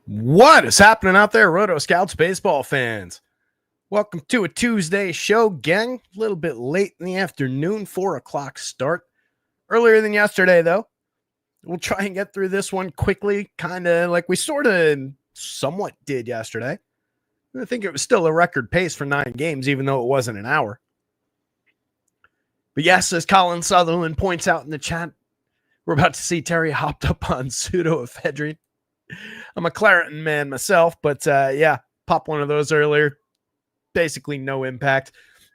What is happening out there, rotoscouts baseball fans? Welcome to a Tuesday show, gang. A little bit late in the afternoon, 4 o'clock start. Earlier than yesterday, though. We'll try and get through this one quickly, kind of like we sort of somewhat did yesterday. I think it was still a record pace for 9 games, even though it wasn't an hour. But yes, as Colin Sutherland points out in the chat, we're about to see Terry hopped up on pseudoephedrine. I'm a Claritin man myself, but yeah, pop one of those earlier. Basically no impact.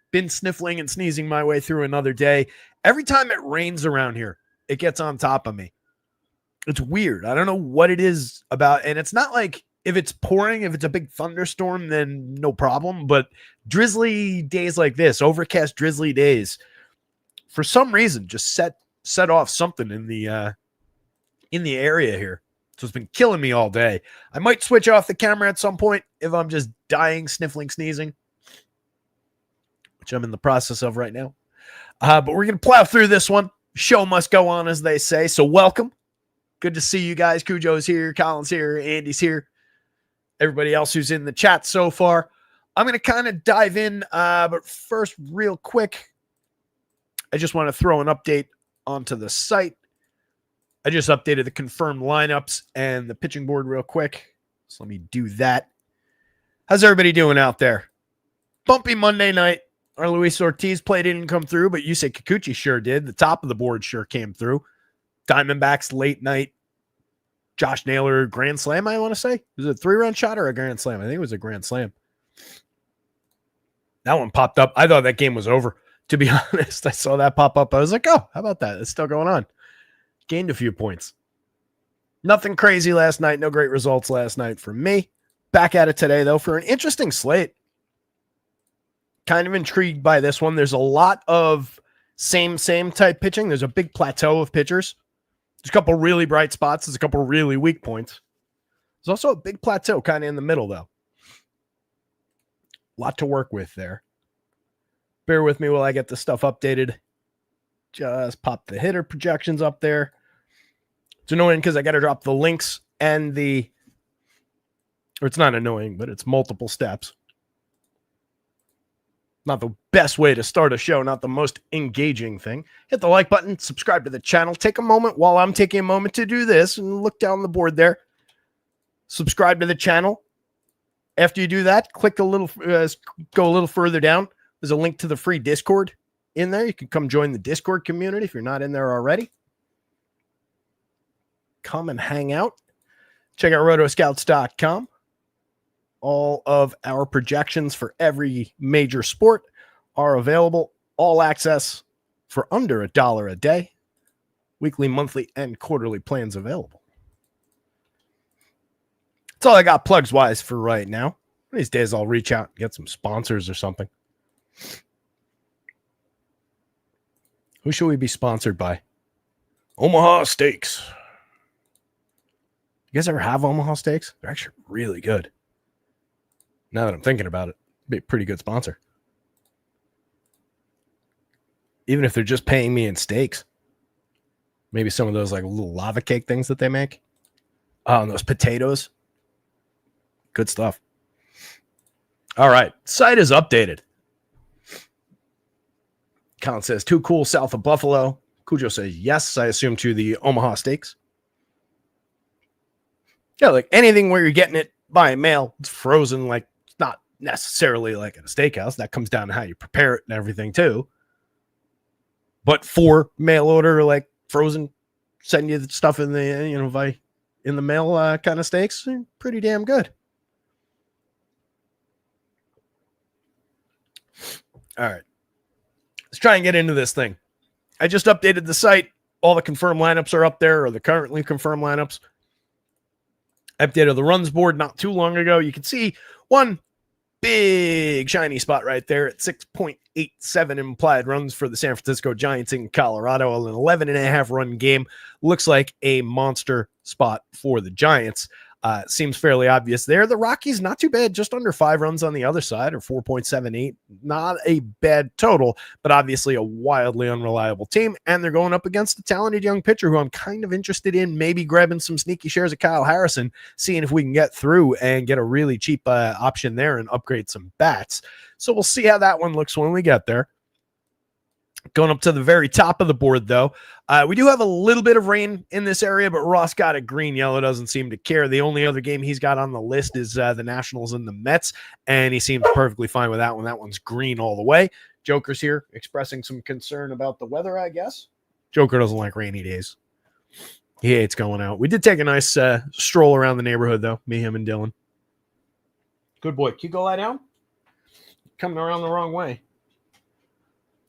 Been sniffling and sneezing my way through another day. Every time it rains around here, it gets on top of me. It's weird. I don't know what it is about. And it's not like if it's pouring, if it's a big thunderstorm, then no problem. But drizzly days like this, overcast drizzly days, for some reason, just set off something in the area here. So it's been killing me all day. I might switch off the camera at some point if I'm just dying, sniffling, sneezing, which I'm in the process of right now. But we're going to plow through this one. Show must go on, as they say. So welcome. Good to see you guys. Cujo's here. Colin's here. Andy's here. Everybody else who's in the chat so far. I'm going to kind of dive in. But first, real quick, I just want to throw an update onto the site. I just updated the confirmed lineups and the pitching board real quick. So let me do that. How's everybody doing out there? Bumpy Monday night. Our Luis Ortiz play didn't come through, but Yusei Kikuchi sure did. The top of the board sure came through. Diamondbacks late night. Josh Naylor grand slam, I want to say. Was it a 3-run shot or a grand slam? I think it was a grand slam. That one popped up. I thought that game was over. To be honest, I saw that pop up. I was like, oh, how about that? It's still going on. Gained a few points. Nothing crazy last night. No great results last night for me. Back at it today, though, for an interesting slate. Kind of intrigued by this one. There's a lot of same type pitching. There's a big plateau of pitchers. There's a couple really bright spots. There's a couple really weak points. There's also a big plateau kind of in the middle, though. A lot to work with there. Bear with me while I get this stuff updated. Just pop the hitter projections up there. It's annoying because I got to drop the links and or it's not annoying, but it's multiple steps. Not the best way to start a show, not the most engaging thing. Hit the like button, subscribe to the channel. Take a moment while I'm taking a moment to do this and look down the board there. Subscribe to the channel. After you do that, click a little, go a little further down. There's a link to the free Discord in there. You can come join the Discord community if you're not in there already. Come and hang out. Check out rotoscouts.com. All of our projections for every major sport are available. All access for under $1 a day. Weekly, monthly, and quarterly plans available. That's all I got plugs-wise for right now. One of these days I'll reach out and get some sponsors or something. Who should we be sponsored by? Omaha Steaks. You guys ever have Omaha Steaks? They're actually really good. Now that I'm thinking about it, it'd be a pretty good sponsor. Even if they're just paying me in steaks. Maybe some of those like little lava cake things that they make. And those potatoes. Good stuff. All right. Site is updated. Colin says, too cool south of Buffalo. Cujo says, yes, I assume to the Omaha Steaks. Yeah, like anything where you're getting it by mail, it's frozen, like it's not necessarily like at a steakhouse. That comes down to how you prepare it and everything too. But for mail order, like frozen, sending you the stuff in the, in the mail kind of steaks, pretty damn good. All right. Let's try and get into this thing. I just updated the site. All the confirmed lineups are up there, or the currently confirmed lineups. I updated the runs board not too long ago. You can see one big shiny spot right there at 6.87 implied runs for the San Francisco Giants in Colorado. An 11.5 run game. Looks like a monster spot for the Giants. Seems fairly obvious there. The Rockies, not too bad, just under 5 runs on the other side, or 4.78. Not a bad total, but obviously a wildly unreliable team. And they're going up against a talented young pitcher who I'm kind of interested in maybe grabbing some sneaky shares of Kyle Harrison, seeing if we can get through and get a really cheap option there and upgrade some bats. So we'll see how that one looks when we get there. Going up to the very top of the board, though, we do have a little bit of rain in this area, but Ross got a green. Yellow doesn't seem to care. The only other game he's got on the list is the Nationals and the Mets, and he seems perfectly fine with that one. That one's green all the way. Joker's here expressing some concern about the weather, I guess. Joker doesn't like rainy days. He hates going out. We did take a nice stroll around the neighborhood, though, me, him, and Dylan. Good boy. Can you go lie down? Coming around the wrong way.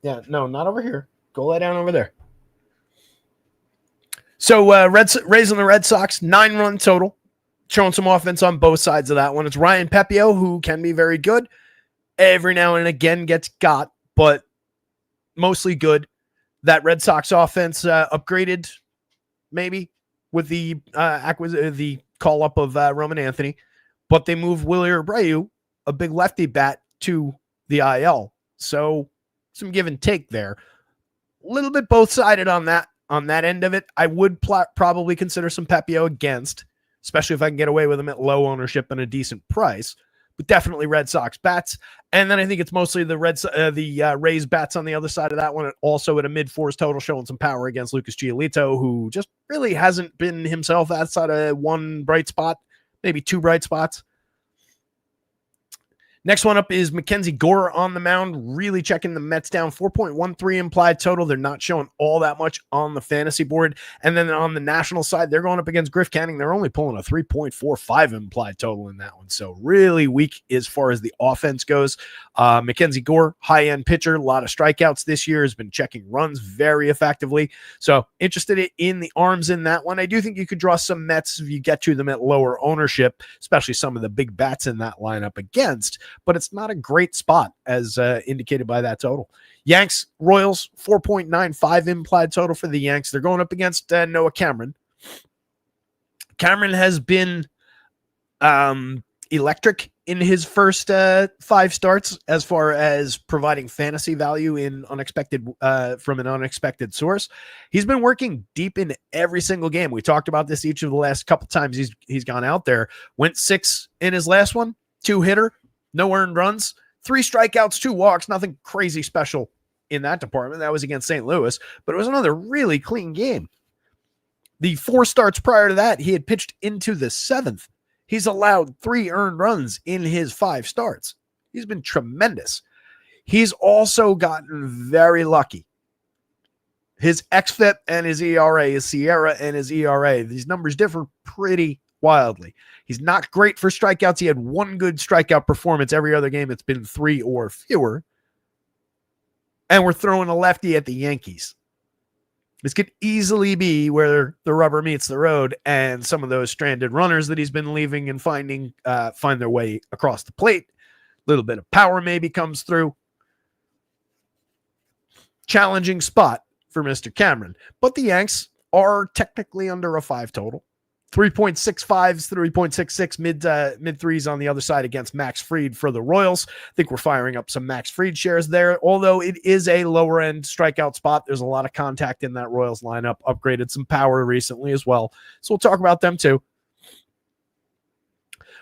Yeah, no, not over here. Go lie down over there. So Rays and the Red Sox, 9-run total. Showing some offense on both sides of that one. It's Ryan Pepio, who can be very good. Every now and again gets got, but mostly good. That Red Sox offense upgraded, maybe, with the the call-up of Roman Anthony. But they moved Willie Abreu, a big lefty bat, to the IL. So some give and take there. A little bit both-sided on that end of it. I would probably consider some Pepio against, especially if I can get away with him at low ownership and a decent price. But definitely Red Sox bats. And then I think it's mostly the Rays bats on the other side of that one. Also at a mid-4s total, showing some power against Lucas Giolito, who just really hasn't been himself outside of one bright spot, maybe 2 bright spots. Next one up is Mackenzie Gore on the mound, really checking the Mets down. 4.13 implied total. They're not showing all that much on the fantasy board. And then on the national side, they're going up against Griff Canning. They're only pulling a 3.45 implied total in that one. So really weak as far as the offense goes. Mackenzie Gore, high-end pitcher, a lot of strikeouts this year, has been checking runs very effectively. So interested in the arms in that one. I do think you could draw some Mets if you get to them at lower ownership, especially some of the big bats in that lineup against. But it's not a great spot as indicated by that total. Yanks, Royals, 4.95 implied total for the Yanks. They're going up against Noah Cameron. Cameron has been electric in his first 5 starts as far as providing fantasy value in unexpected from an unexpected source. He's been working deep in every single game. We talked about this each of the last couple times he's gone out there. Went 6 in his last one, 2-hitter. No earned runs, 3 strikeouts, 2 walks, nothing crazy special in that department. That was against St. Louis, but it was another really clean game. The 4 starts prior to that, he had pitched into the 7th. He's allowed 3 earned runs in his 5 starts. He's been tremendous. He's also gotten very lucky. His xFIP and his ERA, his Sierra and his ERA, these numbers differ pretty wildly. He's not great for strikeouts. He had 1 good strikeout performance. Every other game, it's been 3 or fewer. And we're throwing a lefty at the Yankees. This could easily be where the rubber meets the road, and some of those stranded runners that he's been leaving and finding find their way across the plate. A little bit of power maybe comes through. Challenging spot for Mr. Cameron. But the Yanks are technically under a 5 total. 3.65s, 3.66, mid threes on the other side against Max Fried for the Royals. I think we're firing up some Max Fried shares there, although it is a lower end strikeout spot. There's a lot of contact in that Royals lineup, upgraded some power recently as well. So we'll talk about them too.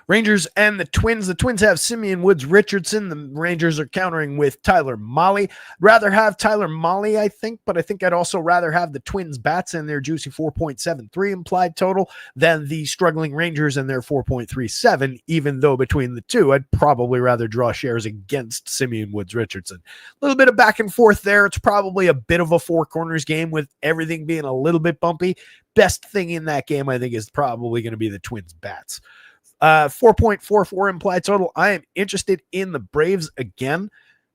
Rangers and the Twins. The Twins have Simeon Woods Richardson. The Rangers are countering with Tyler Mahle. Rather have Tyler Mahle, I think, but I think I'd also rather have the Twins bats and their juicy 4.73 implied total than the struggling Rangers and their 4.37, even though between the two, I'd probably rather draw shares against Simeon Woods Richardson. A little bit of back and forth there. It's probably a bit of a 4 corners game with everything being a little bit bumpy. Best thing in that game, I think, is probably going to be the Twins bats. 4.44 implied total. I am interested in the Braves again.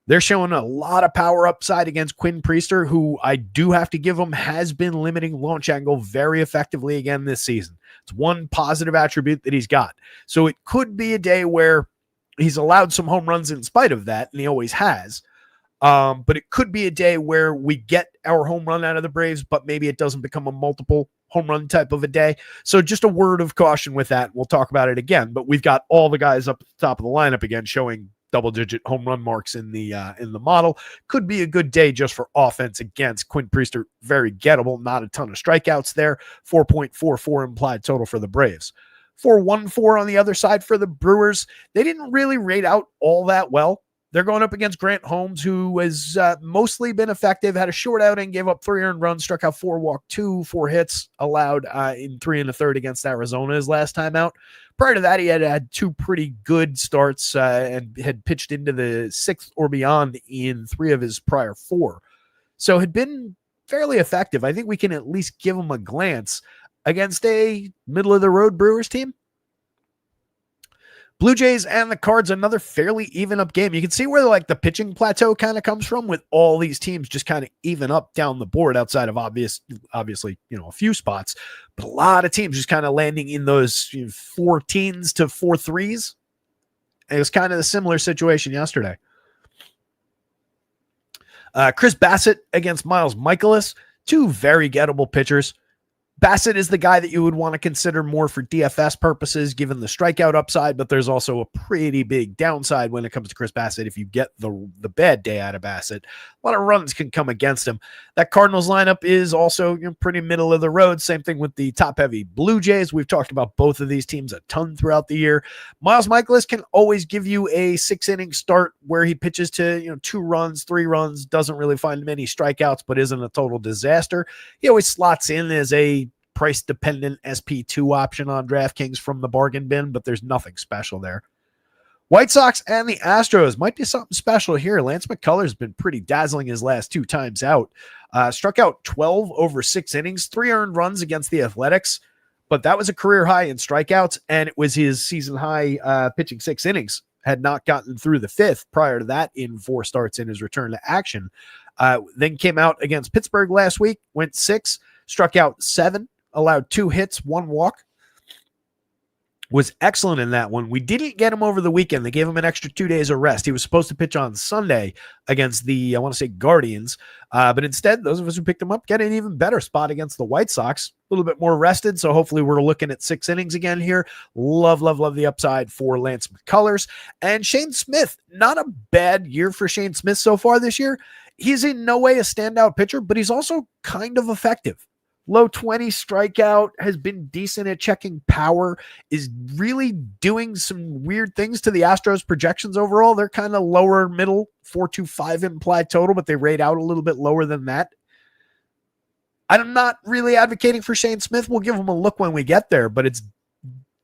They're showing a lot of power upside against Quinn Priester, who I do have to give him has been limiting launch angle very effectively again this season. It's one positive attribute that he's got. So it could be a day where he's allowed some home runs in spite of that, and he always has. But it could be a day where we get our home run out of the Braves, but maybe it doesn't become a multiple home run type of a day. So just a word of caution with that. We'll talk about it again, but we've got all the guys up at the top of the lineup again showing double-digit home run marks in the model. Could be a good day just for offense against Quinn Priester. Very gettable, not a ton of strikeouts there. 4.44 implied total for the Braves. 4.14 on the other side for the Brewers. They didn't really rate out all that well. They're going up against Grant Holmes, who has mostly been effective, had a short outing, gave up 3 earned runs, struck out 4, walked 2, 4 hits, allowed in 3 1/3 against Arizona his last time out. Prior to that, he had 2 pretty good starts and had pitched into the 6th or beyond in 3 of his prior 4. So had been fairly effective. I think we can at least give him a glance against a middle-of-the-road Brewers team. Blue Jays and the Cards, another fairly even up game. You can see where like the pitching plateau kind of comes from with all these teams just kind of even up down the board outside of obviously, a few spots, but a lot of teams just kind of landing in those 4 teens to 4 threes. It was kind of a similar situation yesterday. Chris Bassett against Miles Michaelis, 2 very gettable pitchers. Bassett is the guy that you would want to consider more for DFS purposes, given the strikeout upside, but there's also a pretty big downside when it comes to Chris Bassett. If you get the bad day out of Bassett, a lot of runs can come against him. That Cardinals lineup is also pretty middle of the road. Same thing with the top-heavy Blue Jays. We've talked about both of these teams a ton throughout the year. Miles Michaelis can always give you a 6-inning start where he pitches to 2 runs, 3 runs, doesn't really find many strikeouts, but isn't a total disaster. He always slots in as a price-dependent SP2 option on DraftKings from the bargain bin, but there's nothing special there. White Sox and the Astros might be something special here. Lance McCullers been pretty dazzling his last 2 times out. Struck out 12 over 6 innings, 3 earned runs against the Athletics, but that was a career high in strikeouts, and it was his season high pitching 6 innings. Had not gotten through the 5th prior to that in 4 starts in his return to action. Then came out against Pittsburgh last week, went 6, struck out 7, allowed 2 hits, 1 walk. Was excellent in that one. We didn't get him over the weekend. They gave him an extra 2 days of rest. He was supposed to pitch on Sunday against the, Guardians. But instead, those of us who picked him up get an even better spot against the White Sox. A little bit more rested, so hopefully we're looking at 6 innings again here. Love the upside for Lance McCullers. And Shane Smith, not a bad year for Shane Smith so far this year. He's in no way a standout pitcher, but he's also kind of effective. Low 20 strikeout, has been decent at checking power, is really doing some weird things to the Astros projections overall. They're kind of lower middle, 4.25 implied total, but they rate out a little bit lower than that. I'm not really advocating for Shane Smith. We'll give him a look when we get there, but it's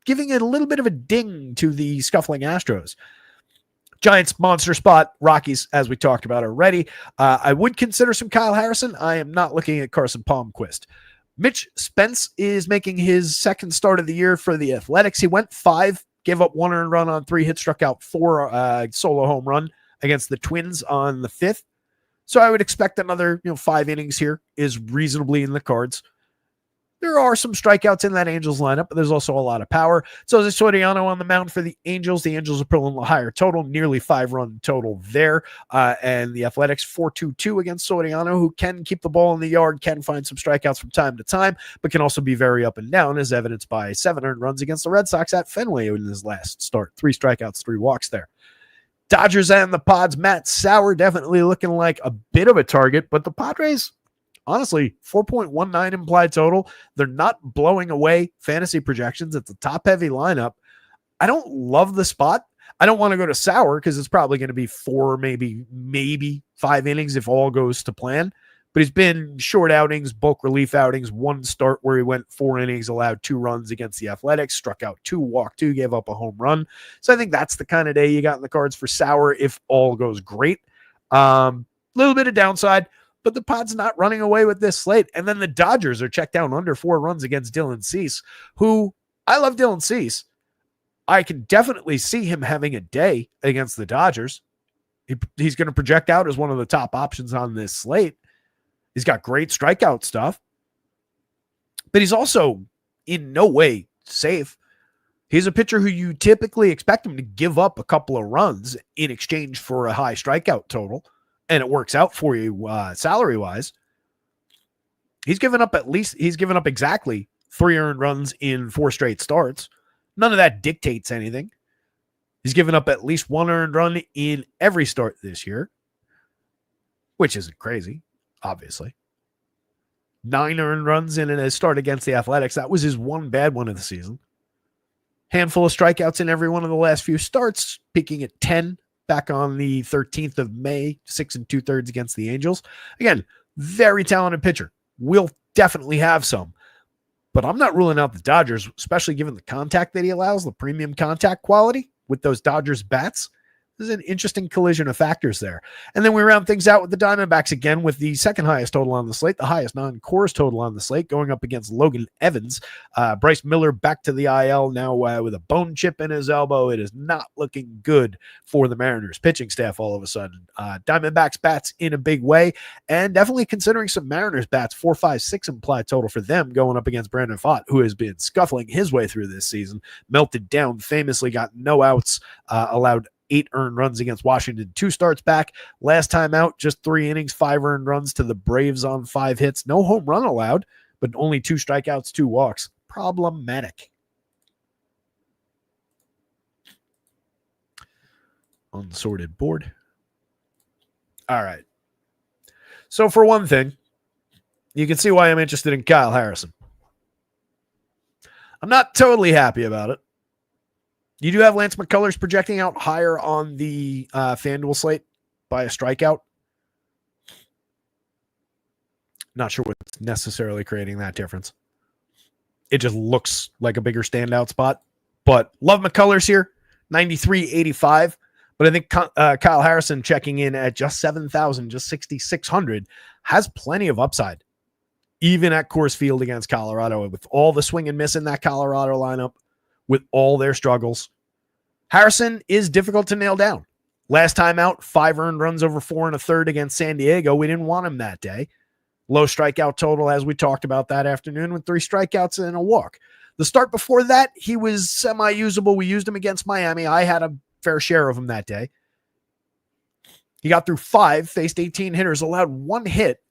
giving it a little bit of a ding to the scuffling Astros. Giants monster spot, Rockies, as we talked about already. I would consider some Kyle Harrison. I am not looking at Carson Palmquist. Mitch Spence is making his 2nd start of the year for the Athletics. He went 5, gave up 1 earned run on 3 hits, struck out 4, solo home run against the Twins on the 5th. So I would expect another 5 innings here is reasonably in the cards. There are some strikeouts in that Angels lineup, but there's also a lot of power. So is Soriano on the mound for the Angels. The Angels are pulling a higher total, nearly 5-run total there. And the Athletics 4.22 against Soriano, who can keep the ball in the yard, can find some strikeouts from time to time, but can also be very up and down, as evidenced by 7 earned runs against the Red Sox at Fenway in his last start. 3 strikeouts, 3 walks there. Dodgers and the Pods, Matt Sauer definitely looking like a bit of a target, but the Padres, honestly, 4.19 implied total. They're not blowing away fantasy projections. It's a top-heavy lineup. I don't love the spot. I don't want to go to Sauer because it's probably going to be 4, maybe 5 innings if all goes to plan. But he's been short outings, bulk relief outings, 1 start where he went 4 innings, allowed 2 runs against the Athletics, struck out 2, walked 2, gave up a home run. So I think that's the kind of day you got in the cards for Sauer if all goes great. Little bit of downside, but the Pod's not running away with this slate. And then the Dodgers are checked down under 4 runs against Dylan Cease, who I love Dylan Cease. I can definitely see him having a day against the Dodgers. He's going to project out as one of the top options on this slate. He's got great strikeout stuff, but he's also in no way safe. He's a pitcher who you typically expect him to give up a couple of runs in exchange for a high strikeout total, and it works out for you salary-wise. He's given up exactly 3 earned runs in 4 straight starts. None of that dictates anything. He's given up at least 1 earned run in every start this year, which isn't crazy, obviously. 9 earned runs in a start against the Athletics. That was his one bad one of the season. Handful of strikeouts in every one of the last few starts, peaking at 10 back on the 13th of May, 6 2/3 against the Angels. Again, very talented pitcher. Will definitely have some. But I'm not ruling out the Dodgers, especially given the contact that he allows, the premium contact quality with those Dodgers bats. This is an interesting collision of factors there. And then we round things out with the Diamondbacks again with the second highest total on the slate, the highest non-cores total on the slate, going up against Logan Evans. Bryce Miller back to the IL now with a bone chip in his elbow. It is not looking good for the Mariners pitching staff all of a sudden. Diamondbacks bats in a big way, and definitely considering some Mariners bats, 4, 5, 6 implied total for them going up against Brandon Pfaadt, who has been scuffling his way through this season. Melted down, famously got no outs, allowed 8 earned runs against Washington, 2 starts back. Last time out, just 3 innings, 5 earned runs to the Braves on 5 hits. No home run allowed, but only 2 strikeouts, 2 walks. Problematic. Unsorted board. All right. So for one thing, you can see why I'm interested in Kyle Harrison. I'm not totally happy about it. You do have Lance McCullers projecting out higher on the FanDuel slate by a strikeout. Not sure what's necessarily creating that difference. It just looks like a bigger standout spot. But love McCullers here, 93.85. But I think Kyle Harrison checking in at just 7,000, just 6,600, has plenty of upside, even at Coors Field against Colorado. With all the swing and miss in that Colorado lineup, with all their struggles, Harrison is difficult to nail down. Last time out, 5 earned runs over 4 1/3 against San Diego. We didn't want him that day. Low strikeout total, as we talked about that afternoon, with 3 strikeouts and a walk. The start before that, he was semi-usable. We used him against Miami. I had a fair share of him that day. He got through 5, faced 18 hitters, allowed 1 hit,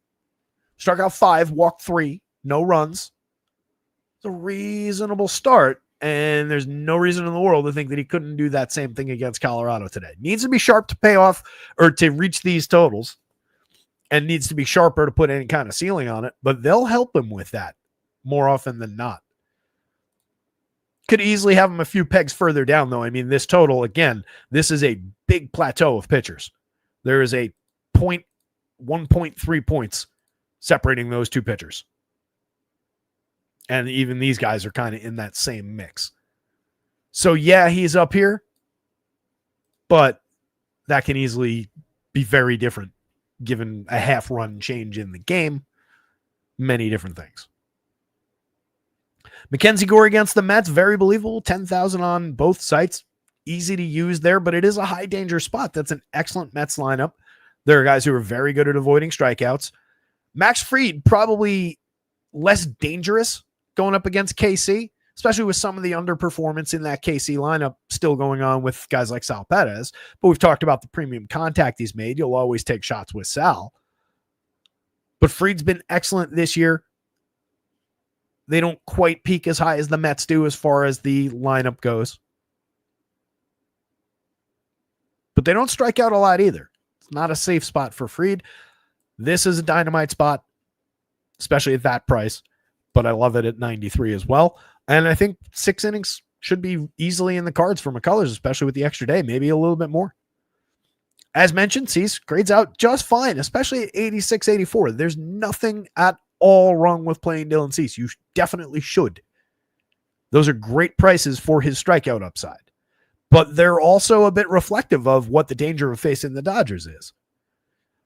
struck out 5, walked 3, no runs. It's a reasonable start. And there's no reason in the world to think that he couldn't do that same thing against Colorado today. Needs to be sharp to pay off or to reach these totals, and needs to be sharper to put any kind of ceiling on it, but they'll help him with that more often than not. Could easily have him a few pegs further down, though. I mean, this total, again, this is a big plateau of pitchers. There is a 1.3 points separating those 2 pitchers. And even these guys are kind of in that same mix. So, yeah, he's up here, but that can easily be very different given a half-run change in the game. Many different things. Mackenzie Gore against the Mets, very believable. 10,000 on both sites. Easy to use there, but it is a high-danger spot. That's an excellent Mets lineup. There are guys who are very good at avoiding strikeouts. Max Fried, probably less dangerous going up against KC, especially with some of the underperformance in that KC lineup still going on with guys like Sal Perez. But we've talked about the premium contact he's made. You'll always take shots with Sal. But Fried's been excellent this year. They don't quite peak as high as the Mets do as far as the lineup goes. But they don't strike out a lot either. It's not a safe spot for Fried. This is a dynamite spot, especially at that price. But I love it at 93 as well. And I think 6 innings should be easily in the cards for McCullers, especially with the extra day, maybe a little bit more. As mentioned, Cease grades out just fine, especially at 86, 84. There's nothing at all wrong with playing Dylan Cease. You definitely should. Those are great prices for his strikeout upside. But they're also a bit reflective of what the danger of facing the Dodgers is.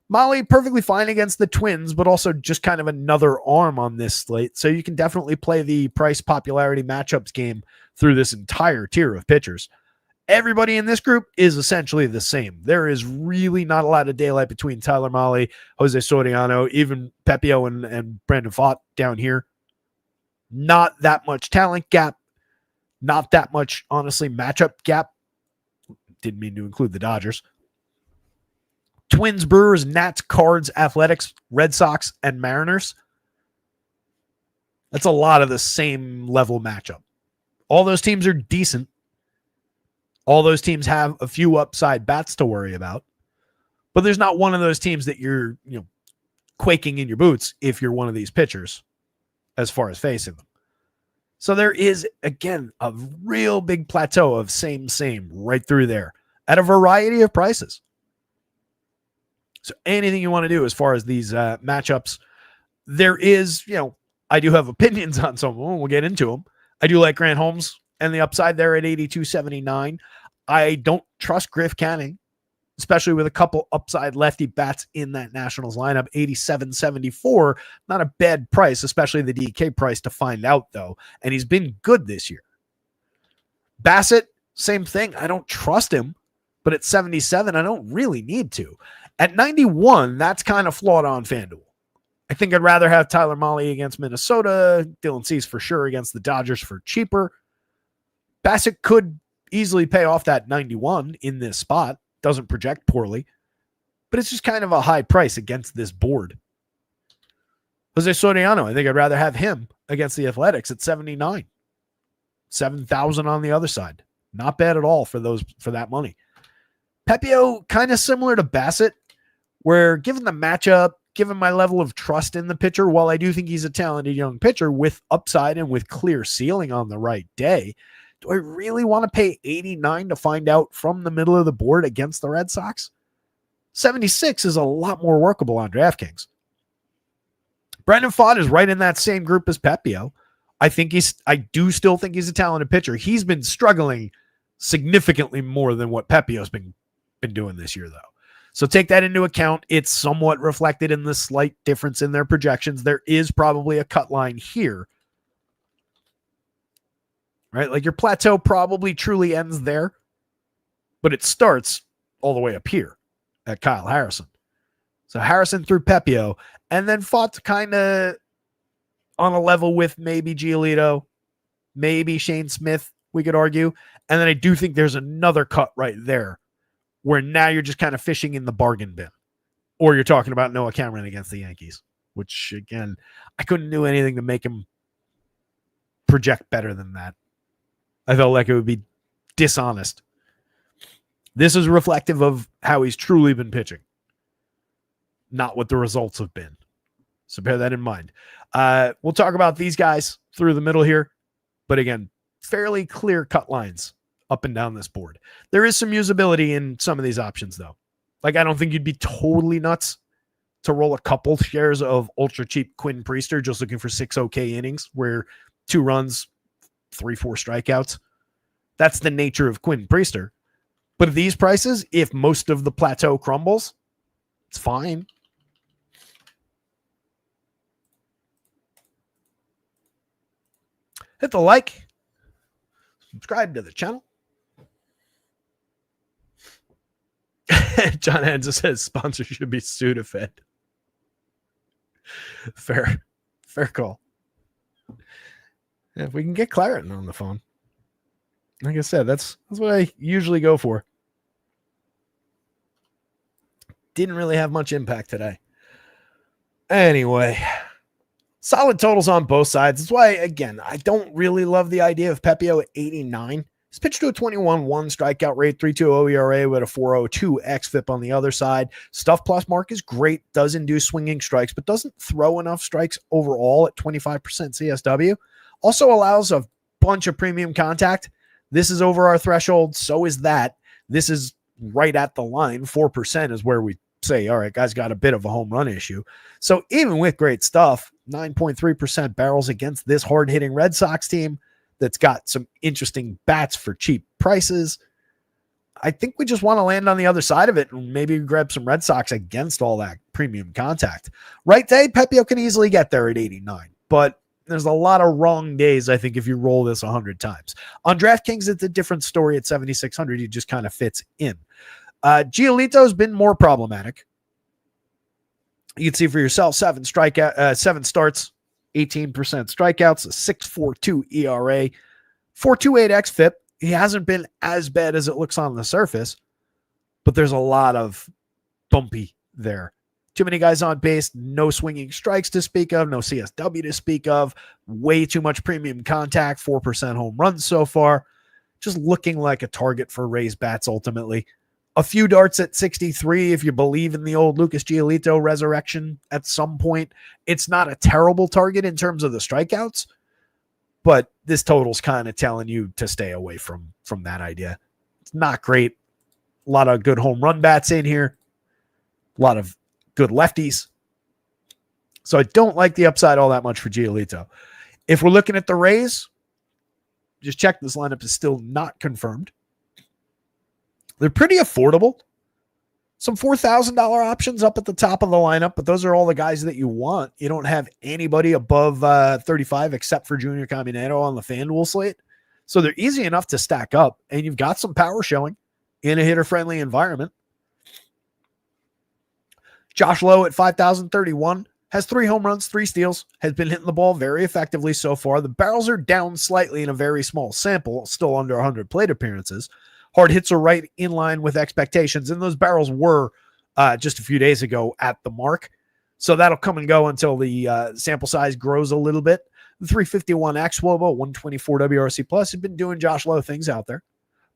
Molly, perfectly fine against the Twins, but also just kind of another arm on this slate. So you can definitely play the price popularity matchups game through this entire tier of pitchers. Everybody in this group is essentially the same. There is really not a lot of daylight between Tyler Mahle, Jose Soriano, even Pepio and Brandon Pfaadt down here. Not that much talent gap. Not that much, honestly, matchup gap. Didn't mean to include the Dodgers. Twins, Brewers, Nats, Cards, Athletics, Red Sox, and Mariners. That's a lot of the same level matchup. All those teams are decent. All those teams have a few upside bats to worry about. But there's not one of those teams that you're, quaking in your boots if you're one of these pitchers as far as facing them. So there is, again, a real big plateau of same right through there at a variety of prices. So anything you want to do as far as these matchups, there is, I do have opinions on some of them. We'll get into them. I do like Grant Holmes and the upside there at 82.79. I don't trust Griff Canning, especially with a couple upside lefty bats in that Nationals lineup. 87.74, not a bad price, especially the DK price to find out, though. And he's been good this year. Bassett, same thing. I don't trust him, but at 77, I don't really need to. At 91, that's kind of flawed on FanDuel. I think I'd rather have Tyler Mahle against Minnesota, Dylan Cease for sure against the Dodgers for cheaper. Bassett could easily pay off that 91 in this spot. Doesn't project poorly, but it's just kind of a high price against this board. Jose Soriano, I think I'd rather have him against the Athletics at 79. 7,000 on the other side. Not bad at all for that money. Pepio, kind of similar to Bassett, where given the matchup, given my level of trust in the pitcher, while I do think he's a talented young pitcher with upside and with clear ceiling on the right day, do I really want to pay 89 to find out from the middle of the board against the Red Sox? 76 is a lot more workable on DraftKings. Brandon Pfaadt is right in that same group as Pepio. I do still think he's a talented pitcher. He's been struggling significantly more than what Pepio's been doing this year, though. So take that into account. It's somewhat reflected in the slight difference in their projections. There is probably a cut line here. Right? Like your plateau probably truly ends there, but it starts all the way up here at Kyle Harrison. So Harrison through Pepio, and then Pfaadt's kind of on a level with maybe Giolito, maybe Shane Smith, we could argue. And then I do think there's another cut right there where now you're just kind of fishing in the bargain bin. Or you're talking about Noah Cameron against the Yankees, which, again, I couldn't do anything to make him project better than that. I felt like it would be dishonest. This is reflective of how he's truly been pitching, not what the results have been. So bear that in mind. We'll talk about these guys through the middle here. But again, fairly clear cut lines up and down this board. There is some usability in some of these options, though. Like, I don't think you'd be totally nuts to roll a couple shares of ultra cheap Quinn Priester just looking for 6 okay innings where 2 runs, 3-4 strikeouts. That's the nature of Quinn Priester. But at these prices, if most of the plateau crumbles, it's fine. Hit the like. Subscribe to the channel. John Hansa says sponsors should be Sudafed. Fair call. If we can get Claret on the phone. Like I said, that's what I usually go for. Didn't really have much impact today. Anyway, solid totals on both sides. That's why, again, I don't really love the idea of Pepio at 89. He's pitched to a 21-1 strikeout rate, 3.20 ERA with a 4.02 xFIP on the other side. Stuff plus mark is great, does induce swinging strikes, but doesn't throw enough strikes overall at 25% CSW. Also allows a bunch of premium contact. This is over our threshold. So is that. This is right at the line. 4% is where we say, all right, guys got a bit of a home run issue. So even with great stuff, 9.3% barrels against this hard-hitting Red Sox team that's got some interesting bats for cheap prices. I think we just want to land on the other side of it and maybe grab some Red Sox against all that premium contact. Right day, Pepio can easily get there at 89, but there's a lot of wrong days, I think, if you roll this 100 times. On DraftKings, it's a different story at 7,600. He just kind of fits in. Giolito's been more problematic. You can see for yourself, 7 starts, 18% strikeouts, a 6.42 ERA, 4.28 xFIP. He hasn't been as bad as it looks on the surface, but there's a lot of bumpy there. Too many guys on base, no swinging strikes to speak of, no CSW to speak of, way too much premium contact, 4% home runs so far. Just looking like a target for Rays bats ultimately. A few darts at 63 if you believe in the old Lucas Giolito resurrection at some point. It's not a terrible target in terms of the strikeouts, but this total's kind of telling you to stay away from that idea. It's not great. A lot of good home run bats in here. A lot of good lefties. So I don't like the upside all that much for Giolito. If we're looking at the Rays, just check this lineup is still not confirmed. They're pretty affordable. Some $4,000 options up at the top of the lineup, but those are all the guys that you want. You don't have anybody above 35 except for Junior Caminero on the FanDuel slate. So they're easy enough to stack up, and you've got some power showing in a hitter-friendly environment. Josh Lowe at 5,031 has 3 home runs, 3 steals, has been hitting the ball very effectively so far. The barrels are down slightly in a very small sample, still under 100 plate appearances. Hard hits are right in line with expectations, and those barrels were just a few days ago at the mark. So that'll come and go until the sample size grows a little bit. The 351 xWOBA, 124 WRC plus have been doing Josh Lowe things out there.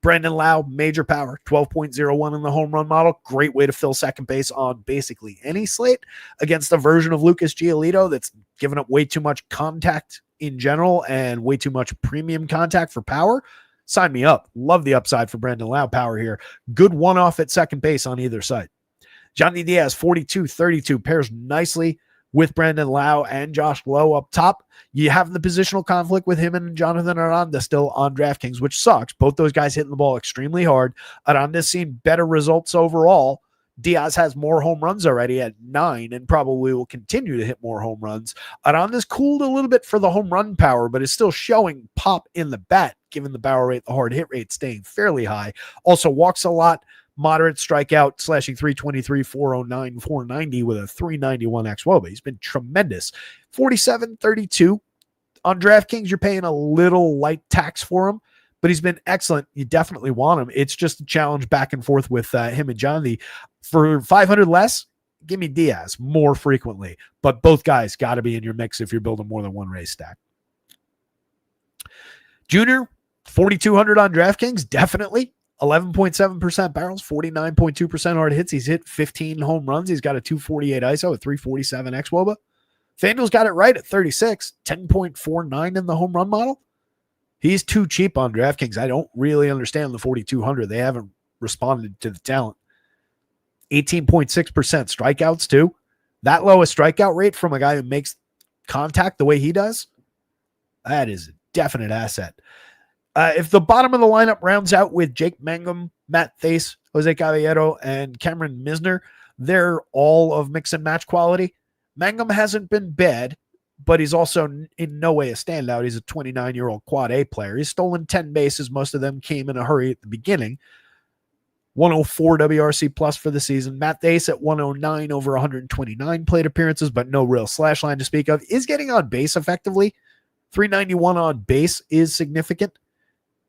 Brandon Lau, major power, 12.01 in the home run model. Great way to fill second base on basically any slate against a version of Lucas Giolito that's given up way too much contact in general and way too much premium contact for power. Sign me up. Love the upside for Brandon Lau power here. Good one-off at second base on either side. Johnny Diaz, 42-32, pairs nicely with Brandon Lau and Josh Lowe up top. You have the positional conflict with him and Jonathan Aranda still on DraftKings, which sucks. Both those guys hitting the ball extremely hard. Aranda's seen better results overall. Diaz has more home runs already at 9 and probably will continue to hit more home runs. Aranda's cooled a little bit for the home run power, but is still showing pop in the bat, given the barrel rate, the hard hit rate staying fairly high. Also walks a lot, moderate strikeout, slashing 323, 409, 490 with a 391 xWOBA. He's been tremendous. 47-32 on DraftKings. You're paying a little light tax for him, but he's been excellent. You definitely want him. It's just a challenge back and forth with him and Johnny. For 500 less, give me Diaz more frequently, but both guys got to be in your mix if you're building more than one race stack. Junior, 4,200 on DraftKings, definitely. 11.7% barrels, 49.2% hard hits. He's hit 15 home runs. He's got a 248 ISO, a 347 xWOBA. FanDuel's got it right at 36, 10.49 in the home run model. He's too cheap on DraftKings. I don't really understand the 4,200. They haven't responded to the talent. 18.6% strikeouts too. That low a strikeout rate from a guy who makes contact the way he does, that is a definite asset. If the bottom of the lineup rounds out with Jake Mangum, Matt Thaiss, Jose Caballero, and Cameron Misner, they're all of mix and match quality. Mangum hasn't been bad, but he's also in no way a standout. He's a 29-year-old quad A player. He's stolen 10 bases. Most of them came in a hurry at the beginning. 104 WRC plus for the season. Matt Thaiss at 109 over 129 plate appearances, but no real slash line to speak of. Is getting on base effectively. 391 on base is significant.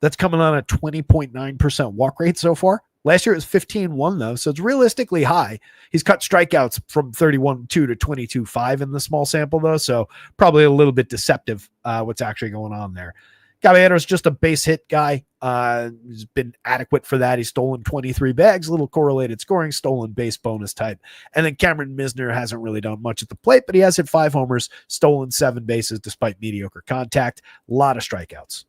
That's coming on a 20.9% walk rate so far. Last year it was 15-1 though, so it's realistically high. He's cut strikeouts from 31-2 to 22-5 in the small sample though, so probably a little bit deceptive what's actually going on there. Caballero's just a base hit guy. He's been adequate for that. He's stolen 23 bags, little correlated scoring, stolen base bonus type. And then Cameron Misner hasn't really done much at the plate, but he has hit 5 homers, stolen 7 bases despite mediocre contact. A lot of strikeouts.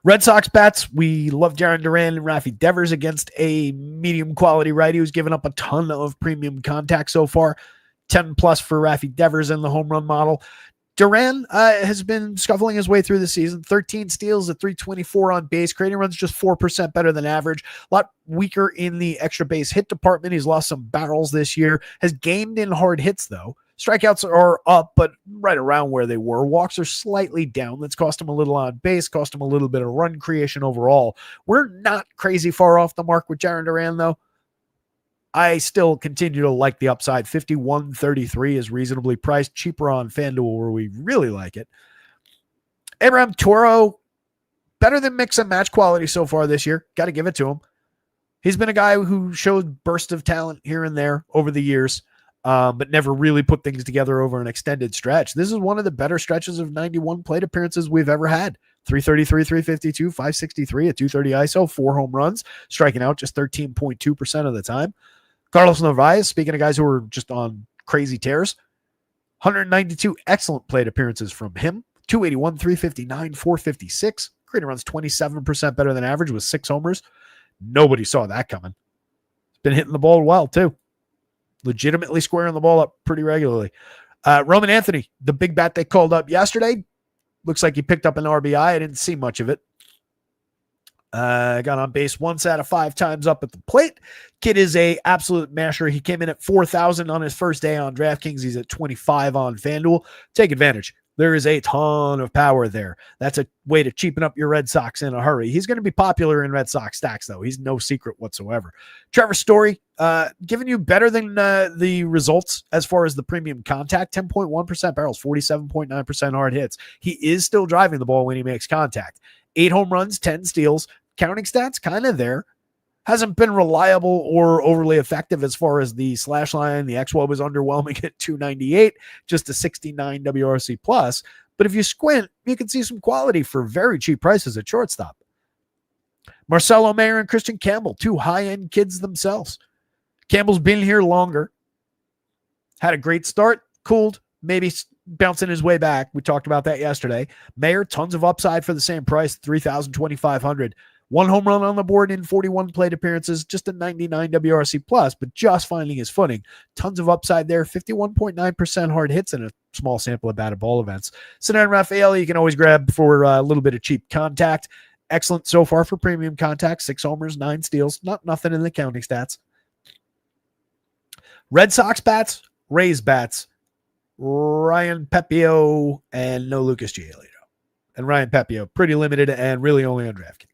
Red Sox bats, we love Jarren Duran and Rafi Devers against a medium quality righty who's given up a ton of premium contact so far. 10 plus for Rafi Devers in the home run model. Duran has been scuffling his way through the season. 13 steals at 324 on base. Creating runs just 4% better than average. A lot weaker in the extra base hit department. He's lost some barrels this year. Has gained in hard hits, though. Strikeouts are up, but right around where they were. Walks are slightly down. That's cost him a little on base, cost him a little bit of run creation overall. We're not crazy far off the mark with Jarren Duran, though. I still continue to like the upside. 51.33 is reasonably priced. Cheaper on FanDuel where we really like it. Abraham Toro, better than mix and match quality so far this year. Got to give it to him. He's been a guy who showed bursts of talent here and there over the years, but never really put things together over an extended stretch. This is one of the better stretches of 91 plate appearances we've ever had. 333, 352, 563, a 230 ISO, 4 home runs, striking out just 13.2% of the time. Carlos Narvaez, speaking of guys who are just on crazy tears, 192 excellent plate appearances from him. 281, 359, 456. Creating runs 27% better than average with 6 homers. Nobody saw that coming. He's been hitting the ball well, too. Legitimately squaring the ball up pretty regularly. Roman Anthony, the big bat they called up yesterday, looks like he picked up an RBI. I didn't see much of it. Got on base once out of 5 times up at the plate. Kid is a absolute masher. He came in at 4,000 on his first day on DraftKings. He's at 25 on FanDuel. Take advantage. There is a ton of power there. That's a way to cheapen up your Red Sox in a hurry. He's going to be popular in Red Sox stacks, though. He's no secret whatsoever. Trevor Story, giving you better than the results as far as the premium contact. 10.1% barrels, 47.9% hard hits. He is still driving the ball when he makes contact. 8 home runs, 10 steals. Counting stats, kind of there. Hasn't been reliable or overly effective as far as the slash line. The XWOB was underwhelming at 298, just a 69 WRC plus. But if you squint, you can see some quality for very cheap prices at shortstop. Marcelo Mayer and Christian Campbell, 2 high-end kids themselves. Campbell's been here longer. Had a great start, cooled, maybe bouncing his way back. We talked about that yesterday. Mayer, tons of upside for the same price, 3,000, 2,500. 1 home run on the board in 41 plate appearances, just a 99 WRC plus, but just finding his footing. Tons of upside there, 51.9% hard hits in a small sample of batted ball events. Sinan Rafael, you can always grab for a little bit of cheap contact. Excellent so far for premium contact, 6 homers, 9 steals, nothing in the counting stats. Red Sox bats, Rays bats, Ryan Pepio, and no Lucas Giolito. And Ryan Pepio, pretty limited and really only on DraftKings.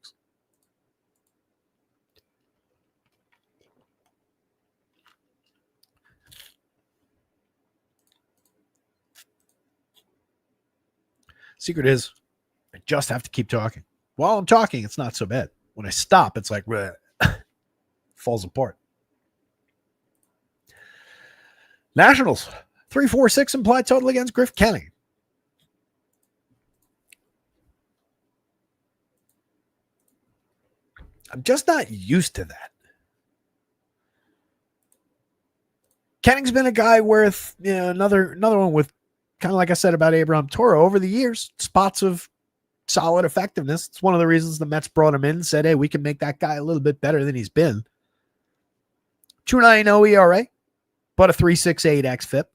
Secret is, I just have to keep talking. While I'm talking, it's not so bad. When I stop, it's like, falls apart. Nationals, 346 implied total against Griff Kenny. I'm just not used to that. Kenning's been a guy with, another one with, kind of like I said about Abraham Toro, over the years, spots of solid effectiveness. It's one of the reasons the Mets brought him in, said, hey, we can make that guy a little bit better than he's been. 2.90 ERA, but a 3.68 xFIP.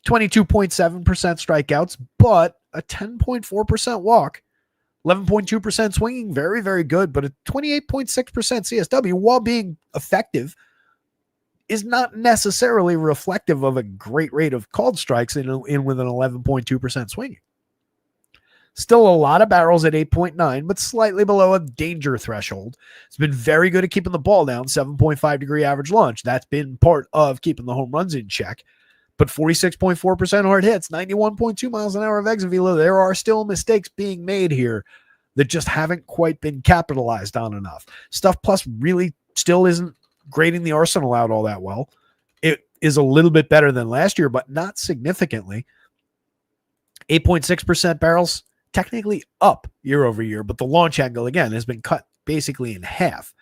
22.7% strikeouts, but a 10.4% walk. 11.2% swinging, very, very good, but a 28.6% CSW, while being effective, is not necessarily reflective of a great rate of called strikes in with an 11.2% swinging. Still a lot of barrels at 8.9, but slightly below a danger threshold. It's been very good at keeping the ball down, 7.5 degree average launch. That's been part of keeping the home runs in check. But 46.4% hard hits, 91.2 miles an hour of exit velo. There are still mistakes being made here that just haven't quite been capitalized on enough. Stuff Plus really still isn't grading the arsenal out all that well. It is a little bit better than last year, but not significantly. 8.6% barrels, technically up year over year, but the launch angle, again, has been cut basically in half.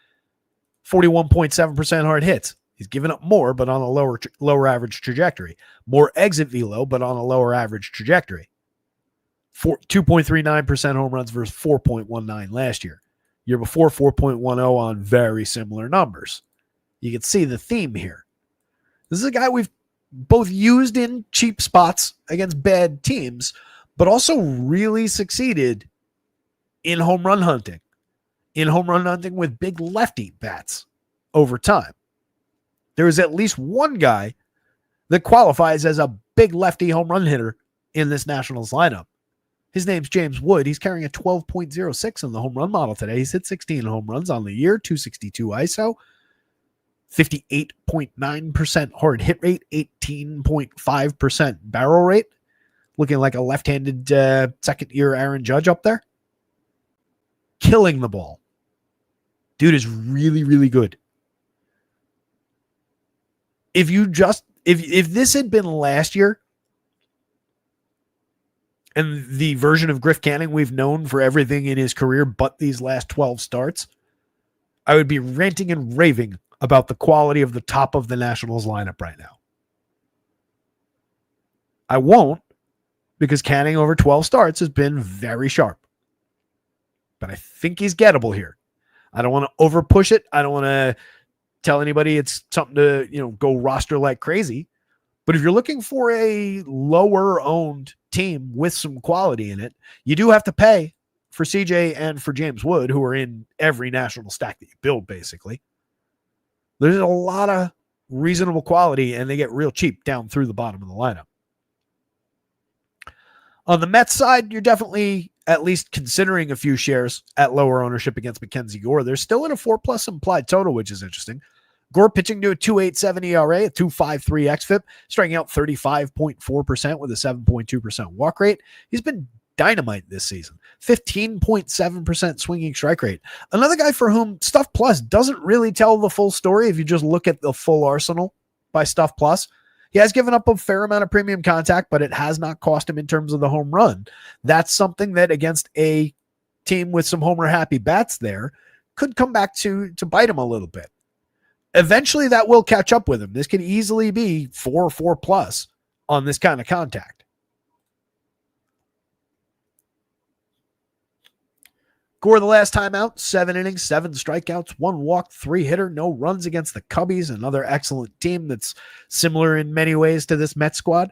41.7% hard hits. He's given up more, but on a lower average trajectory. More exit velo, but on a lower average trajectory. 2.39% home runs versus 4.19 last year. Year before, 4.10 on very similar numbers. You can see the theme here. This is a guy we've both used in cheap spots against bad teams, but also really succeeded in home run hunting. In home run hunting with big lefty bats over time. There is at least one guy that qualifies as a big lefty home run hitter in this Nationals lineup. His name's James Wood. He's carrying a 12.06 in the home run model today. He's hit 16 home runs on the year, 262 ISO. 58.9% hard hit rate, 18.5% barrel rate. Looking like a left-handed second-year Aaron Judge up there. Killing the ball. Dude is really, really good if this had been last year and the version of Griff Canning we've known for everything in his career but these last 12 starts, I would be ranting and raving about the quality of the top of the Nationals lineup right now. I won't, because Canning over 12 starts has been very sharp. But I think he's gettable here. I don't want to over push it. I don't want to tell anybody it's something to, go roster like crazy. But if you're looking for a lower owned team with some quality in it, you do have to pay for CJ and for James Wood, who are in every national stack that you build, basically. There's a lot of reasonable quality, and they get real cheap down through the bottom of the lineup. On the Mets side, you're definitely at least considering a few shares at lower ownership against Mackenzie Gore. They're still in a 4+ implied total, which is interesting. Gore pitching to a 2.87 ERA, a 2.53 xFIP, striking out 35.4% with a 7.2% walk rate. He's been dynamite this season. 15.7% swinging strike rate. Another guy for whom Stuff Plus doesn't really tell the full story if you just look at the full arsenal by Stuff Plus. He has given up a fair amount of premium contact, but it has not cost him in terms of the home run. That's something that against a team with some homer-happy bats there could come back to bite him a little bit. Eventually, that will catch up with him. This can easily be 4+ on this kind of contact. Gore the last time out, 7 innings, 7 strikeouts, 1 walk, 3 hitter, no runs against the Cubbies, another excellent team that's similar in many ways to this Mets squad.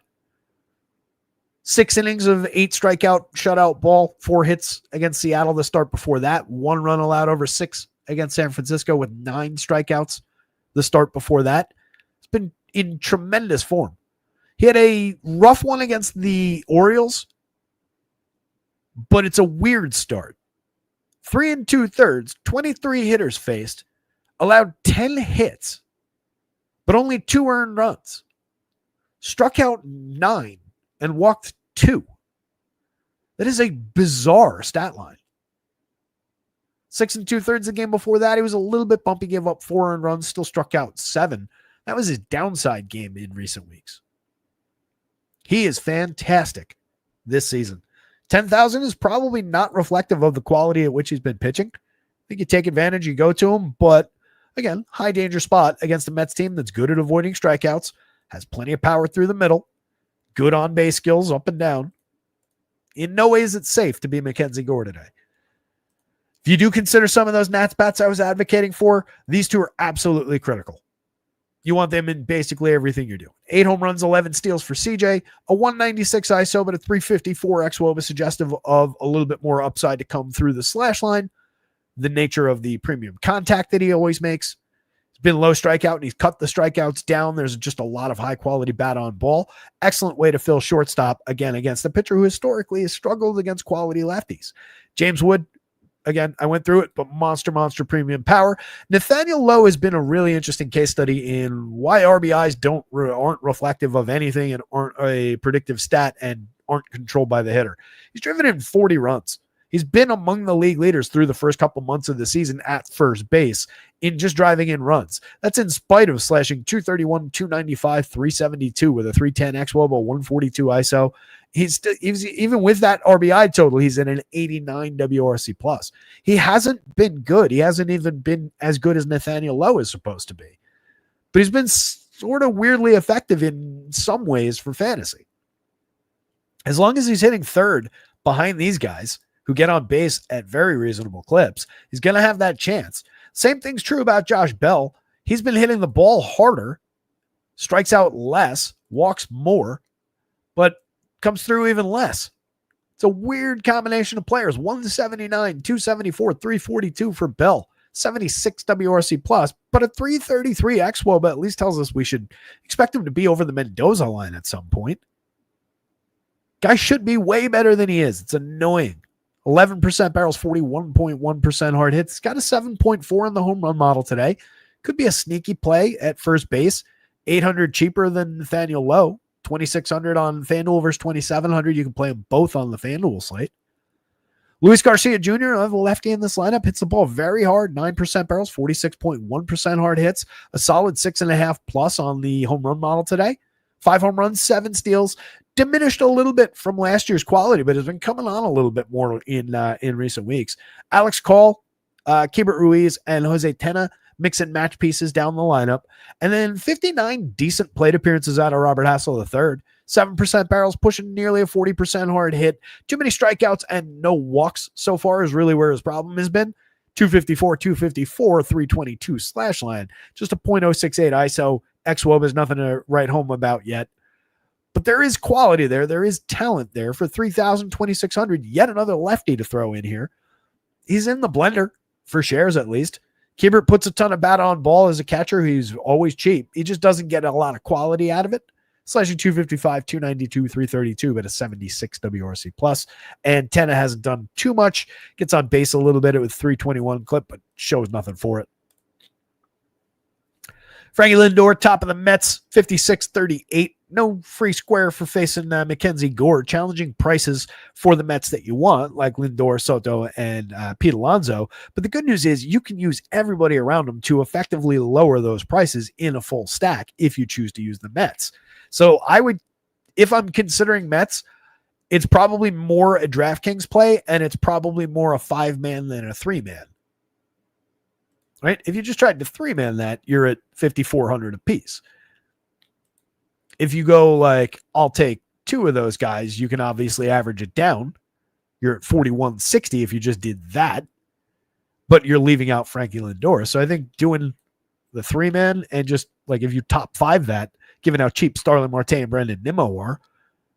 6 innings of 8 strikeout, shutout ball, 4 hits against Seattle the start before that, 1 run allowed over 6 against San Francisco with 9 strikeouts the start before that. It's been in tremendous form. He had a rough one against the Orioles, but it's a weird start. 3 2/3, 23 hitters faced, allowed 10 hits, but only 2 earned runs. Struck out 9 and walked 2. That is a bizarre stat line. 6 2/3 the game before that, he was a little bit bumpy, gave up 4 earned runs, still struck out 7. That was his downside game in recent weeks. He is fantastic this season. 10,000 is probably not reflective of the quality at which he's been pitching. I think you take advantage, you go to him, but again, high danger spot against the Mets team that's good at avoiding strikeouts, has plenty of power through the middle, good on base skills up and down. In no way is it safe to be Mackenzie Gore today. If you do consider some of those Nats bats I was advocating for, these two are absolutely critical. You want them in basically everything you're doing. 8 home runs, 11 steals for CJ, a 196 ISO, but a 354 xWOBA, suggestive of a little bit more upside to come through the slash line. The nature of the premium contact that he always makes. It's been low strikeout, and he's cut the strikeouts down. There's just a lot of high-quality bat on ball. Excellent way to fill shortstop, again, against the pitcher who historically has struggled against quality lefties. James Wood, again, I went through it, but monster premium power. Nathaniel Lowe has been a really interesting case study in why RBIs aren't reflective of anything and aren't a predictive stat and aren't controlled by the hitter. He's driven in 40 runs. He's been among the league leaders through the first couple months of the season at first base in just driving in runs. That's in spite of slashing 231, 295, 372 with a 310 xWOBA, 142 ISO. He's even with that RBI total, he's in an 89 WRC plus. He hasn't been good. He hasn't even been as good as Nathaniel Lowe is supposed to be. But he's been sort of weirdly effective in some ways for fantasy. As long as he's hitting third behind these guys who get on base at very reasonable clips, he's going to have that chance. Same thing's true about Josh Bell. He's been hitting the ball harder, strikes out less, walks more, but comes through even less. It's a weird combination of players. 179, 274, 342 for Bell, 76 WRC plus, but a 333 xWOBA at least tells us we should expect him to be over the Mendoza line at some point. Guy should be way better than he is. It's annoying. 11% barrels, 41.1% hard hits. He's got a 7.4 in the home run model today. Could be a sneaky play at first base. 800 cheaper than Nathaniel Lowe. 2,600 on FanDuel versus 2,700. You can play them both on the FanDuel slate. Luis Garcia Jr., the lefty in this lineup, hits the ball very hard, 9% barrels, 46.1% hard hits, a solid 6.5 plus on the home run model today. 5 home runs, 7 steals, diminished a little bit from last year's quality, but has been coming on a little bit more in recent weeks. Alex Call, Keibert Ruiz, and Jose Tena mix and match pieces down the lineup. And then 59 decent plate appearances out of Robert Hassel III. 7% barrels, pushing nearly a 40% hard hit. Too many strikeouts and no walks so far is really where his problem has been. 254, 322 slash line. Just a .068 ISO. XWOB is nothing to write home about yet. But there is quality there. There is talent there for 3,000, 2,600. Yet another lefty to throw in here. He's in the blender for shares at least. Keibert puts a ton of bat on ball as a catcher. He's always cheap. He just doesn't get a lot of quality out of it. Slashing 255, 292, 332, but a 76 WRC plus. And Tena hasn't done too much. Gets on base a little bit with 321 clip, but shows nothing for it. Frankie Lindor, top of the Mets, 56-38. No free square for facing Mackenzie Gore. Challenging prices for the Mets that you want, like Lindor, Soto, and Pete Alonso. But the good news is you can use everybody around them to effectively lower those prices in a full stack if you choose to use the Mets. So I would, if I'm considering Mets, it's probably more a DraftKings play, and it's probably more a 5-man than a 3-man. Right? If you just tried to 3-man that, you're at 5,400 a piece. If you go like, I'll take 2 of those guys, you can obviously average it down. You're at 4,160 if you just did that, but you're leaving out Frankie Lindor. So I think doing the 3-man and just like if you top 5 that, given how cheap Starling Marte and Brandon Nimmo are,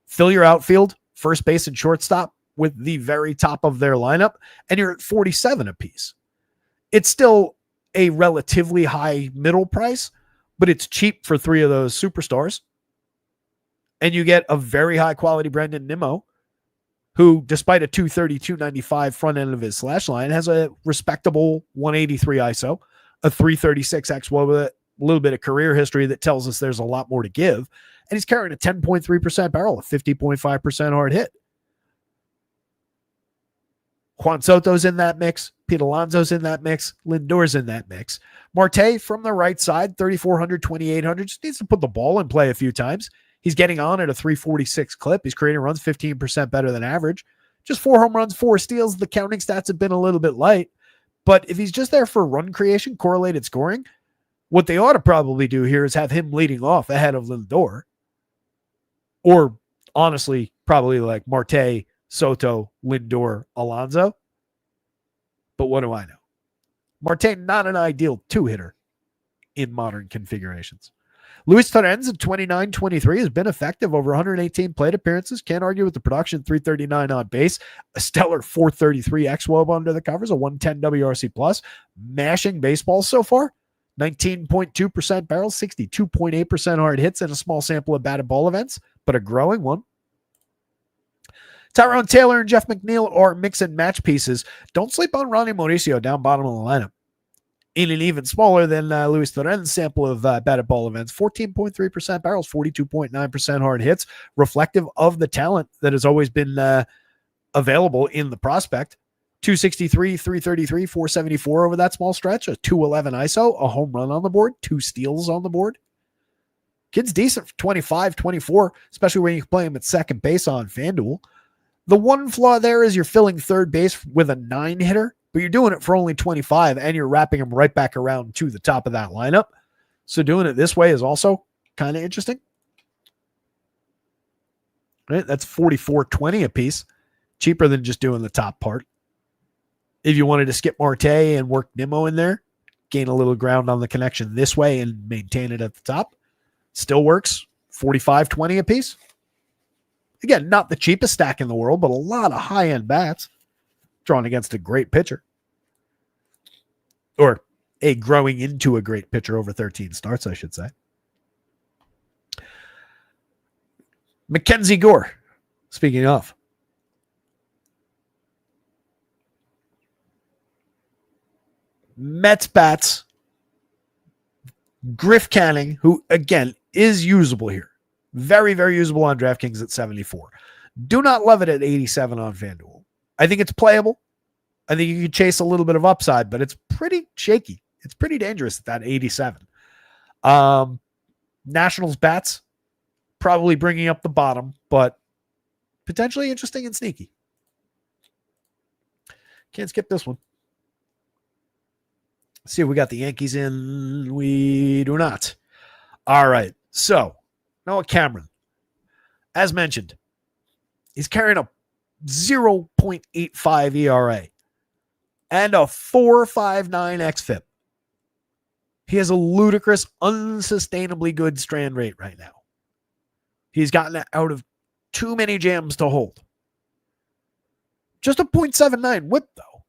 fill your outfield, first base and shortstop with the very top of their lineup, and you're at 47 a piece. It's still a relatively high middle price, but it's cheap for 3 of those superstars. And you get a very high quality Brandon Nimmo, who, despite a 230, 295 front end of his slash line, has a respectable 183 ISO, a 336 XWOB with a little bit of career history that tells us there's a lot more to give. And he's carrying a 10.3% barrel, a 50.5% hard hit. Juan Soto's in that mix. Pete Alonso's in that mix. Lindor's in that mix. Marte from the right side, 3,400, 2,800. Just needs to put the ball in play a few times. He's getting on at a 346 clip. He's creating runs 15% better than average. Just 4 home runs, 4 steals. The counting stats have been a little bit light. But if he's just there for run creation, correlated scoring, what they ought to probably do here is have him leading off ahead of Lindor. Or honestly, probably like Marte, Soto, Lindor, Alonso. But what do I know? Marte, not an ideal 2-hitter in modern configurations. Luis Torrens at 29-23 has been effective over 118 plate appearances. Can't argue with the production, 339 on base, a stellar 433 XWOB under the covers, a 110 WRC plus, mashing baseballs so far, 19.2% barrels, 62.8% hard hits, and a small sample of batted ball events, but a growing one. Tyrone Taylor and Jeff McNeil are mix and match pieces. Don't sleep on Ronnie Mauricio down bottom of the lineup. In an even smaller than Luis Torrens sample of batted ball events, 14.3% barrels, 42.9% hard hits, reflective of the talent that has always been available in the prospect. 263, 333, 474 over that small stretch, a 211 ISO, a home run on the board, 2 steals on the board. Kid's decent for 25, 24, especially when you play him at second base on FanDuel. The one flaw there is you're filling third base with a 9-hitter, but you're doing it for only 25 and you're wrapping him right back around to the top of that lineup. So doing it this way is also kind of interesting. Right? That's $44.20 a piece, cheaper than just doing the top part. If you wanted to skip Marte and work Nimmo in there, gain a little ground on the connection this way and maintain it at the top, still works. $45.20 a piece. Again, not the cheapest stack in the world, but a lot of high-end bats drawn against a great pitcher. Or a growing into a great pitcher over 13 starts, I should say. Mackenzie Gore, speaking of. Mets bats. Griff Canning, who, again, is usable here. Very, very usable on DraftKings at 74. Do not love it at 87 on FanDuel. I think it's playable. I think you could chase a little bit of upside, but it's pretty shaky. It's pretty dangerous at that 87. Nationals bats, probably bringing up the bottom, but potentially interesting and sneaky. Can't skip this one. Let's see if we got the Yankees in. We do not. All right. So, Noah Cameron, as mentioned, he's carrying a 0.85 ERA and a 4.59 xFIP. He has a ludicrous, unsustainably good strand rate right now. He's gotten out of too many jams to hold. Just a 0.79 whip, though,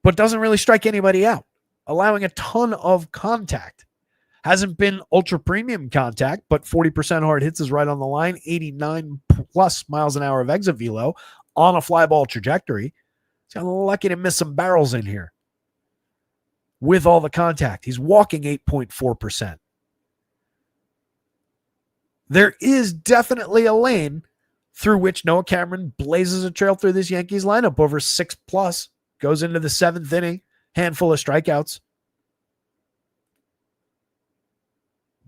but doesn't really strike anybody out, allowing a ton of contact. Hasn't been ultra premium contact, but 40% hard hits is right on the line, 89 plus miles an hour of exit velo on a fly ball trajectory. He's got lucky to miss some barrels in here. With all the contact, he's walking 8.4%. There is definitely a lane through which Noah Cameron blazes a trail through this Yankees lineup over 6+, goes into the 7th inning, handful of strikeouts.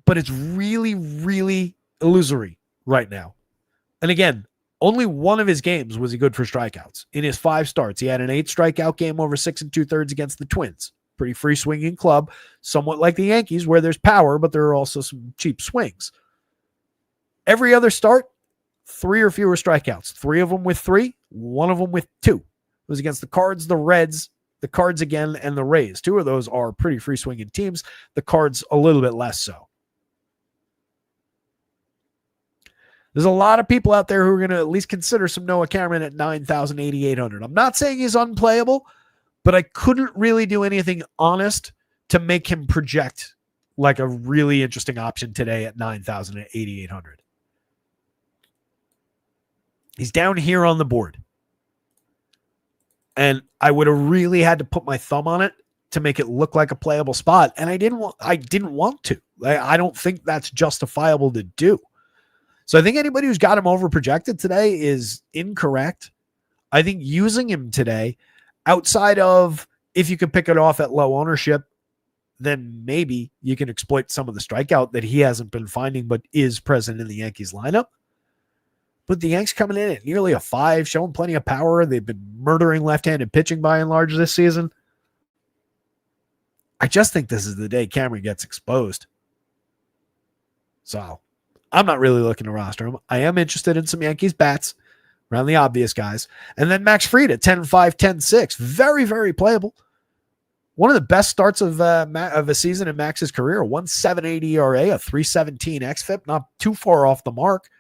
But it's really, really illusory right now. And again, only one of his games was he good for strikeouts. In his 5 starts, he had an 8 strikeout game over 6 2/3 against the Twins. Pretty free swinging club, somewhat like the Yankees, where there's power, but there are also some cheap swings. Every other start, 3 or fewer strikeouts. 3 of them with 3, 1 of them with 2. It was against the Cards, the Reds, the Cards again, and the Rays. 2 of those are pretty free swinging teams. The Cards a little bit less so. There's a lot of people out there who are going to at least consider some Noah Cameron at 9,000, 8,800. I'm not saying he's unplayable, but I couldn't really do anything honest to make him project like a really interesting option today at 9,000 and 8,800. He's down here on the board. And I would have really had to put my thumb on it to make it look like a playable spot. And I didn't want to. I don't think that's justifiable to do. So I think anybody who's got him over projected today is incorrect. I think using him today, outside of if you can pick it off at low ownership, then maybe you can exploit some of the strikeout that he hasn't been finding but is present in the Yankees lineup. But the Yanks coming in at nearly a 5, showing plenty of power. They've been murdering left-handed pitching by and large this season. I just think this is the day Cameron gets exposed. So I'm not really looking to roster him. I am interested in some Yankees bats around the obvious guys. And then Max Fried at 10-5, 10-6. Very, very playable. One of the best starts of a season in Max's career. 1.78 ERA, a 3.17 xFIP. Not too far off the mark.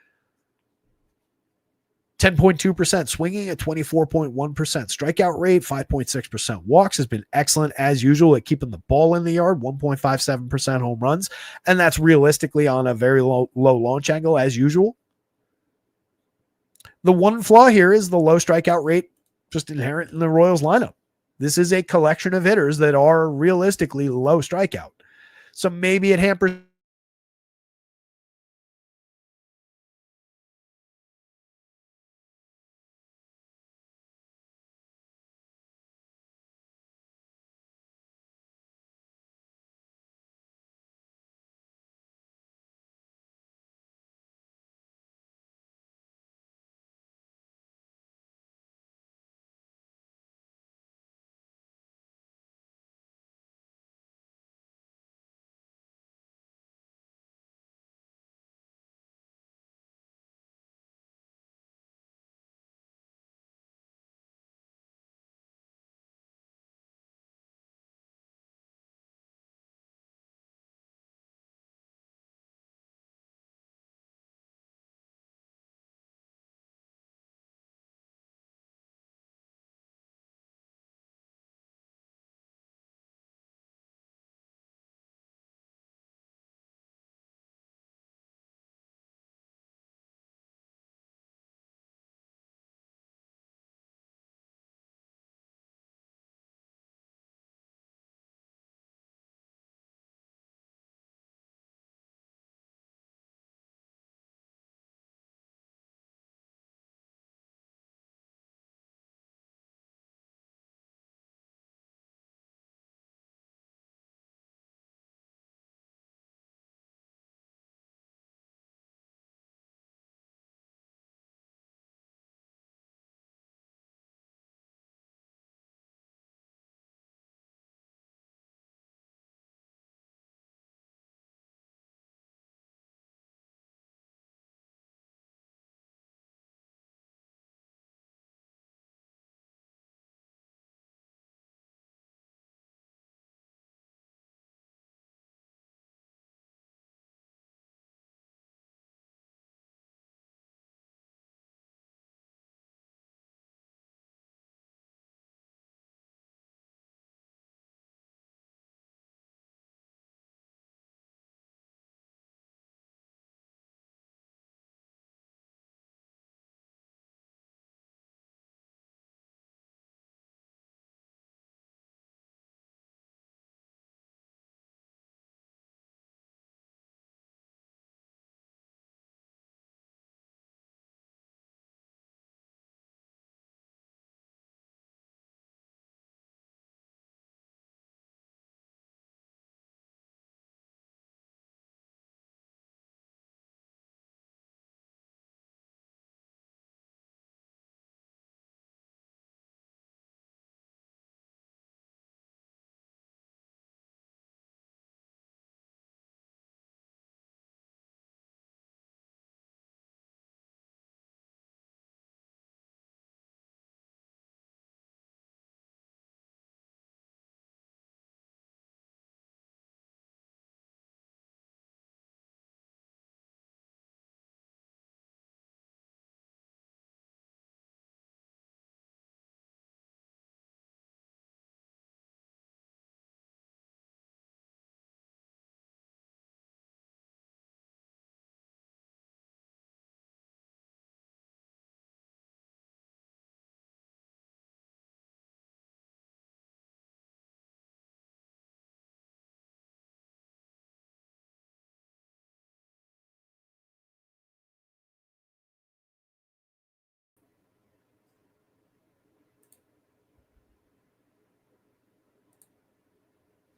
10.2% swinging at 24.1%. Strikeout rate, 5.6%. Walks has been excellent as usual at keeping the ball in the yard, 1.57% home runs. And that's realistically on a very low launch angle as usual. The one flaw here is the low strikeout rate just inherent in the Royals lineup. This is a collection of hitters that are realistically low strikeout. So maybe it hampers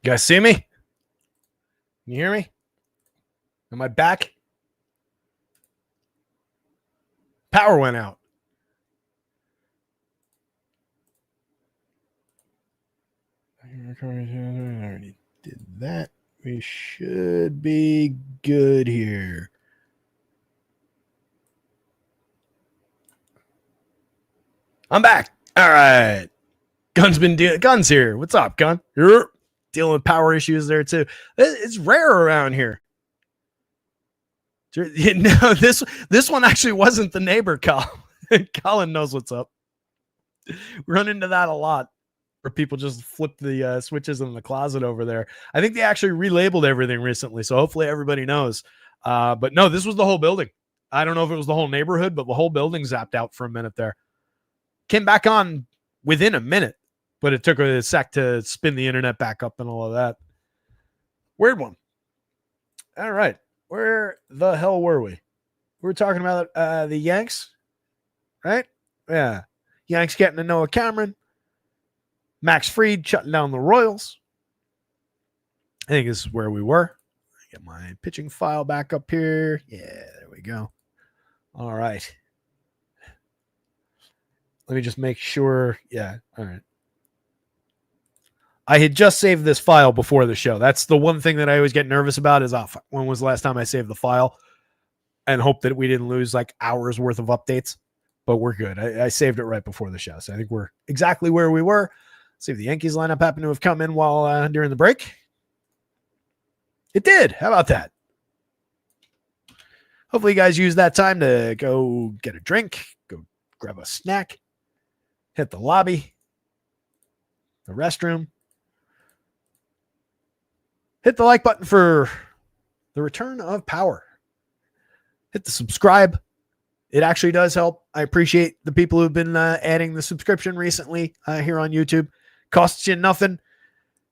You guys see me? Can you hear me? Am I back? Power went out. I already did that. We should be good here. I'm back. All right. Gun's here. What's up, Gun? You're dealing with power issues there too. It's rare around here. No, this one actually wasn't the neighbor, Colin. Colin knows what's up. We run into that a lot, where people just flip the switches in the closet over there. I think they actually relabeled everything recently, so hopefully everybody knows. But no, this was the whole building. I don't know if it was the whole neighborhood, but the whole building zapped out for a minute there. Came back on within a minute, but it took a sec to spin the internet back up and all of that. Weird one. All right. Where the hell were we? We were talking about the Yanks, right? Yeah. Yanks getting to Noah Cameron. Max Fried shutting down the Royals. I think this is where we were. Get my pitching file back up here. Yeah, there we go. All right. Let me just make sure. Yeah, all right. I had just saved this file before the show. That's the one thing that I always get nervous about is when was the last time I saved the file, and hope that we didn't lose like hours worth of updates. But we're good. I saved it right before the show. So I think we're exactly where we were. Let's see if the Yankees lineup happened to have come in while during the break. It did. How about that? Hopefully you guys use that time to go get a drink, go grab a snack, hit the lobby, the restroom. Hit the like button for the return of power. Hit the subscribe. It actually does help. I appreciate the people who've been adding the subscription recently here on YouTube. Costs you nothing.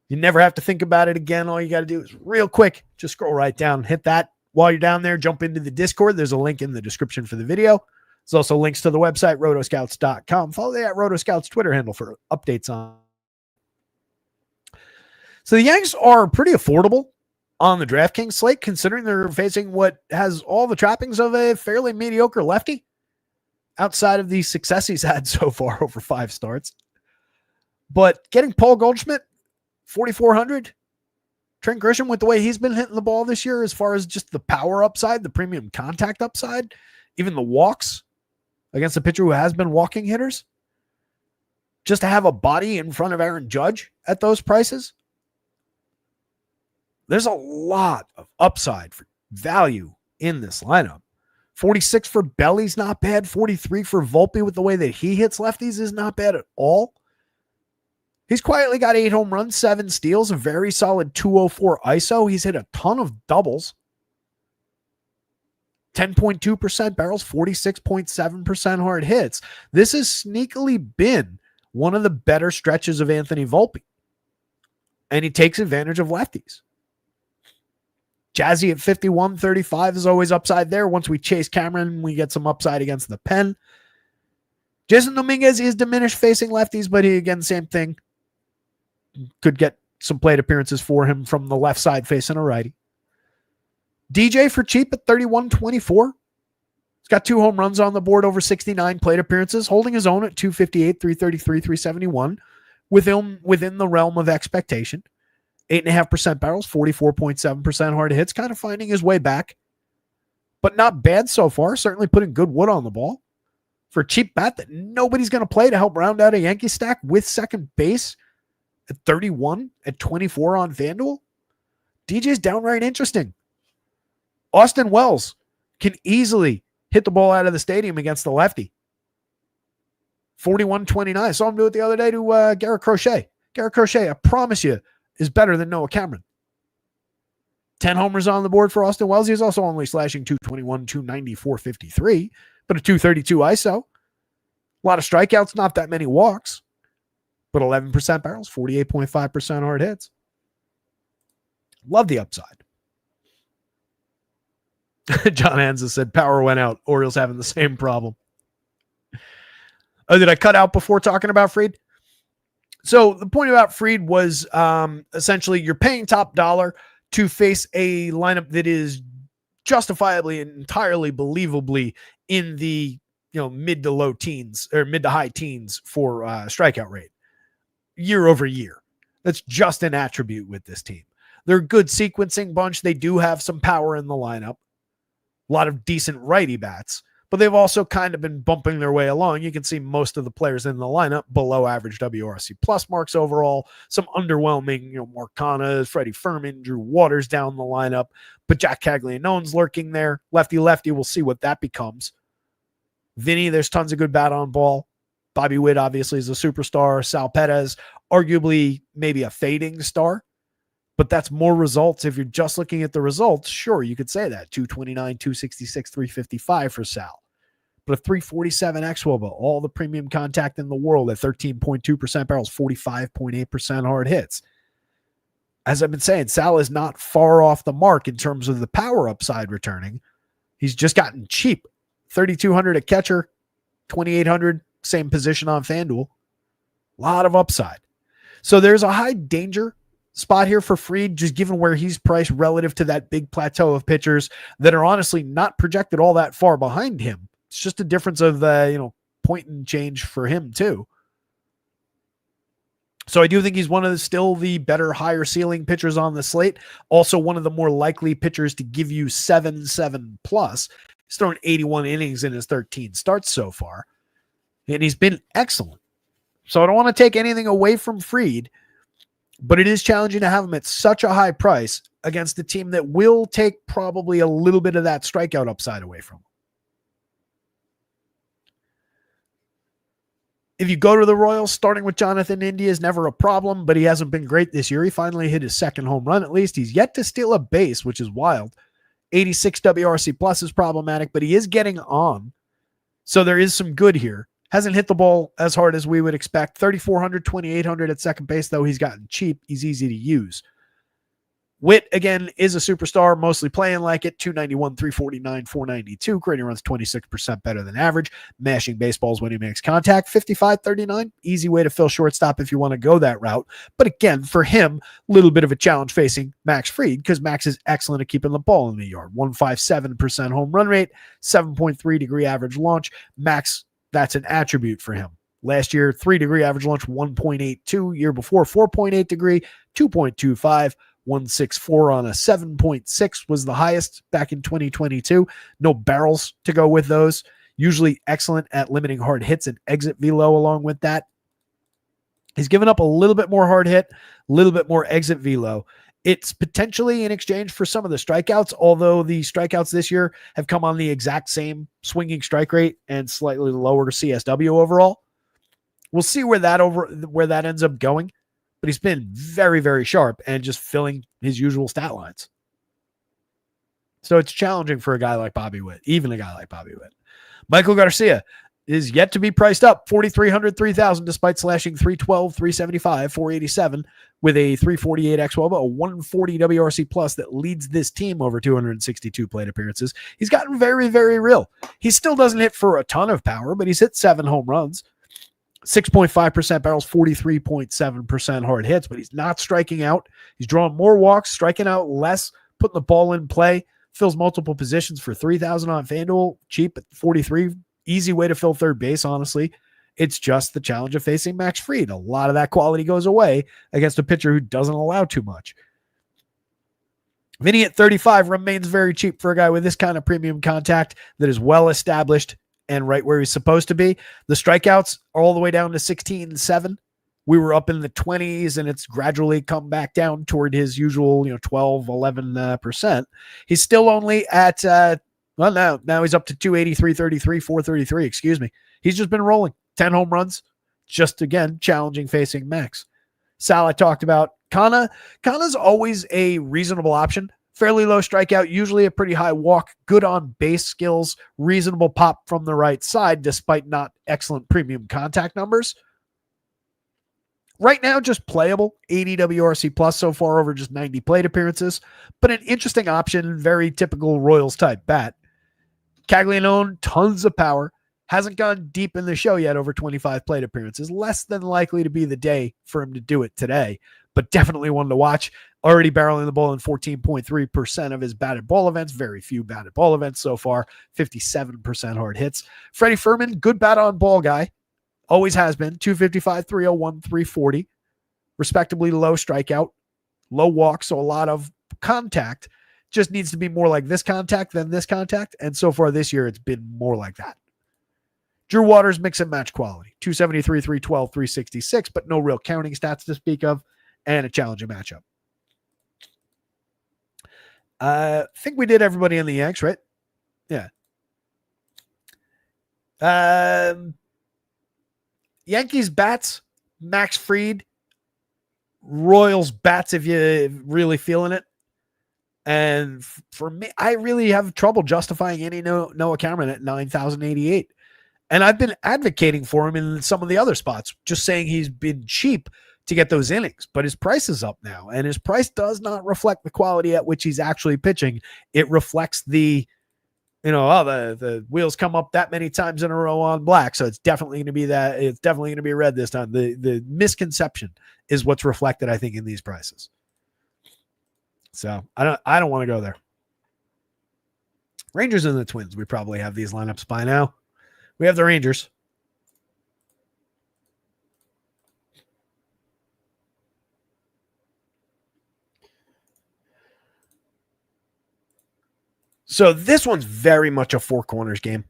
You never have to think about it again. All you got to do is real quick, just scroll right down, hit that. While you're down there, jump into the Discord. There's a link in the description for the video. There's also links to the website, rotoscouts.com. Follow the @rotoscouts Twitter handle for updates on. So the Yanks are pretty affordable on the DraftKings slate, considering they're facing what has all the trappings of a fairly mediocre lefty outside of the success he's had so far over 5 starts. But getting Paul Goldschmidt, 4,400, Trent Grisham with the way he's been hitting the ball this year as far as just the power upside, the premium contact upside, even the walks against a pitcher who has been walking hitters, just to have a body in front of Aaron Judge at those prices. There's a lot of upside for value in this lineup. 46 for Belly's not bad. 43 for Volpe with the way that he hits lefties is not bad at all. He's quietly got 8 home runs, 7 steals, a very solid 204 ISO. He's hit a ton of doubles. 10.2% barrels, 46.7% hard hits. This has sneakily been one of the better stretches of Anthony Volpe. And he takes advantage of lefties. Jazzy at 51.35 is always upside there. Once we chase Cameron, we get some upside against the pen. Jason Dominguez is diminished facing lefties, but he, again, same thing. Could get some plate appearances for him from the left side facing a righty. DJ for cheap at 31.24. He's got 2 home runs on the board over 69 plate appearances, holding his own at 258, 333, 371, within the realm of expectation. 8.5% barrels, 44.7% hard hits, kind of finding his way back, but not bad so far. Certainly putting good wood on the ball for a cheap bat that nobody's going to play to help round out a Yankee stack with second base at 31 at 24 on FanDuel. DJ's downright interesting. Austin Wells can easily hit the ball out of the stadium against the lefty. 41.29. I saw him do it the other day to Garrett Crochet. Garrett Crochet, I promise you, is better than Noah Cameron. 10 homers on the board for Austin Wells. He's also only slashing 221, 290, 453, but a 232 ISO. A lot of strikeouts, not that many walks, but 11% barrels, 48.5% hard hits. Love the upside. John Hansa said power went out. Orioles having the same problem. Oh, did I cut out before talking about Fried? So the point about Fried was essentially you're paying top dollar to face a lineup that is justifiably and entirely believably in the mid to low teens or mid to high teens for strikeout rate year over year. That's just an attribute with this team. They're a good sequencing bunch. They do have some power in the lineup, a lot of decent righty bats, but they've also kind of been bumping their way along. You can see most of the players in the lineup below average WRC plus marks overall, some underwhelming, Mark Canha, Freddie Fermin, Drew Waters down the lineup, but Jack Caglianone's lurking there. Lefty, we'll see what that becomes. Vinny, there's tons of good bat on ball. Bobby Witt obviously is a superstar. Sal Perez, arguably maybe a fading star, but that's more results. If you're just looking at the results, sure, you could say that. 229, 266, 355 for Sal. But a 347 xWOBA, all the premium contact in the world at 13.2% barrels, 45.8% hard hits. As I've been saying, Sal is not far off the mark in terms of the power upside returning. He's just gotten cheap. 3,200 at catcher, 2,800, same position on FanDuel. A lot of upside. So there's a high danger spot here for Fried, just given where he's priced relative to that big plateau of pitchers that are honestly not projected all that far behind him. It's just a difference of the, point and change for him too. So I do think he's one of still the better, higher ceiling pitchers on the slate. Also one of the more likely pitchers to give you 7 plus. He's thrown 81 innings in his 13 starts so far, and he's been excellent. So I don't want to take anything away from Fried, but it is challenging to have him at such a high price against a team that will take probably a little bit of that strikeout upside away from him. If you go to the Royals, starting with Jonathan India is never a problem, but he hasn't been great this year. He finally hit his second home run at least. He's yet to steal a base, which is wild. 86 WRC plus is problematic, but he is getting on. So there is some good here. Hasn't hit the ball as hard as we would expect. 3,400, 2,800 at second base, though. He's gotten cheap. He's easy to use. Witt, again, is a superstar, mostly playing like it. 291, 349, 492. Grading runs 26% better than average. Mashing baseballs when he makes contact. 55, 39. Easy way to fill shortstop if you want to go that route. But again, for him, a little bit of a challenge facing Max Fried because Max is excellent at keeping the ball in the yard. 157% home run rate, 7.3 degree average launch. Max, that's an attribute for him. Last year, 3 degree average launch, 1.82. Year before, 4.8 degree, 2.25. 164 on a 7.6 was the highest back in 2022. No barrels to go with those. Usually excellent at limiting hard hits and exit velo along with that. He's given up a little bit more hard hit, a little bit more exit velo. It's potentially in exchange for some of the strikeouts, although the strikeouts this year have come on the exact same swinging strike rate and slightly lower CSW overall. We'll see where that ends up going. But he's been very, very sharp and just filling his usual stat lines. So it's challenging for a guy like Bobby Witt, even a guy like Bobby Witt. Michael Garcia is yet to be priced up, 4,300, 3,000, despite slashing 312, 375, 487 with a 348 xWOBA, a 140 WRC plus that leads this team over 262 plate appearances. He's gotten very, very real. He still doesn't hit for a ton of power, but he's hit 7 home runs. 6.5% barrels, 43.7% hard hits, but he's not striking out. He's drawing more walks, striking out less, putting the ball in play, fills multiple positions for 3,000 on FanDuel, cheap at 43. Easy way to fill third base, honestly. It's just the challenge of facing Max Fried. A lot of that quality goes away against a pitcher who doesn't allow too much. Vinny at 35 remains very cheap for a guy with this kind of premium contact that is well established and right where he's supposed to be. The strikeouts are all the way down to 16-7. We were up in the 20s, and it's gradually come back down toward his usual, 12, 11%. He's still only at, now he's up to 283, 33, 433, excuse me. He's just been rolling 10 home runs. Just again, challenging facing Max. Sal, I talked about. Canha's always a reasonable option. Fairly low strikeout, usually a pretty high walk, good on base skills, reasonable pop from the right side, despite not excellent premium contact numbers. Right now, just playable, 80 WRC plus so far over just 90 plate appearances, but an interesting option, very typical Royals type bat. Caglianone, tons of power, Hasn't gone deep in the show yet over 25 plate appearances. Less than likely to be the day for him to do it today, but definitely one to watch. Already barreling the ball in 14.3% of his batted ball events. Very few batted ball events so far. 57% hard hits. Freddie Fermin, good bat on ball guy. Always has been. 255, 301, 340. Respectably low strikeout, low walk, so a lot of contact. Just needs to be more like this contact than this contact. And so far this year, it's been more like that. Drew Waters, mix and match quality. 273, 312, 366, but no real counting stats to speak of, and a challenging matchup. I think we did everybody in the Yanks, right? Yeah. Yankees bats, Max Fried. Royals bats if you're really feeling it. And for me, I really have trouble justifying any Noah Cameron at 9,088. And I've been advocating for him in some of the other spots, just saying he's been cheap to get those innings. But his price is up now, and his price does not reflect the quality at which he's actually pitching. It reflects the wheels come up that many times in a row on black. So it's definitely going to be that. It's definitely going to be red this time. The misconception is what's reflected, I think, in these prices. So I don't want to go there. Rangers and the Twins. We probably have these lineups by now. We have the Rangers. So this one's very much a four corners game.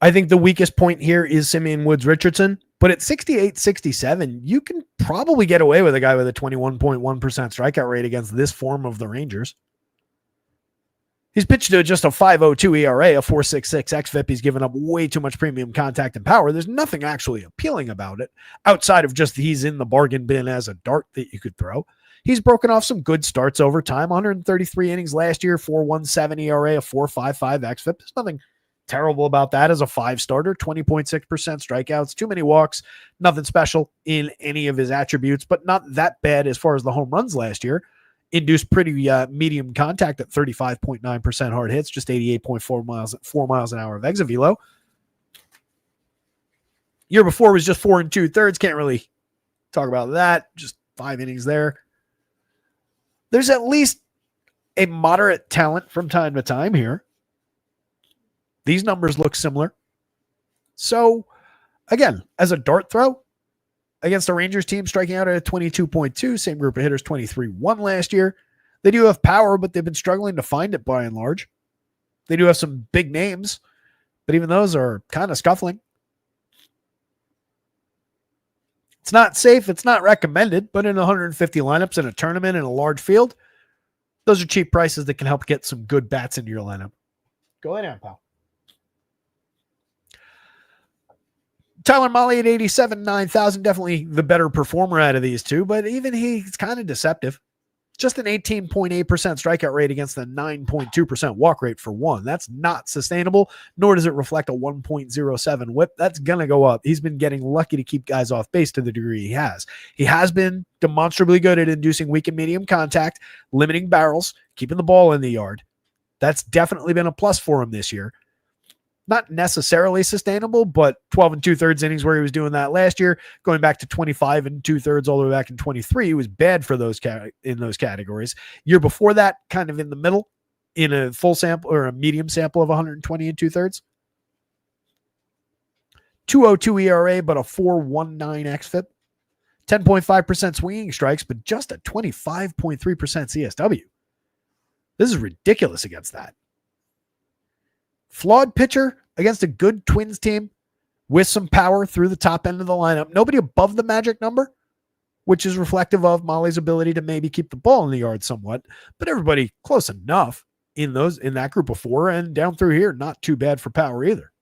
I think the weakest point here is Simeon Woods Richardson, but at 68-67, you can probably get away with a guy with a 21.1% strikeout rate against this form of the Rangers. He's pitched to just a 5.02 ERA, a 4.66 xFIP. He's given up way too much premium contact and power. There's nothing actually appealing about it outside of just he's in the bargain bin as a dart that you could throw. He's broken off some good starts over time. 133 innings last year, 4.17 ERA, a 4.55 xFIP. There's nothing terrible about that as a five starter. 20.6% strikeouts, too many walks, nothing special in any of his attributes, but not that bad as far as the home runs last year. Induced pretty medium contact at 35.9% hard hits, just 88.4 miles an hour of exit velo. Year before was just 4 2/3. Can't really talk about that. Just 5 innings there. There's at least a moderate talent from time to time here. These numbers look similar. So, again, as a dart throw, against a Rangers team striking out at a 22.2, same group of hitters, 23-1 last year. They do have power, but they've been struggling to find it by and large. They do have some big names, but even those are kind of scuffling. It's not safe. It's not recommended, but in 150 lineups in a tournament in a large field, those are cheap prices that can help get some good bats into your lineup. Go ahead, pal. Tyler Mahle at 87, 9,000, definitely the better performer out of these two, but even he's kind of deceptive. Just an 18.8% strikeout rate against a 9.2% walk rate for one. That's not sustainable, nor does it reflect a 1.07 whip. That's going to go up. He's been getting lucky to keep guys off base to the degree he has. He has been demonstrably good at inducing weak and medium contact, limiting barrels, keeping the ball in the yard. That's definitely been a plus for him this year. Not necessarily sustainable, but 12 2/3 innings where he was doing that last year, going back to 25 2/3 all the way back in 23, he was bad for those in those categories. Year before that, kind of in the middle, in a full sample or a medium sample of 120 2/3. 2.02 ERA, but a 4.19 xFIP. 10.5% swinging strikes, but just a 25.3% CSW. This is ridiculous against that. Flawed pitcher against a good Twins team with some power through the top end of the lineup. Nobody above the magic number, which is reflective of Mahle's ability to maybe keep the ball in the yard somewhat, but everybody close enough in that group of four, and down through here, not too bad for power either.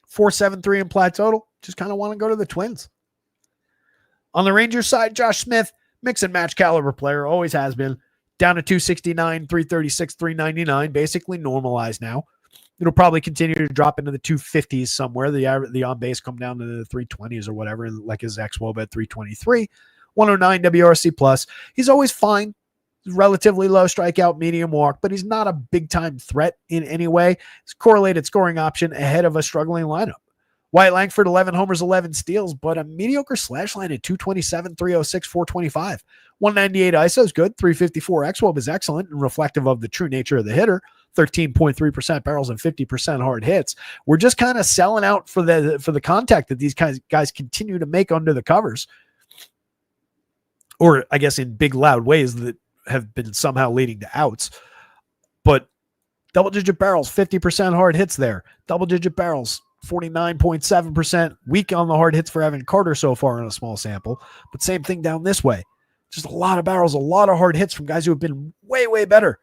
4.73 implied total. Just kind of want to go to the Twins. On the Rangers side, Josh Smith, mix and match caliber player, always has been. Down to 269, 336, 399, basically normalized now. It'll probably continue to drop into the 250s somewhere. The on base come down to the 320s or whatever, like his ex-Wob at 323. 109 WRC plus. He's always fine. Relatively low strikeout, medium walk, but he's not a big-time threat in any way. He's a correlated scoring option ahead of a struggling lineup. Wyatt Langford, 11 homers, 11 steals, but a mediocre slash line at 227, 306, 425. 198 ISO is good. 354 xWOB is excellent and reflective of the true nature of the hitter. 13.3% barrels and 50% hard hits. We're just kind of selling out for the contact that these guys continue to make under the covers. Or I guess in big, loud ways that have been somehow leading to outs. But double-digit barrels, 50% hard hits there. Double-digit barrels, 49.7%. Weak on the hard hits for Evan Carter so far in a small sample. But same thing down this way. Just a lot of barrels, a lot of hard hits from guys who have been way, way better.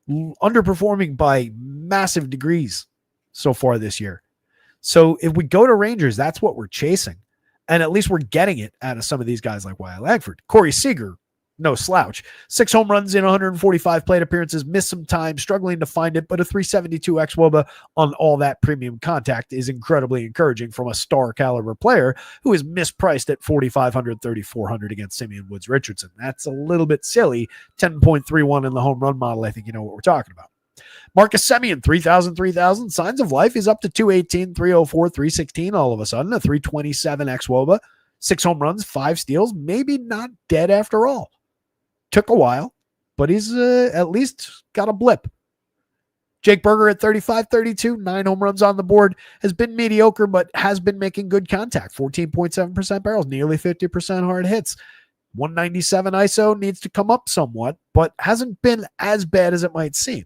Underperforming by massive degrees so far this year. So if we go to Rangers, that's what we're chasing. And at least we're getting it out of some of these guys like Wyatt Langford. Corey Seager, no slouch. 6 home runs in 145 plate appearances, missed some time, struggling to find it, but a 372 xWOBA on all that premium contact is incredibly encouraging from a star caliber player who is mispriced at 4,500, 3,400 against Simeon Woods Richardson. That's a little bit silly. 10.31 in the home run model. I think you know what we're talking about. Marcus Semien, 3,000. Signs of life. He's up to 218, 304, 316 all of a sudden. A 327 xWOBA. 6 home runs, 5 steals. Maybe not dead after all. Took a while, but he's at least got a blip. Jake Berger at 35-32, 9 home runs on the board, has been mediocre, but has been making good contact. 14.7% barrels, nearly 50% hard hits. 197 ISO needs to come up somewhat, but hasn't been as bad as it might seem.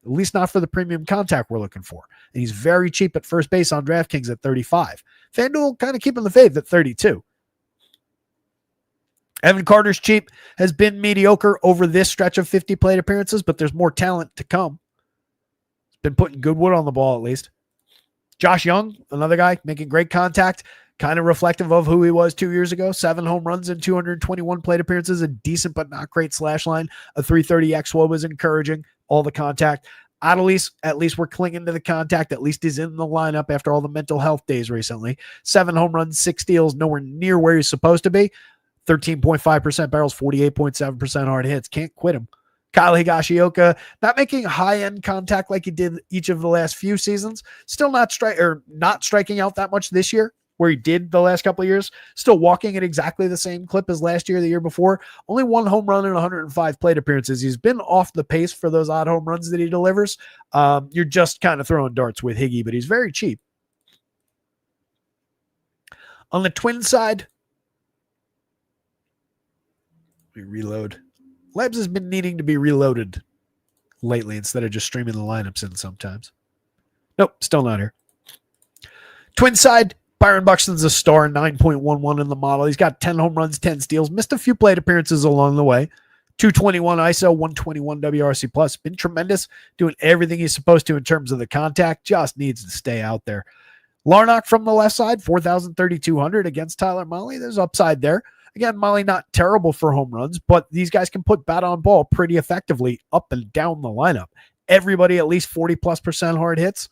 At least not for the premium contact we're looking for. And he's very cheap at first base on DraftKings at 35. FanDuel kind of keeping the faith at 32. Evan Carter's cheap, has been mediocre over this stretch of 50 plate appearances, but there's more talent to come. He's been putting good wood on the ball at least. Josh Young, another guy making great contact, kind of reflective of who he was 2 years ago. 7 home runs in 221 plate appearances, a decent but not great slash line. A 330 xWOB is encouraging, all the contact. Adolis, at least we're clinging to the contact. At least he's in the lineup after all the mental health days recently. 7 home runs, 6 steals, nowhere near where he's supposed to be. 13.5% barrels, 48.7% hard hits. Can't quit him. Kyle Higashioka, not making high-end contact like he did each of the last few seasons. Still not striking out that much this year, where he did the last couple of years. Still walking at exactly the same clip as last year, the year before. Only 1 home run in 105 plate appearances. He's been off the pace for those odd home runs that he delivers. You're just kind of throwing darts with Higgy, but he's very cheap. On the Twins side, reload. Labs has been needing to be reloaded lately instead of just streaming the lineups in sometimes. Nope, still not here. Twin side, Byron Buxton's a star, 9.11 in the model. He's got 10 home runs, 10 steals, missed a few plate appearances along the way. 221 ISO, 121 WRC plus. Been tremendous, doing everything he's supposed to in terms of the contact. Just needs to stay out there. Larnach from the left side, 4,000, 3,200 against Tyler Mahle. There's upside there. Again, Mahle not terrible for home runs, but these guys can put bat on ball pretty effectively up and down the lineup. Everybody at least 40+% hard hits.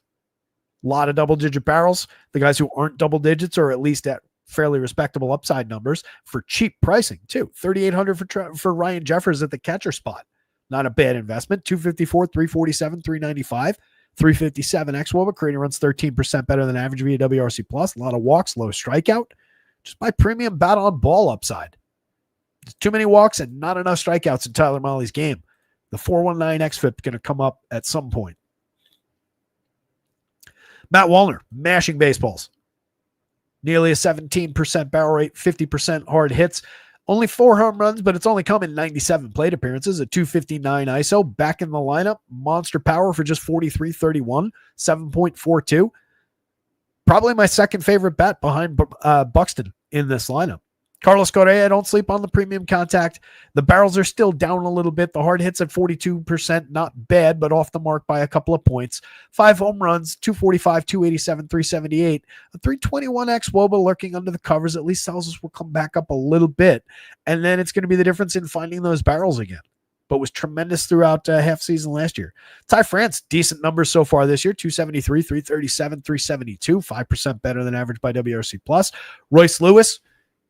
A lot of double-digit barrels. The guys who aren't double digits are at least at fairly respectable upside numbers for cheap pricing, too. 3,800 for Ryan Jeffers at the catcher spot. Not a bad investment. 254, 347, 395, 357 xWOBA. Creating runs 13% better than average via WRC+. A lot of walks, low strikeout. Just my premium bat on ball upside. There's too many walks and not enough strikeouts in Tyler Mahle's game. The 419 xFIP going to come up at some point. Matt Wallner, mashing baseballs. Nearly a 17% barrel rate, 50% hard hits. Only 4 home runs, but it's only come in 97 plate appearances. A 259 ISO, back in the lineup. Monster power for just 43-31, 7.42. Probably my second favorite bet behind Buxton in this lineup. Carlos Correa, don't sleep on the premium contact. The barrels are still down a little bit. The hard hits at 42%, not bad, but off the mark by a couple of points. 5 home runs, 245, 287, 378. A 321 xWOBA lurking under the covers at least tells us we'll come back up a little bit. And then it's going to be the difference in finding those barrels again. But was tremendous throughout half season last year. Ty France, decent numbers so far this year, 273, 337, 372, 5% better than average by WRC+. Royce Lewis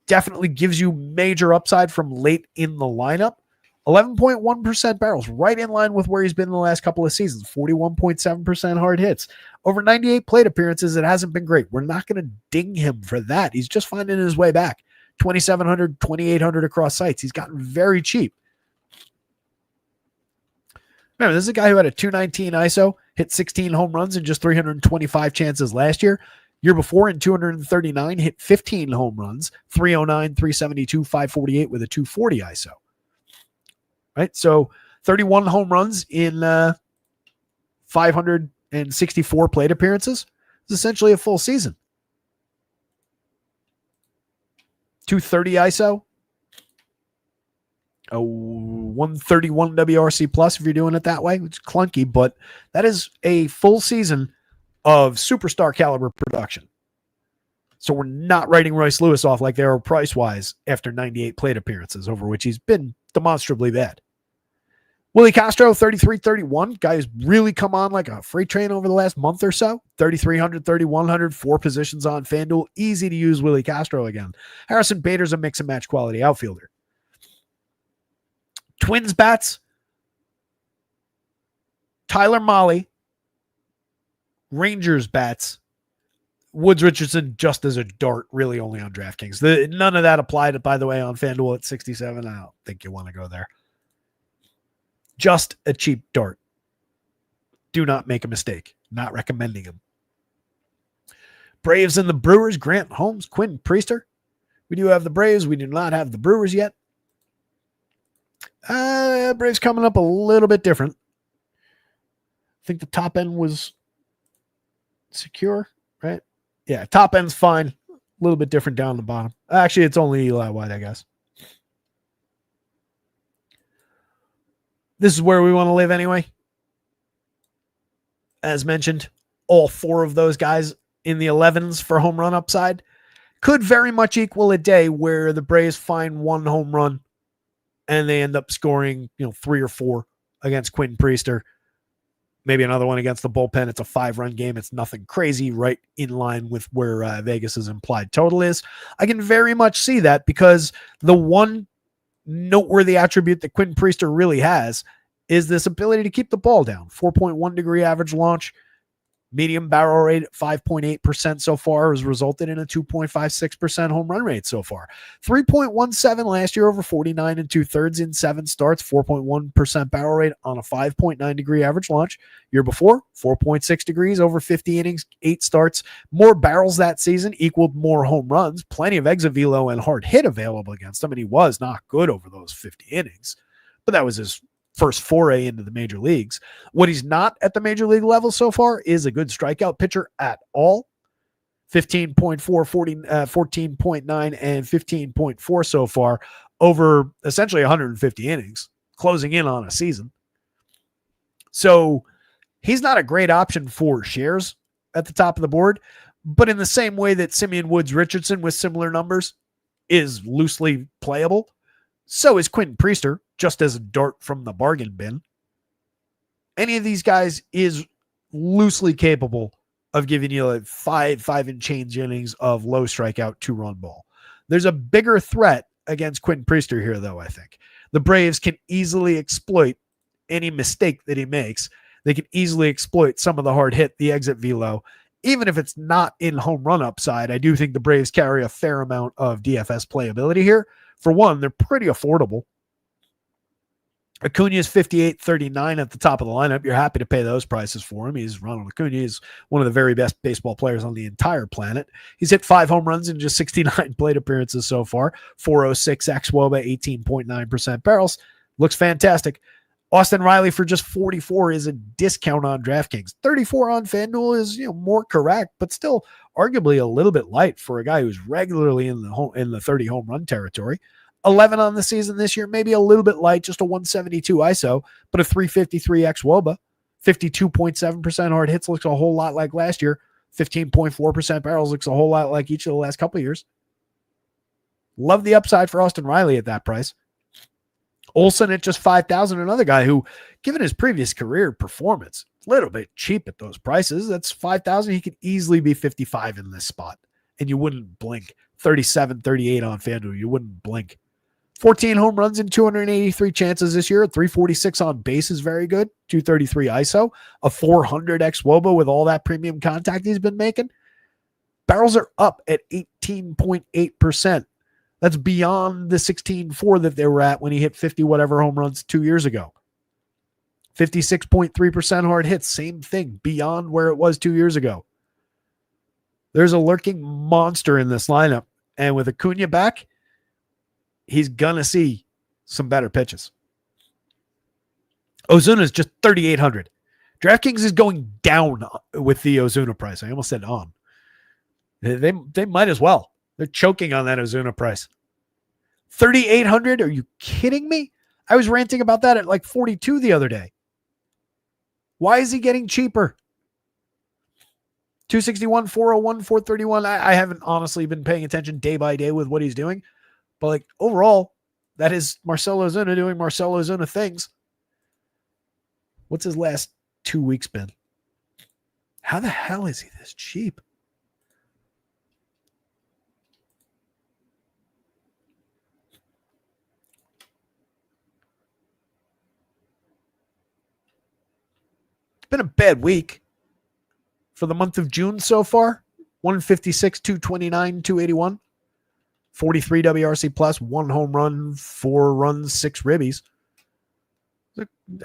definitely gives you major upside from late in the lineup. 11.1% barrels, right in line with where he's been in the last couple of seasons. 41.7% hard hits. Over 98 plate appearances, it hasn't been great. We're not going to ding him for that. He's just finding his way back. 2,700, 2,800 across sites. He's gotten very cheap. Remember, this is a guy who had a 219 ISO, hit 16 home runs in just 325 chances last year. Year before in 239, hit 15 home runs, 309, 372, 548 with a 240 ISO. Right? So 31 home runs in 564 plate appearances. It's essentially a full season. 230 ISO. A 131 WRC plus if you're doing it that way. It's clunky, but that is a full season of superstar caliber production. So we're not writing Royce Lewis off like they are price-wise after 98 plate appearances, over which he's been demonstrably bad. Willie Castro, 33-31. Guy who's really come on like a freight train over the last month or so. 3,300, 3,100, 4 positions on FanDuel. Easy to use Willie Castro again. Harrison Bader's a mix and match quality outfielder. Twins bats. Tyler Mahle. Rangers bats. Woods Richardson just as a dart, really only on DraftKings. None of that applied, by the way, on FanDuel at 67. I don't think you want to go there. Just a cheap dart. Do not make a mistake. Not recommending him. Braves and the Brewers. Grant Holmes, Quinn Priester. We do have the Braves. We do not have the Brewers yet. Braves coming up a little bit different. I think the top end was secure, right? Yeah, top end's fine. A little bit different down the bottom. Actually, it's only Eli White, I guess. This is where we want to live anyway. As mentioned, all 4 of those guys in the 11s for home run upside could very much equal a day where the Braves find 1 home run and they end up scoring, 3 or 4 against Quinn Priester. Maybe another one against the bullpen. It's a 5-run game. It's nothing crazy, right in line with where Vegas's implied total is. I can very much see that because the one noteworthy attribute that Quinn Priester really has is this ability to keep the ball down. 4.1 degree average launch, medium barrel rate at 5.8% so far has resulted in a 2.56% home run rate so far. 3.17 last year over 49 2/3 in 7 starts, 4.1% barrel rate on a 5.9 degree average launch. Year before, 4.6 degrees over 50 innings, 8 starts. More barrels that season equaled more home runs. Plenty of exit velo and hard hit available against him, and he was not good over those 50 innings. But that was his first foray into the major leagues. What he's not at the major league level so far is a good strikeout pitcher at all. 15.4, 14.9, and 15.4 so far over essentially 150 innings, closing in on a season. So he's not a great option for shares at the top of the board, but in the same way that Simeon Woods Richardson with similar numbers is loosely playable, so is Quinn Priester, just as a dart from the bargain bin. Any of these guys is loosely capable of giving you like five and change innings of low strikeout 2-run ball. There's a bigger threat against Quinn Priester here, though, I think. The Braves can easily exploit any mistake that he makes. They can easily exploit some of the hard hit, the exit velo. Even if it's not in home run upside, I do think the Braves carry a fair amount of DFS playability here. For one, they're pretty affordable. Acuna's 58-39 at the top of the lineup. You're happy to pay those prices for him. He's Ronald Acuna. He's one of the very best baseball players on the entire planet. He's hit 5 home runs in just 69 plate appearances so far. 406 xWOBA, 18.9% barrels. Looks fantastic. Austin Riley for just 44 is a discount on DraftKings. 34 on FanDuel is more correct, but still arguably a little bit light for a guy who's regularly in the 30 home run territory. 11 on the season this year, maybe a little bit light, just a 172 ISO, but a 353 xWOBA, 52.7% hard hits looks a whole lot like last year. 15.4% barrels looks a whole lot like each of the last couple of years. Love the upside for Austin Riley at that price. Olsen at just 5,000, another guy who, given his previous career performance, a little bit cheap at those prices. That's 5,000. He could easily be 55 in this spot, and you wouldn't blink. 37, 38 on FanDuel. You wouldn't blink. 14 home runs in 283 chances this year. 346 on base is very good. 233 ISO. A 400 xWOBA with all that premium contact he's been making. Barrels are up at 18.8%. That's beyond the 16.4 that they were at when he hit 50 whatever home runs 2 years ago. 56.3% hard hits. Same thing. Beyond where it was 2 years ago. There's a lurking monster in this lineup. And with Acuna back, he's going to see some better pitches. Ozuna is just 3,800. DraftKings is going down with the Ozuna price. I almost said on. They might as well. They're choking on that Ozuna price. 3,800? Are you kidding me? I was ranting about that at like 42 the other day. Why is he getting cheaper? 261, 401, 431. I haven't honestly been paying attention day by day with what he's doing. But like overall, that is Marcell Ozuna doing Marcell Ozuna things. What's his last 2 weeks been? How the hell is he this cheap? It's been a bad week for the month of June so far. 156, 229, 281. 43 WRC plus, 1 home run, 4 runs, 6 ribbies.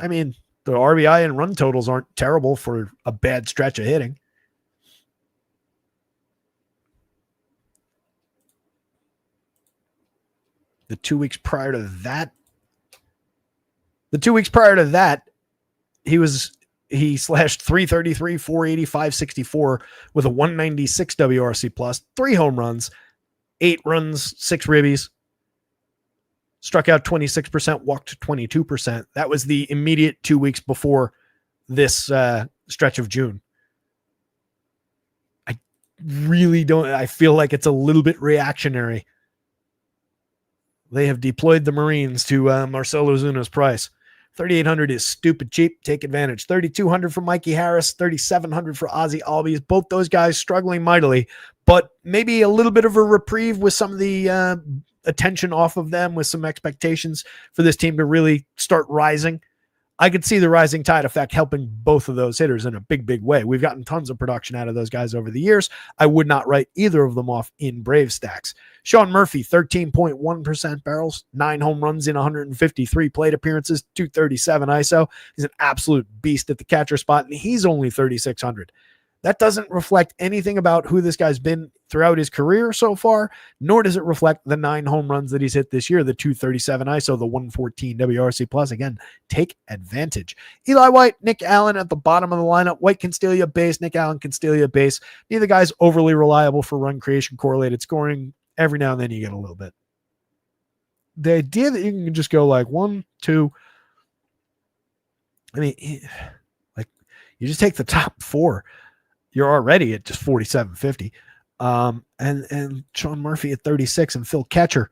I mean, the RBI and run totals aren't terrible for a bad stretch of hitting. The 2 weeks prior to that, he slashed 333, 480, 564 with a 196 WRC plus, 3 home runs, 8 runs, 6 ribbies, struck out 26%, walked 22%. That was the immediate 2 weeks before this stretch of June. I really don't, I feel like it's a little bit reactionary. They have deployed the Marines to Marcell Ozuna's price. 3,800 is stupid cheap. Take advantage. 3,200 for Mikey Harris, 3,700 for Ozzie Albies. Both those guys struggling mightily, but maybe a little bit of a reprieve with some of the attention off of them, with some expectations for this team to really start rising. I could see the rising tide effect helping both of those hitters in a big, big way. We've gotten tons of production out of those guys over the years. I would not write either of them off in Brave stacks. Sean Murphy, 13.1% barrels, 9 home runs in 153 plate appearances, 237 ISO. He's an absolute beast at the catcher spot, and he's only 3,600. That doesn't reflect anything about who this guy's been throughout his career so far, nor does it reflect the 9 home runs that he's hit this year, the 237 ISO, the 114 WRC plus. Again, take advantage. Eli White, Nick Allen at the bottom of the lineup. White can steal you a base. Nick Allen can steal you a base. Neither guy's overly reliable for run creation, correlated scoring. Every now and then you get a little bit. The idea that you can just go like 1, 2, I mean, like you just take the top 4. You're already at just 4,750. And Sean Murphy at 36 and Phil Catcher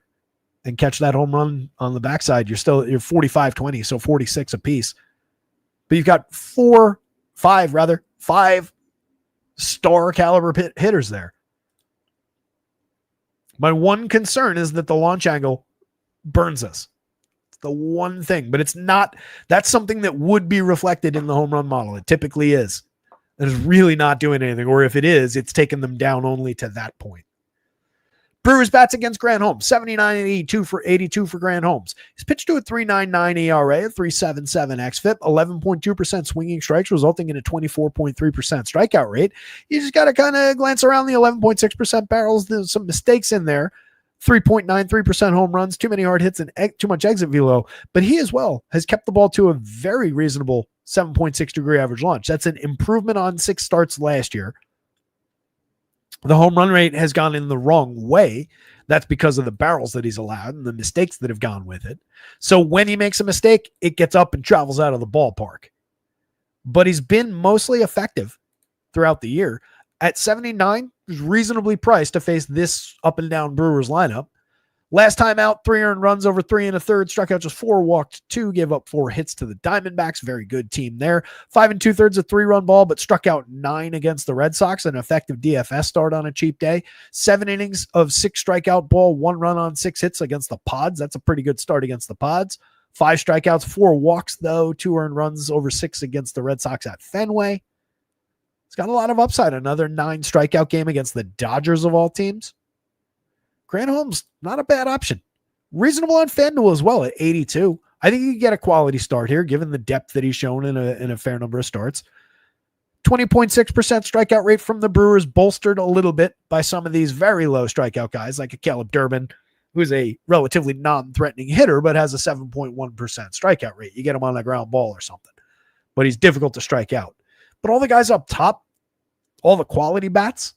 and catch that home run on the backside. You're 45-20, so 46 apiece. But you've got 5 star caliber hitters there. My one concern is that the launch angle burns us. It's the one thing, but it's not. That's something that would be reflected in the home run model. It typically is. It is really not doing anything, or if it is, it's taken them down only to that point. Brewers bats against Grant Holmes, 79 and 82 for Grant Holmes. He's pitched to a 3.99 ERA, a 3.77 xFIP, 11.2% swinging strikes, resulting in a 24.3% strikeout rate. You just got to kind of glance around the 11.6% barrels. There's some mistakes in there. 3.93% home runs, too many hard hits, and too much exit velo. But he as well has kept the ball to a very reasonable 7.6 degree average launch. That's an improvement on 6 starts last year. The home run rate has gone in the wrong way. That's because of the barrels that he's allowed and the mistakes that have gone with it. So when he makes a mistake, it gets up and travels out of the ballpark. But he's been mostly effective throughout the year. At 79, he's reasonably priced to face this up and down Brewers lineup. Last time out, 3 earned runs over 3 1/3, struck out just 4, walked 2, gave up 4 hits to the Diamondbacks. Very good team there. 5 2/3, a 3-run ball, but struck out 9 against the Red Sox. An effective DFS start on a cheap day. 7 innings of 6 strikeout ball, 1 run on 6 hits against the Pods. That's a pretty good start against the Pods. 5 strikeouts, 4 walks, though. 2 earned runs over 6 against the Red Sox at Fenway. It's got a lot of upside. Another 9 strikeout game against the Dodgers of all teams. Grant Holmes, not a bad option. Reasonable on FanDuel as well at 82. I think you can get a quality start here, given the depth that he's shown in a fair number of starts. 20.6% strikeout rate from the Brewers, bolstered a little bit by some of these very low strikeout guys, like a Caleb Durbin, who's a relatively non-threatening hitter, but has a 7.1% strikeout rate. You get him on a ground ball or something. But he's difficult to strike out. But all the guys up top, all the quality bats,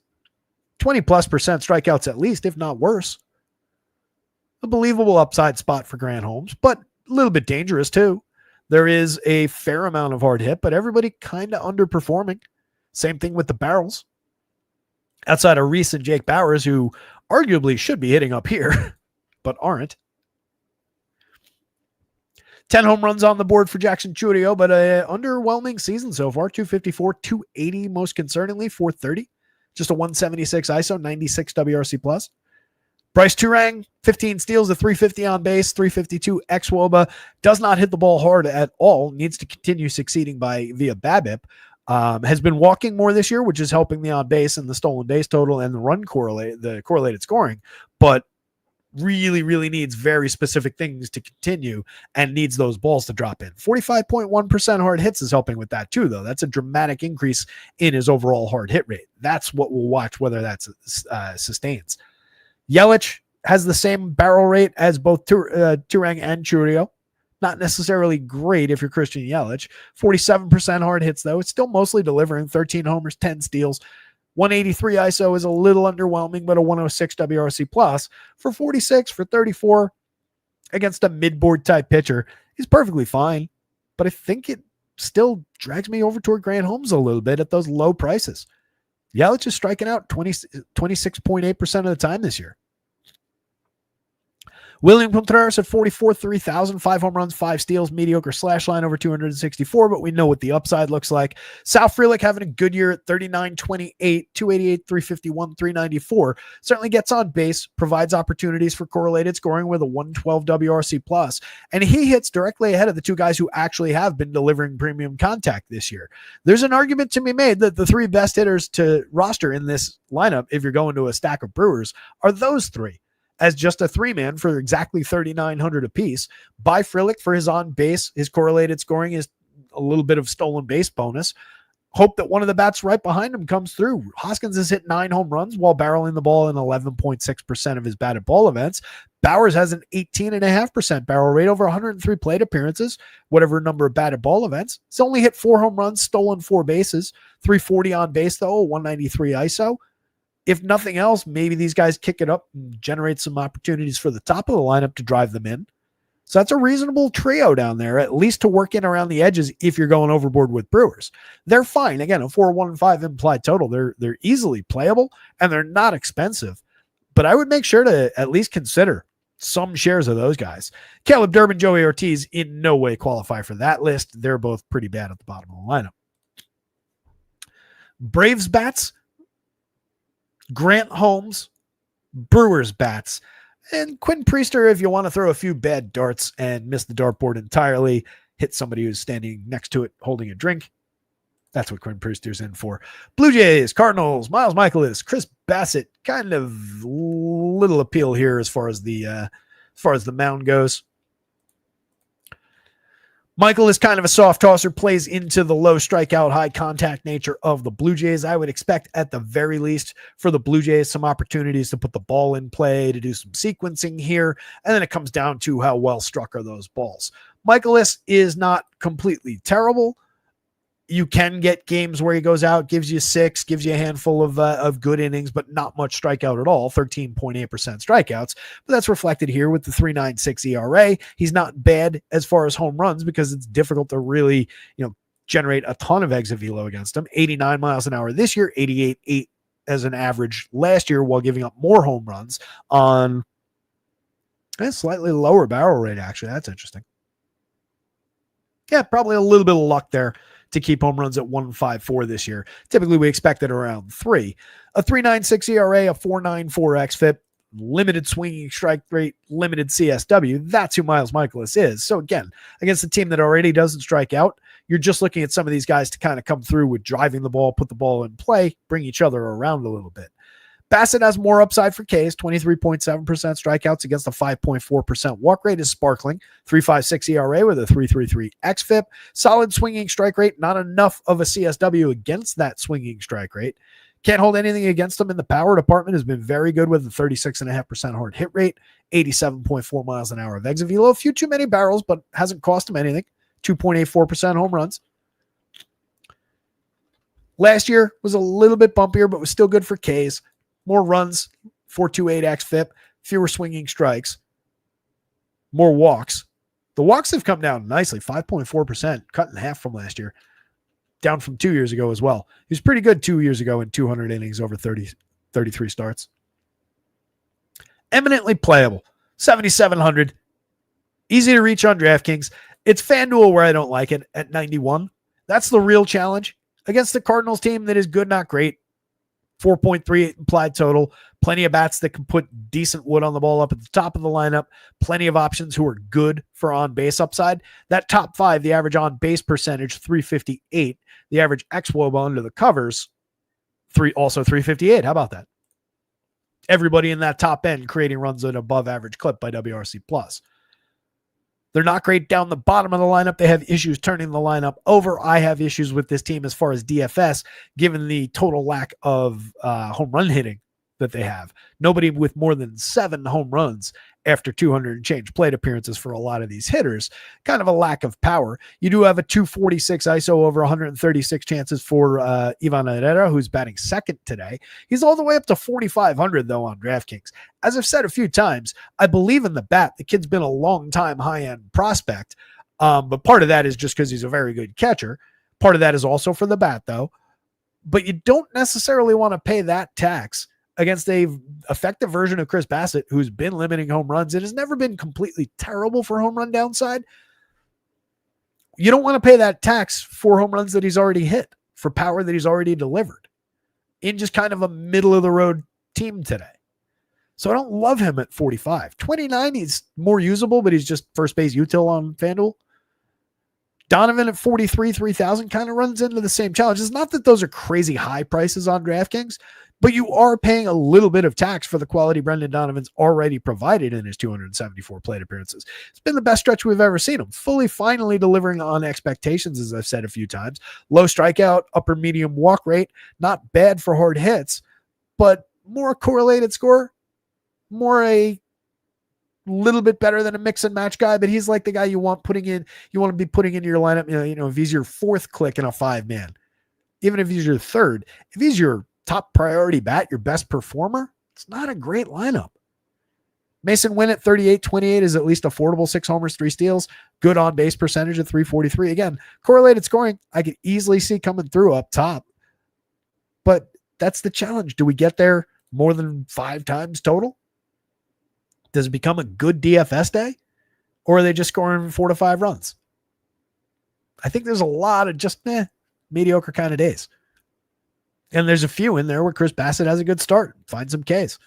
20+% strikeouts at least, if not worse. A believable upside spot for Grant Holmes, but a little bit dangerous too. There is a fair amount of hard hit, but everybody kind of underperforming. Same thing with the barrels. Outside of Reese and Jake Bowers, who arguably should be hitting up here, but aren't. 10 home runs on the board for Jackson Chourio, but an underwhelming season so far. 254, 280 most concerningly, 430. Just a 176 ISO, 96 WRC plus. Bryce Turang, 15 steals, a 350 on base, 352 xWOBA. Does not hit the ball hard at all. Needs to continue succeeding via BABIP. Has been walking more this year, which is helping the on base and the stolen base total and the correlated scoring. But really, really needs very specific things to continue and needs those balls to drop in. 45.1% hard hits is helping with that too, though. That's a dramatic increase in his overall hard hit rate. That's what we'll watch, whether that sustains. Yelich has the same barrel rate as both Turang and Chourio. Not necessarily great if you're Christian Yelich. 47% hard hits, though. It's still mostly delivering. 13 homers, 10 steals. 183 ISO is a little underwhelming, but a 106 WRC plus for 46, for 34 against a mid-board type pitcher is perfectly fine. But I think it still drags me over toward Grant Holmes a little bit at those low prices. Yelich is striking out 26.8% of the time this year. William Contreras at 44, 3,000, 5 home runs, 5 steals, mediocre slash line over 264, but we know what the upside looks like. Sal Frelick having a good year at 39, 28, 288, 351, 394. Certainly gets on base, provides opportunities for correlated scoring with a 112 WRC plus, and he hits directly ahead of the 2 guys who actually have been delivering premium contact this year. There's an argument to be made that the 3 best hitters to roster in this lineup, if you're going to a stack of Brewers, are those 3. As just a 3-man for exactly 3,900 apiece. By Frelick for his on base, his correlated scoring is a little bit of stolen base bonus. Hope that one of the bats right behind him comes through. Hoskins has hit 9 home runs while barreling the ball in 11.6% of his batted ball events. Bowers has an 18.5% barrel rate over 103 plate appearances, whatever number of batted ball events. He's only hit 4 home runs, stolen 4 bases, 340 on base though, 193 ISO. If nothing else, maybe these guys kick it up and generate some opportunities for the top of the lineup to drive them in. So that's a reasonable trio down there, at least to work in around the edges if you're going overboard with Brewers. They're fine. Again, a 4.15 implied total. They're easily playable, and they're not expensive. But I would make sure to at least consider some shares of those guys. Caleb Durbin, Joey Ortiz in no way qualify for that list. They're both pretty bad at the bottom of the lineup. Braves bats, Grant Holmes, Brewers bats, and Quinn Priester if you want to throw a few bad darts and miss the dartboard entirely, hit somebody who's standing next to it holding a drink. That's what Quinn Priester's in for. Blue Jays, Cardinals, Miles Michaelis, Chris Bassett, kind of little appeal here as far as the mound goes. Michael is kind of a soft tosser, plays into the low strikeout, high contact nature of the Blue Jays. I would expect at the very least for the Blue Jays some opportunities to put the ball in play, to do some sequencing here, and then it comes down to how well struck are those balls. Michaelis is not completely terrible. You can get games where he goes out, gives you 6, gives you a handful of good innings, but not much strikeout at all, 13.8% strikeouts. But that's reflected here with the 3.96 ERA. He's not bad as far as home runs because it's difficult to really, generate a ton of exit velo against him. 89 miles an hour this year, 88.8 as an average last year, while giving up more home runs on Slightly lower barrel rate, actually. That's interesting. Yeah, probably a little bit of luck there to keep home runs at 1.54 this year. Typically, we expect it around 3. A 3.96 ERA, a 4.94 xFIP, limited swinging strike rate, limited CSW. That's who Miles Mikolas is. So again, against a team that already doesn't strike out, you're just looking at some of these guys to kind of come through with driving the ball, put the ball in play, bring each other around a little bit. Bassett has more upside for Ks, 23.7% strikeouts against a 5.4% walk rate is sparkling, 3.56 ERA with a 3.33 xFIP, solid swinging strike rate, not enough of a CSW against that swinging strike rate. Can't hold anything against him in the power department, has been very good with a 36.5% hard hit rate, 87.4 miles an hour of exit velo. A few too many barrels, but hasn't cost him anything. 2.84% home runs. Last year was a little bit bumpier, but was still good for Ks. More runs, 4.28 xFIP, fewer swinging strikes, more walks. The walks have come down nicely, 5.4%, cut in half from last year, down from 2 years ago as well. He was pretty good 2 years ago in 200 innings over 33 starts. Eminently playable, 7,700. Easy to reach on DraftKings. It's FanDuel where I don't like it at 91. That's the real challenge against the Cardinals team that is good, not great. 4.38 implied total. Plenty of bats that can put decent wood on the ball up at the top of the lineup. Plenty of options who are good for on-base upside. That top 5, the average on-base percentage, 358. The average xWOBA under the covers, also 358. How about that? Everybody in that top end creating runs at an above average clip by WRC+. They're not great down the bottom of the lineup. They have issues turning the lineup over. I have issues with this team as far as DFS, given the total lack of home run hitting that they have. Nobody with more than 7 home runs after 200 and change plate appearances for a lot of these hitters. Kind of a lack of power. You do have a 246 ISO over 136 chances for Ivan Herrera, who's batting second today. He's all the way up to 4,500, though, on DraftKings. As I've said a few times, I believe in the bat. The kid's been a long time high-end prospect, but part of that is just because he's a very good catcher. Part of that is also for the bat, though. But you don't necessarily want to pay that tax against a effective version of Chris Bassett, who's been limiting home runs. It has never been completely terrible for home run downside. You don't want to pay that tax for home runs that he's already hit, for power that he's already delivered in just kind of a middle of the road team today. So I don't love him at 45. 29, he's more usable, but he's just first base util on FanDuel. Donovan at 43, 3,000 kind of runs into the same challenge. It's not that those are crazy high prices on DraftKings, but you are paying a little bit of tax for the quality Brendan Donovan's already provided in his 274 plate appearances. It's been the best stretch we've ever seen him. Finally delivering on expectations, as I've said a few times. Low strikeout, upper medium walk rate. Not bad for hard hits, but more correlated score. More a little bit better than a mix and match guy, but he's like the guy you want to be putting into your lineup. You know, if he's your 4th click in a 5-man, even if he's your 3rd, if he's your top priority bat, your best performer, it's not a great lineup. Mason Wynn at 38-28 is at least affordable. 6 homers, 3 steals, good on base percentage at 343. Again, correlated scoring, I could easily see coming through up top, but that's the challenge. Do we get there more than 5 times total? Does it become a good DFS day, or are they just scoring 4 to 5 runs? I think there's a lot of just mediocre kind of days. And there's a few in there where Chris Bassett has a good start. Find some Ks.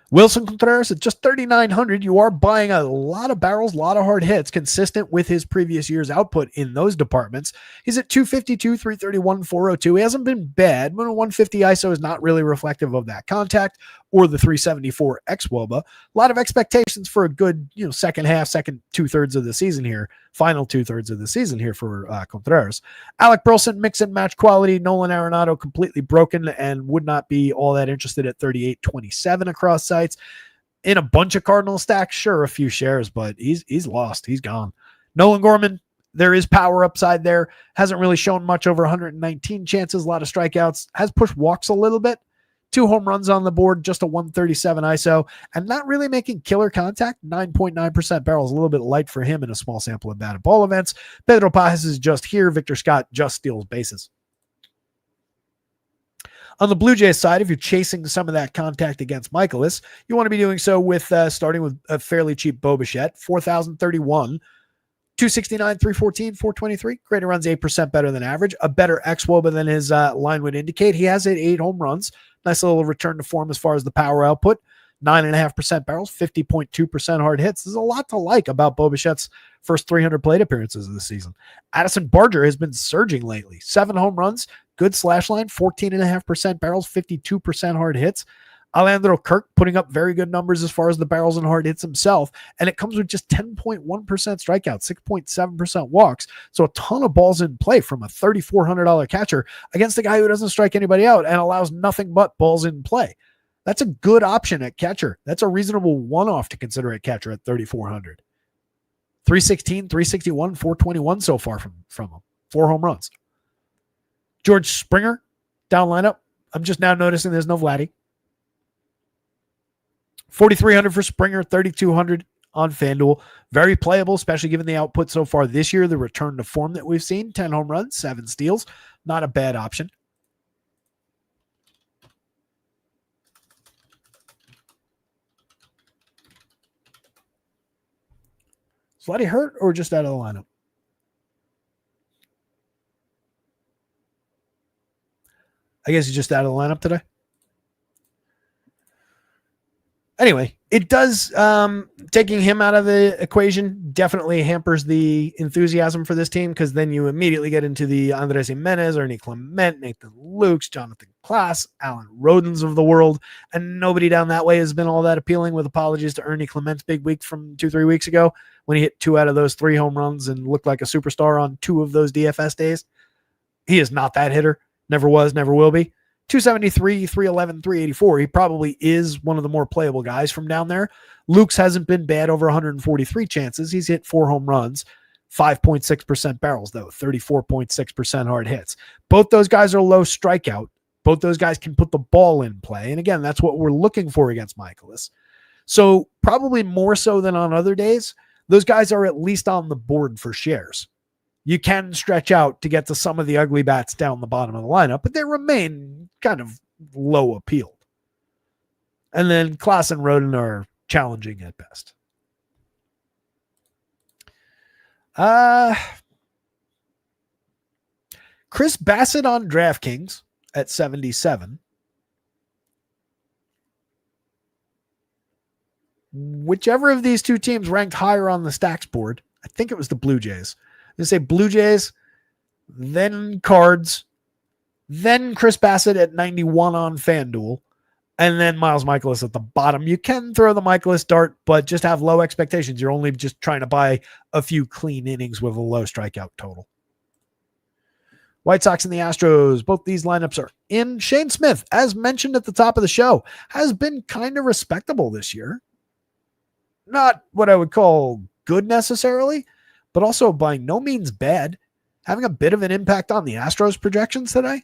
Wilson Contreras at just 3,900. You are buying a lot of barrels, a lot of hard hits, consistent with his previous year's output in those departments. He's at 252, 331, 402. He hasn't been bad, but a 150 ISO is not really reflective of that contact or the 374 xWOBA. A lot of expectations for a good, second 2/3 of the season here, final 2/3 of the season here for Contreras. Alec Burleson, mix and match quality. Nolan Arenado completely broken and would not be all that interested at 38-27 across sites. In a bunch of Cardinal stacks, sure, a few shares, but he's lost. He's gone. Nolan Gorman, there is power upside there. Hasn't really shown much over 119 chances, a lot of strikeouts, has pushed walks a little bit. 2 home runs on the board, just a 137 ISO, and not really making killer contact. 9.9% barrels, a little bit light for him in a small sample of batted ball events. Pedro Paz is just here. Victor Scott just steals bases. On the Blue Jays side, if you're chasing some of that contact against Michaelis, you want to be doing so with starting with a fairly cheap Bo Bichette, 4,031, 269, 314, 423. Greater runs 8% better than average. A better xWOBA than his line would indicate. He has hit 8 home runs. Nice little return to form as far as the power output. 9.5% barrels, 50.2% hard hits. There's a lot to like about Bo Bichette's first 300 plate appearances of the season. Addison Barger has been surging lately. 7 home runs, good slash line, 14.5% barrels, 52% hard hits. Alejandro Kirk putting up very good numbers as far as the barrels and hard hits himself, and it comes with just 10.1% strikeouts, 6.7% walks, so a ton of balls in play from a $3,400 catcher against a guy who doesn't strike anybody out and allows nothing but balls in play. That's a good option at catcher. That's a reasonable one-off to consider at catcher at 3,400. 316, 361, 421 so far from him. 4 home runs. George Springer, down lineup. I'm just now noticing there's no Vladdy. 4,300 for Springer, 3,200 on FanDuel. Very playable, especially given the output so far this year, the return to form that we've seen. 10 home runs, 7 steals. Not a bad option. Is Vladdy hurt or just out of the lineup? I guess he's just out of the lineup today. Anyway, it does, taking him out of the equation definitely hampers the enthusiasm for this team, because then you immediately get into the Andres Jimenez, Ernie Clement, Nathan Lukes, Jonathan Klaas, Alan Rodens of the world, and nobody down that way has been all that appealing, with apologies to Ernie Clement's big week from 2-3 weeks ago when he hit 2 out of those 3 home runs and looked like a superstar on 2 of those DFS days. He is not that hitter. Never was, never will be. 273, 311, 384. He probably is one of the more playable guys from down there. Luke's hasn't been bad over 143 chances. He's hit 4 home runs, 5.6% barrels, though, 34.6% hard hits. Both those guys are low strikeout. Both those guys can put the ball in play. And again, that's what we're looking for against Michaelis. So probably more so than on other days, those guys are at least on the board for shares. You can stretch out to get to some of the ugly bats down the bottom of the lineup, but they remain kind of low appeal. And then Klaas and Roden are challenging at best. Chris Bassett on DraftKings at 77. Whichever of these two teams ranked higher on the stacks board, I think it was the Blue Jays. They say Blue Jays, then Cards, then Chris Bassett at 91 on FanDuel, and then Miles Michaelis at the bottom. You can throw the Michaelis dart, but just have low expectations. You're only just trying to buy a few clean innings with a low strikeout total. White Sox and the Astros, both these lineups are in. Shane Smith, as mentioned at the top of the show, has been kind of respectable this year. Not what I would call good necessarily, but also by no means bad. Having a bit of an impact on the Astros projections today.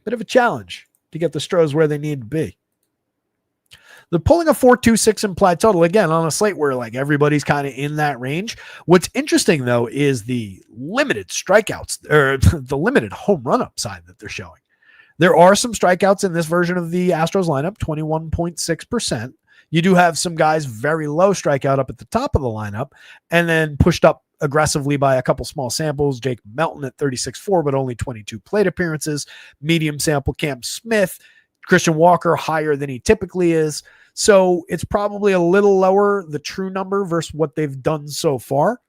Bit of a challenge to get the Stros where they need to be. They're pulling a 4.26 implied total, again, on a slate where like everybody's kind of in that range. What's interesting, though, is the limited strikeouts, or the limited home run upside that they're showing. There are some strikeouts in this version of the Astros lineup, 21.6%. You do have some guys very low strikeout up at the top of the lineup, and then pushed up aggressively by a couple small samples. Jake Melton at 36.4, but only 22 plate appearances. Medium sample Cam Smith. Christian Walker higher than he typically is. So it's probably a little lower, the true number versus what they've done so far.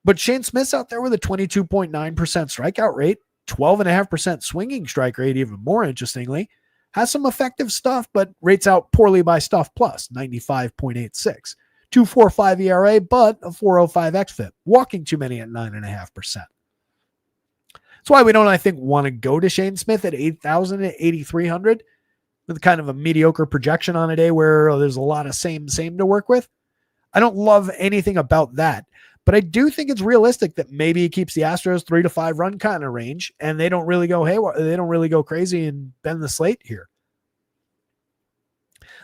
But Shane Smith's out there with a 22.9% strikeout rate, 12.5% swinging strike rate, even more interestingly. Has some effective stuff, but rates out poorly by stuff plus, 95.86. 2.45 ERA, but a 4.05 xFIP. Walking too many at 9.5%. That's why we don't, I think, want to go to Shane Smith at 8,000 at 8,300 with kind of a mediocre projection on a day where there's a lot of same to work with. I don't love anything about that, but I do think it's realistic that maybe it keeps the Astros 3 to 5 run kind of range, and they don't really go they don't really go crazy and bend the slate here.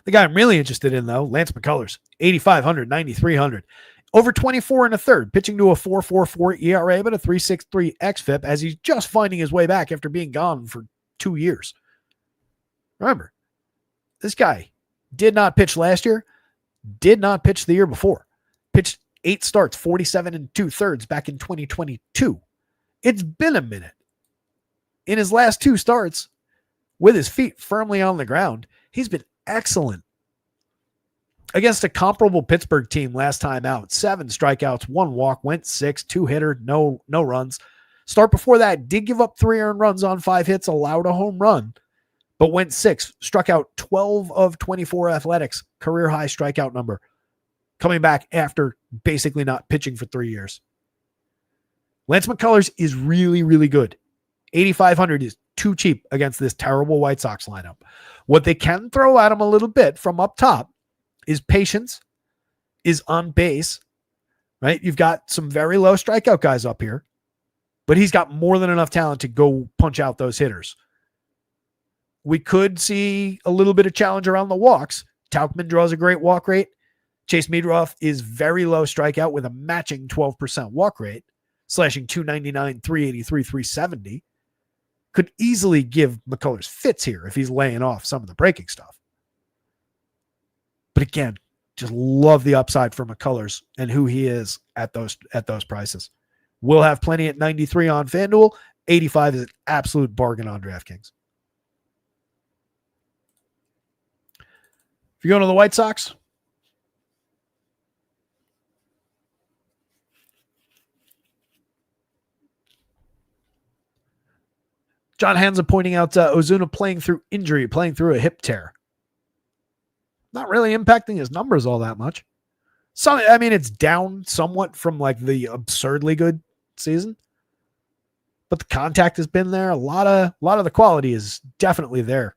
The guy I'm really interested in, though, Lance McCullers, 8,500, 9,300. Over 24 and a third, pitching to a 4.44 ERA, but a 3.63 xFIP as he's just finding his way back after being gone for 2 years. Remember, this guy did not pitch last year, did not pitch the year before. Pitched 8 starts, 47 and 2/3 back in 2022. It's been a minute. In his last 2 starts, with his feet firmly on the ground, he's been excellent. Against a comparable Pittsburgh team last time out, 7 strikeouts, 1 walk, went 6, 2-hitter, no runs. Start before that, did give up 3 earned runs on 5 hits, allowed a home run, but went 6, struck out 12 of 24 Athletics, career high strikeout number, coming back after basically not pitching for 3 years. Lance McCullers is really, really good. 8,500 is too cheap against this terrible White Sox lineup. What they can throw at him a little bit from up top is patience, is on base, right? You've got some very low strikeout guys up here, but he's got more than enough talent to go punch out those hitters. We could see a little bit of challenge around the walks. Tauchman draws a great walk rate. Chase Meadroff is very low strikeout with a matching 12% walk rate, slashing 299, 383, 370. Could easily give McCullers fits here if he's laying off some of the breaking stuff. But again, just love the upside for McCullers and who he is at those prices. We'll have plenty at 93 on FanDuel. 85 is an absolute bargain on DraftKings. If you're going to the White Sox, John Hansa pointing out Ozuna playing through injury, playing through a hip tear. Not really impacting his numbers all that much. So, I mean, it's down somewhat from like the absurdly good season, but the contact has been there. A lot of the quality is definitely there.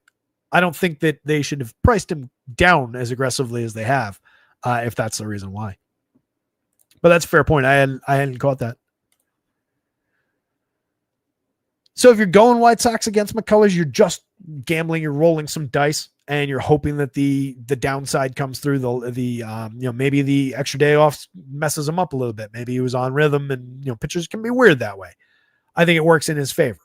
I don't think that they should have priced him down as aggressively as they have, if that's the reason why. But that's a fair point. I hadn't caught that. So if you're going White Sox against McCullers, you're just gambling, you're rolling some dice, and you're hoping that the downside comes through. Maybe the extra day off messes him up a little bit. Maybe he was on rhythm, and pitchers can be weird that way. I think it works in his favor.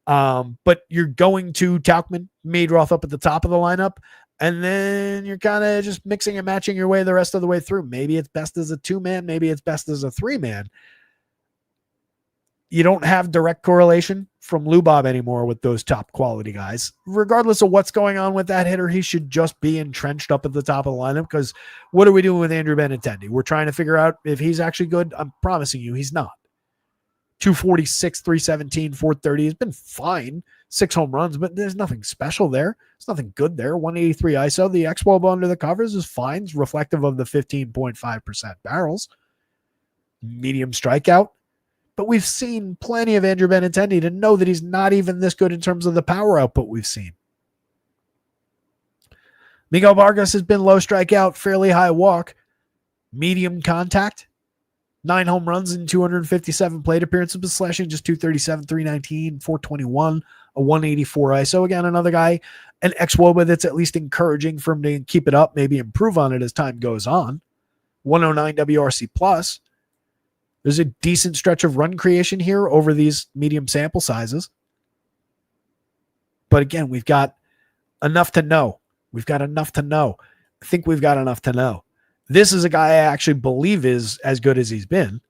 But you're going to Tauchman, Meadroff up at the top of the lineup, and then you're kind of just mixing and matching your way the rest of the way through. Maybe it's best as a 2-man, maybe it's best as a 3-man. You don't have direct correlation from Lou Bob anymore with those top quality guys. Regardless of what's going on with that hitter, he should just be entrenched up at the top of the lineup, because what are we doing with Andrew Benintendi? We're trying to figure out if he's actually good. I'm promising you he's not. 246, 317, 430 has been fine. 6 home runs, but there's nothing special there. There's nothing good there. 183 ISO. The X-Wob under the covers is fine. It's reflective of the 15.5% barrels. Medium strikeout. But we've seen plenty of Andrew Benintendi to know that he's not even this good in terms of the power output we've seen. Miguel Vargas has been low strikeout, fairly high walk, medium contact, 9 home runs in 257 plate appearances, but slashing just 237, 319, 421, a 184 ISO. Again, another guy, an ex-Woba that's at least encouraging for him to keep it up, maybe improve on it as time goes on. 109 WRC plus. There's a decent stretch of run creation here over these medium sample sizes. But again, we've got enough to know. I think we've got enough to know. This is a guy I actually believe is as good as he's been,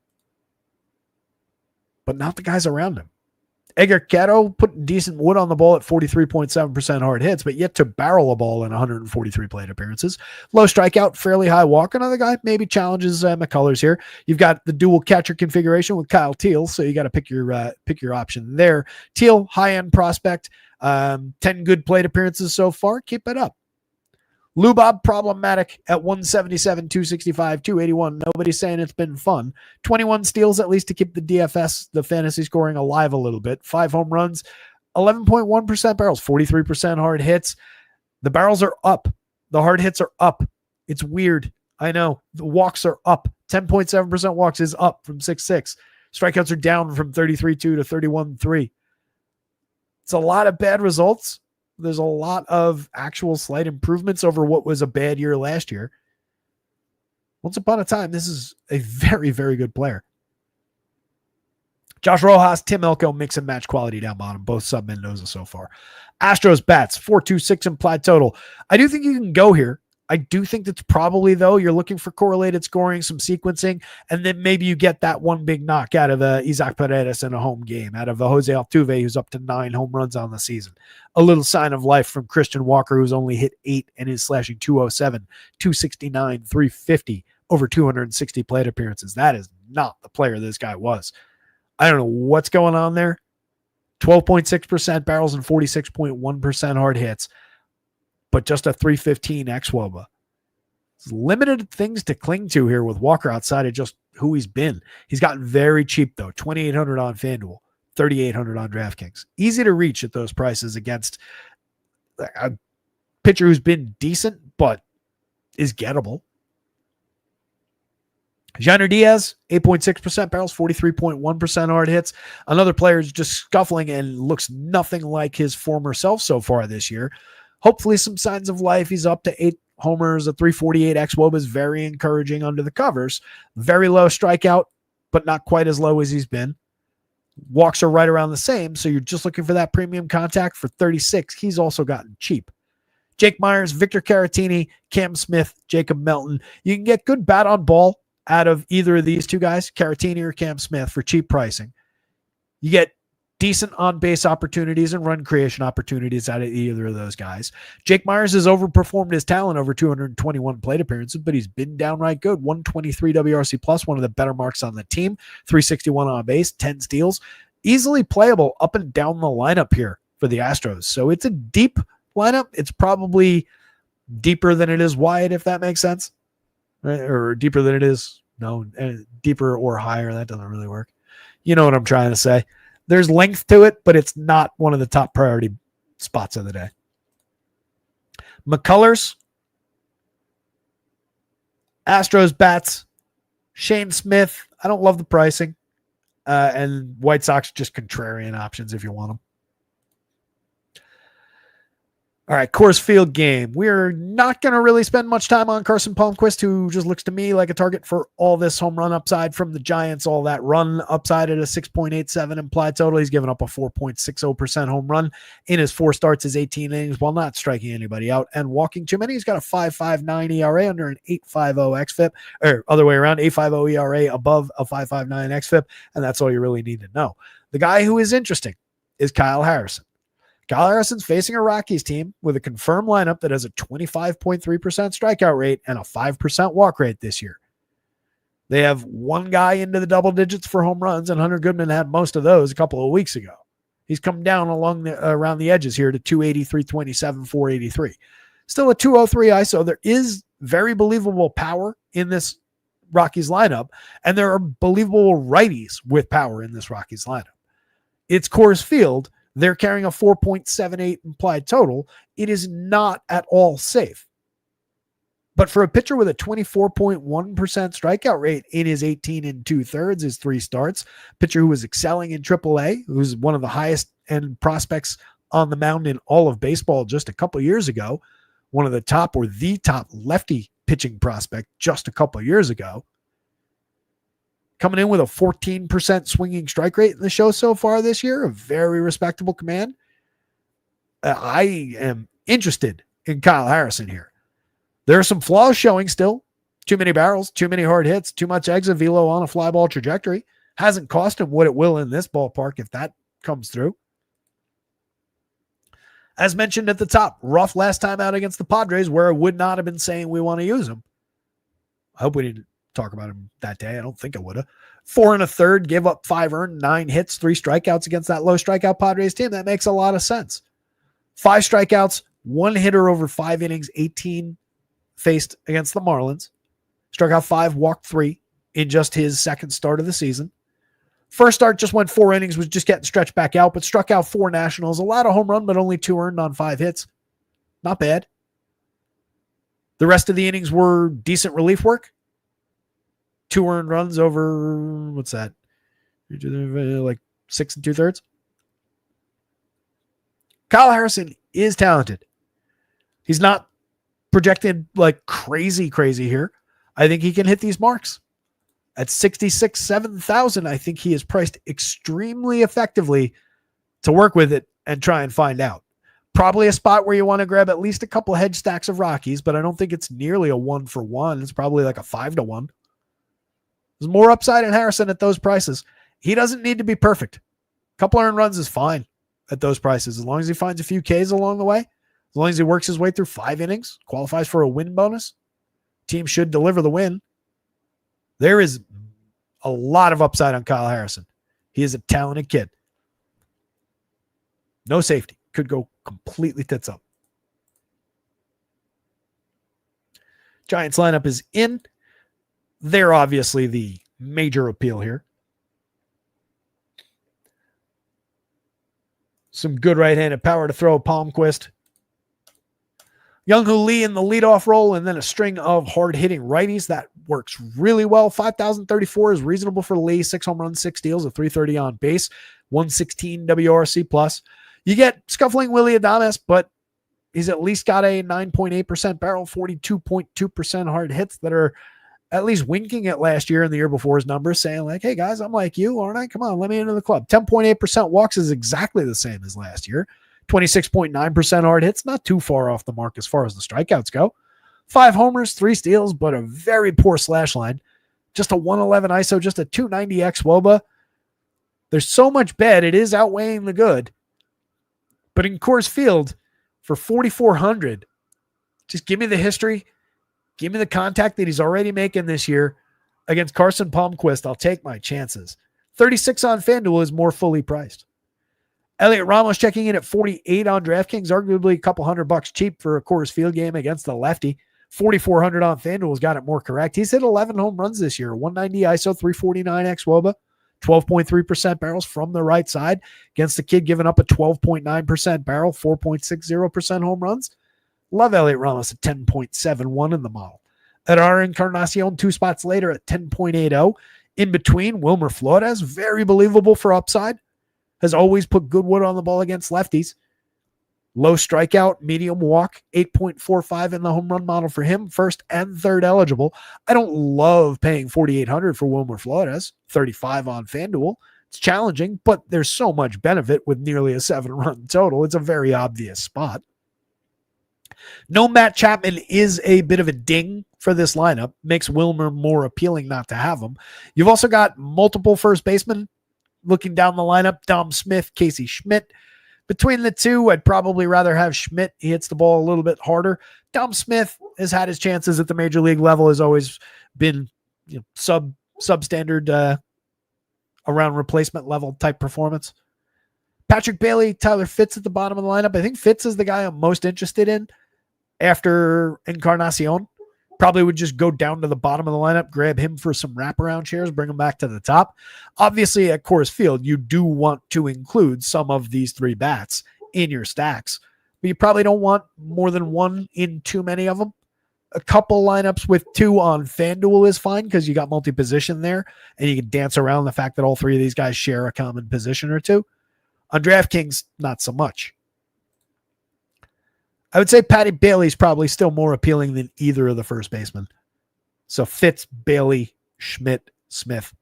but not the guys around him. Edgar Quero put decent wood on the ball at 43.7% hard hits, but yet to barrel a ball in 143 plate appearances. Low strikeout, fairly high walk. Another guy maybe challenges McCullers here. You've got the dual catcher configuration with Kyle Teal, so you got to pick your option there. Teal, high-end prospect, 10 good plate appearances so far. Keep it up. Lou Bob, problematic at 177, 265, 281. Nobody's saying it's been fun. 21 steals at least to keep the DFS, the fantasy scoring, alive a little bit. 5 home runs, 11.1% barrels, 43% hard hits. The barrels are up. The hard hits are up. It's weird. I know. The walks are up. 10.7% walks is up from 6.6. Strikeouts are down from 33.2 to 31.3. It's a lot of bad results. There's a lot of actual slight improvements over what was a bad year last year. Once upon a time, this is a very, very good player. Josh Rojas, Tim Elko, mix and match quality down bottom. Both sub Mendoza so far. Astros bats, 4.26 implied total. I do think you can go here. I do think that's probably, though, you're looking for correlated scoring, some sequencing, and then maybe you get that one big knock out of Isaac Paredes in a home game, out of Jose Altuve, who's up to 9 home runs on the season. A little sign of life from Christian Walker, who's only hit 8 and is slashing 207, 269, 350, over 260 plate appearances. That is not the player this guy was. I don't know what's going on there. 12.6% barrels and 46.1% hard hits, but just a 315 xWOBA. It's limited things to cling to here with Walker outside of just who he's been. He's gotten very cheap, though. 2,800 on FanDuel, 3,800 on DraftKings. Easy to reach at those prices against a pitcher who's been decent, but is gettable. Jainer Diaz, 8.6% barrels, 43.1% hard hits. Another player is just scuffling and looks nothing like his former self so far this year. Hopefully some signs of life. He's up to 8 homers. A 348 xWOBA is very encouraging under the covers. Very low strikeout, but not quite as low as he's been. Walks are right around the same, so you're just looking for that premium contact for 36. He's also gotten cheap. Jake Myers, Victor Caratini, Cam Smith, Jacob Melton. You can get good bat on ball out of either of these two guys, Caratini or Cam Smith, for cheap pricing. You get decent on-base opportunities and run creation opportunities out of either of those guys. Jake Myers has overperformed his talent over 221 plate appearances, but he's been downright good. 123 WRC plus, one of the better marks on the team. 361 on base, 10 steals. Easily playable up and down the lineup here for the Astros. So it's a deep lineup. It's probably deeper than it is wide, if that makes sense. Right? Or deeper than it is. No, deeper or higher. That doesn't really work. You know what I'm trying to say. There's length to it, but it's not one of the top priority spots of the day. McCullers, Astros bats, Shane Smith. I don't love the pricing. And White Sox, just contrarian options if you want them. All right, Coors Field game. We're not going to really spend much time on Carson Palmquist, who just looks to me like a target for all this home run upside from the Giants, all that run upside at a 6.87 implied total. He's given up a 4.60% home run in his 4 starts, his 18 innings, while not striking anybody out and walking too many. He's got a 5.59 ERA under an 8.50 xFIP, or other way around, 8.50 ERA above a 5.59 xFIP, and that's all you really need to know. The guy who is interesting is Kyle Harrison. Kyle Harrison's facing a Rockies team with a confirmed lineup that has a 25.3% strikeout rate and a 5% walk rate this year. They have one guy into the double digits for home runs, and Hunter Goodman had most of those a couple of weeks ago. He's come down around the edges here to 280, 327, 483. Still a 203 ISO. There is very believable power in this Rockies lineup, and there are believable righties with power in this Rockies lineup. It's Coors Field. They're carrying a 4.78 implied total. It is not at all safe. But for a pitcher with a 24.1% strikeout rate in his 18 2/3, his 3 starts, pitcher who was excelling in AAA, who's one of the highest end prospects on the mound in all of baseball just a couple years ago, one of the top or the top lefty pitching prospect just a couple years ago, coming in with a 14% swinging strike rate in the show so far this year, a very respectable command. I am interested in Kyle Harrison here. There are some flaws showing still. Too many barrels, too many hard hits, too much exit velo on a fly ball trajectory. Hasn't cost him what it will in this ballpark if that comes through. As mentioned at the top, rough last time out against the Padres, where I would not have been saying we want to use him. I hope we didn't talk about him that day. I don't think I would have. 4 1/3, gave up 5 earned, 9 hits, 3 strikeouts against that low strikeout Padres team. That makes a lot of sense. 5 strikeouts, 1 hitter over 5 innings, 18 faced against the Marlins. Struck out 5, walked 3 in just his second start of the season. First start just went 4 innings, was just getting stretched back out, but struck out 4 Nationals. A lot of home run, but only 2 earned on 5 hits. Not bad. The rest of the innings were decent relief work. 2 earned runs over, what's that? Like 6 2/3. Kyle Harrison is talented. He's not projected like crazy here. I think he can hit these marks. At 66, 7,000, I think he is priced extremely effectively to work with it and try and find out. Probably a spot where you want to grab at least a couple hedge stacks of Rockies, but I don't think it's nearly a 1-for-1. It's probably like a 5-to-1. There's more upside in Harrison at those prices. He doesn't need to be perfect. A couple earned runs is fine at those prices. As long as he finds a few Ks along the way, as long as he works his way through 5 innings, qualifies for a win bonus, team should deliver the win. There is a lot of upside on Kyle Harrison. He is a talented kid. No safety. Could go completely tits up. Giants lineup is in. They're obviously the major appeal here. Some good right-handed power to throw. Palmquist. Young-Hoo Lee in the leadoff role, and then a string of hard-hitting righties. That works really well. 5,034 is reasonable for Lee. 6 home runs, 6 steals, a 330 on base, 116 WRC plus. You get scuffling Willie Adames, but he's at least got a 9.8% barrel, 42.2% hard hits that are at least winking at last year and the year before's numbers, saying like, hey guys, I'm like you, aren't I? Come on, let me into the club. 10.8% walks is exactly the same as last year. 26.9% hard hits, not too far off the mark as far as the strikeouts go. 5 homers, 3 steals, but a very poor slash line. Just a 111 ISO, just a 290 xWOBA. There's so much bad, it is outweighing the good. But in Coors Field, for 4,400, just give me the history. Give me the contact that he's already making this year against Carson Palmquist. I'll take my chances. 36 on FanDuel is more fully priced. Elliot Ramos checking in at 48 on DraftKings, arguably a couple $100 cheap for a Coors Field game against the lefty. 4,400 on FanDuel has got it more correct. He's hit 11 home runs this year, 190 ISO, 349 xWOBA, 12.3% barrels from the right side against the kid giving up a 12.9% barrel, 4.60% home runs. Love Elliot Ramos at 10.71 in the model. At our Encarnacion, 2 spots later at 10.80. In between, Wilmer Flores, very believable for upside. Has always put good wood on the ball against lefties. Low strikeout, medium walk, 8.45 in the home run model for him, first and third eligible. I don't love paying $4,800 for Wilmer Flores, 35 on FanDuel. It's challenging, but there's so much benefit with nearly a 7-run total. It's a very obvious spot. No Matt Chapman is a bit of a ding for this lineup. Makes Wilmer more appealing not to have him. You've also got multiple first basemen looking down the lineup. Dom Smith, Casey Schmidt. Between the two, I'd probably rather have Schmidt. He hits the ball a little bit harder. Dom Smith has had his chances at the major league level, has always been substandard around replacement level type performance. Patrick Bailey, Tyler Fitz at the bottom of the lineup. I think Fitz is the guy I'm most interested in after Encarnacion. Probably would just go down to the bottom of the lineup, grab him for some wraparound shares, bring him back to the top. Obviously, at Coors Field, you do want to include some of these 3 bats in your stacks, but you probably don't want more than 1 in too many of them. A couple lineups with 2 on FanDuel is fine because you got multi-position there, and you can dance around the fact that all 3 of these guys share a common position or 2. On DraftKings, not so much. I would say Patty Bailey's probably still more appealing than either of the first basemen. So Fitz, Bailey, Schmidt, Smith.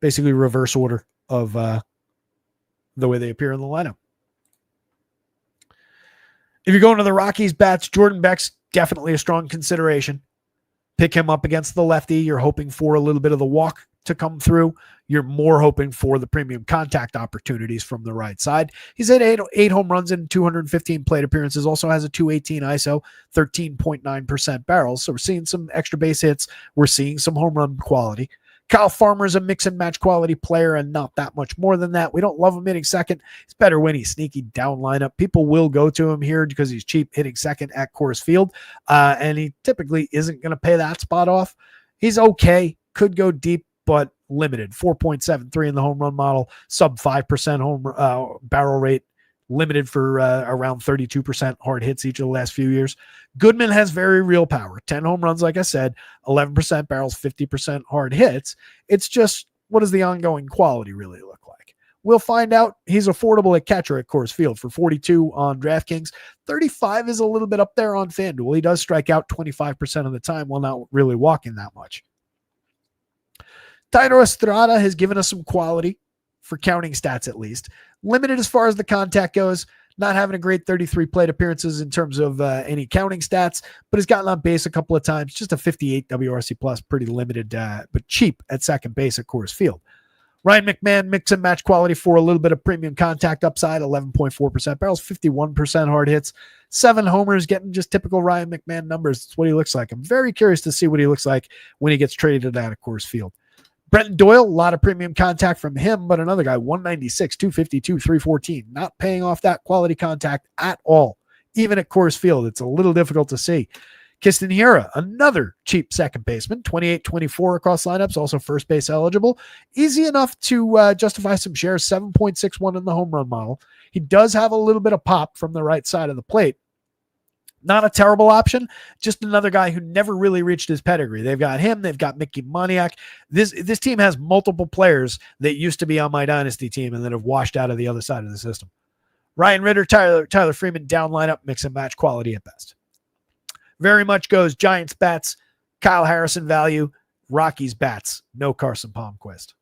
Basically reverse order of the way they appear in the lineup. If you're going to the Rockies bats, Jordan Beck's definitely a strong consideration. Pick him up against the lefty. You're hoping for a little bit of the walk to come through. You're more hoping for the premium contact opportunities from the right side. He's had 8 home runs in 215 plate appearances, also has a 218 ISO, 13.9% barrels. So we're seeing some extra base hits. We're seeing some home run quality. Kyle Farmer is a mix and match quality player and not that much more than that. We don't love him hitting second. It's better when he's sneaky down lineup. People will go to him here because he's cheap hitting second at Coors Field. And he typically isn't going to pay that spot off. He's okay. Could go deep, but limited. 4.73 in the home run model, sub 5% home barrel rate, limited for around 32% hard hits each of the last few years. Goodman has very real power. 10 home runs, like I said, 11% barrels, 50% hard hits. It's just, what does the ongoing quality really look like? We'll find out. He's affordable at catcher at Coors Field for 42 on DraftKings. 35 is a little bit up there on FanDuel. He does strike out 25% of the time while not really walking that much. Thairo Estrada has given us some quality for counting stats, at least. Limited as far as the contact goes. Not having a great 33 plate appearances in terms of any counting stats, but has gotten on base a couple of times. Just a 58 WRC plus, pretty limited, but cheap at second base at Coors Field. Ryan McMahon, mix and match quality for a little bit of premium contact upside, 11.4% barrels, 51% hard hits, 7 homers, getting just typical Ryan McMahon numbers. That's what he looks like. I'm very curious to see what he looks like when he gets traded out of Coors Field. Brenton Doyle, a lot of premium contact from him, but another guy, 196, 252, 314, not paying off that quality contact at all. Even at Coors Field, it's a little difficult to see. Kiston Hiura, another cheap second baseman, 28-24 across lineups, also first base eligible. Easy enough to justify some shares, 7.61 in the home run model. He does have a little bit of pop from the right side of the plate. Not a terrible option, just another guy who never really reached his pedigree. They've got him. They've got Mickey Moniak. This team has multiple players that used to be on my dynasty team and that have washed out of the other side of the system. Ryan Ritter, Tyler Freeman, down lineup, mix and match quality at best. Very much goes Giants bats, Kyle Harrison value, Rockies bats, no Carson Palmquist.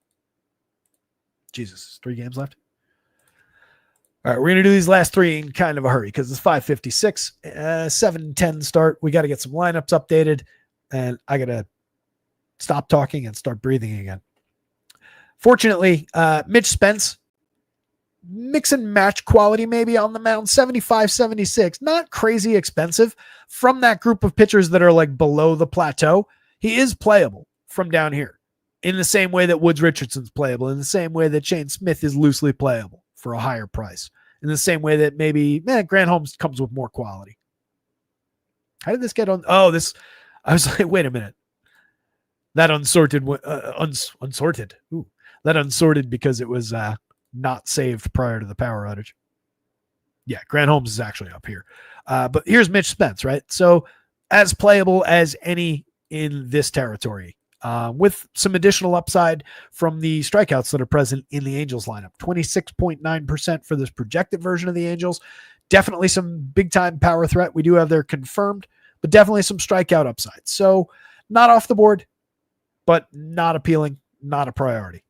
Jesus, 3 games left. All right, we're going to do these last 3 in kind of a hurry because it's 5:56, 7:10 start. We got to get some lineups updated, and I got to stop talking and start breathing again. Fortunately, Mitch Spence, mix and match quality maybe on the mound, 75, 76, not crazy expensive from that group of pitchers that are like below the plateau. He is playable from down here in the same way that Woods Richardson's playable, in the same way that Shane Smith is loosely playable for a higher price, in the same way that maybe Grant Holmes comes with more quality. How did this get on? Oh, I was like, wait a minute. That unsorted. Ooh, that unsorted because it was not saved prior to the power outage. Yeah, Grant Holmes is actually up here. But here's Mitch Spence, right? So as playable as any in this territory. With some additional upside from the strikeouts that are present in the Angels lineup. 26.9% for this projected version of the Angels. Definitely some big-time power threat. We do have their confirmed, but definitely some strikeout upside. So not off the board, but not appealing, not a priority.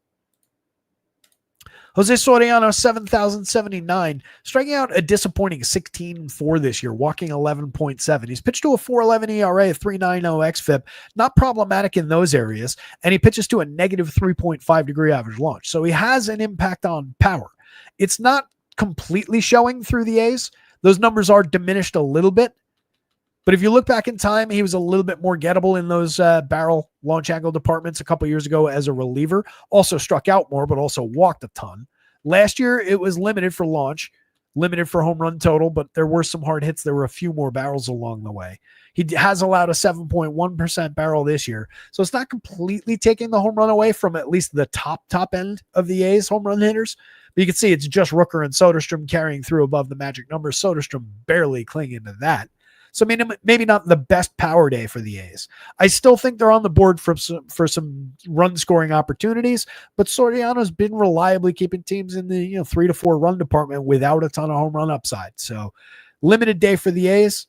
Jose Soriano, 7,079, striking out a disappointing 16-4 this year, walking 11.7. He's pitched to a 4.11 ERA, a 3.90 xFIP, not problematic in those areas, and he pitches to a negative 3.5 degree average launch. So he has an impact on power. It's not completely showing through the A's. Those numbers are diminished a little bit. But if you look back in time, he was a little bit more gettable in those barrel launch angle departments a couple years ago as a reliever. Also struck out more, but also walked a ton. Last year, it was limited for launch, limited for home run total, but there were some hard hits. There were a few more barrels along the way. He has allowed a 7.1% barrel this year. So it's not completely taking the home run away from at least the top end of the A's home run hitters. But you can see it's just Rooker and Soderstrom carrying through above the magic numbers. Soderstrom barely clinging to that. So maybe not the best power day for the A's. I still think they're on the board for some run scoring opportunities, but Soriano's been reliably keeping teams in the 3 to 4 run department without a ton of home run upside. So limited day for the A's,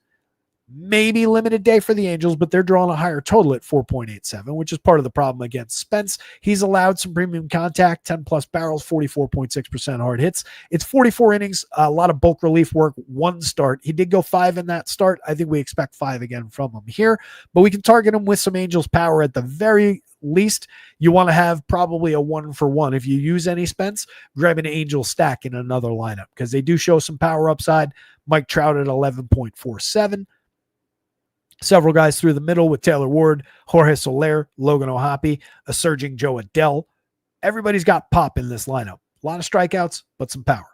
maybe limited day for the Angels, but they're drawing a higher total at 4.87, which is part of the problem against Spence. He's allowed some premium contact, 10 plus barrels, 44.6% hard hits. It's 44 innings, a lot of bulk relief work, 1 start. He did go 5 in that start. I think we expect 5 again from him here, but we can target him with some Angels power at the very least. You want to have probably a 1-for-1. If you use any Spence, grab an Angel stack in another lineup because they do show some power upside. Mike Trout at 11.47. Several guys through the middle with Taylor Ward, Jorge Soler, Logan O'Hoppe, a surging Joe Adell. Everybody's got pop in this lineup. A lot of strikeouts, but some power.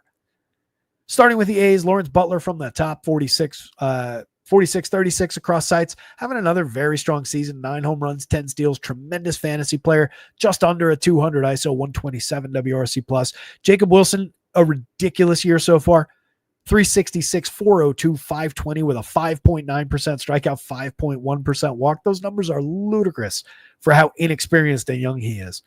Starting with the A's, Lawrence Butler from the top, 46, 36 across sites, having another very strong season, 9 home runs, 10 steals, tremendous fantasy player, just under a 200 ISO, 127 WRC plus. Jacob Wilson, a ridiculous year so far. 366, 402, 520 with a 5.9% strikeout, 5.1% walk. Those numbers are ludicrous for how inexperienced and young he is.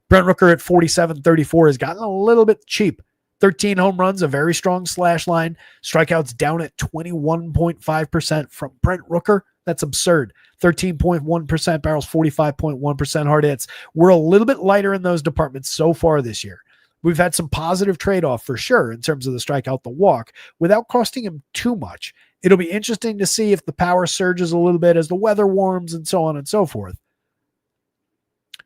Brent Rooker at 47.34 has gotten a little bit cheap. 13 home runs, a very strong slash line. Strikeouts down at 21.5% from Brent Rooker. That's absurd. 13.1% barrels, 45.1% hard hits. We're a little bit lighter in those departments so far this year. We've had some positive trade-off for sure in terms of the strikeout, the walk, without costing him too much. It'll be interesting to see if the power surges a little bit as the weather warms and so on and so forth.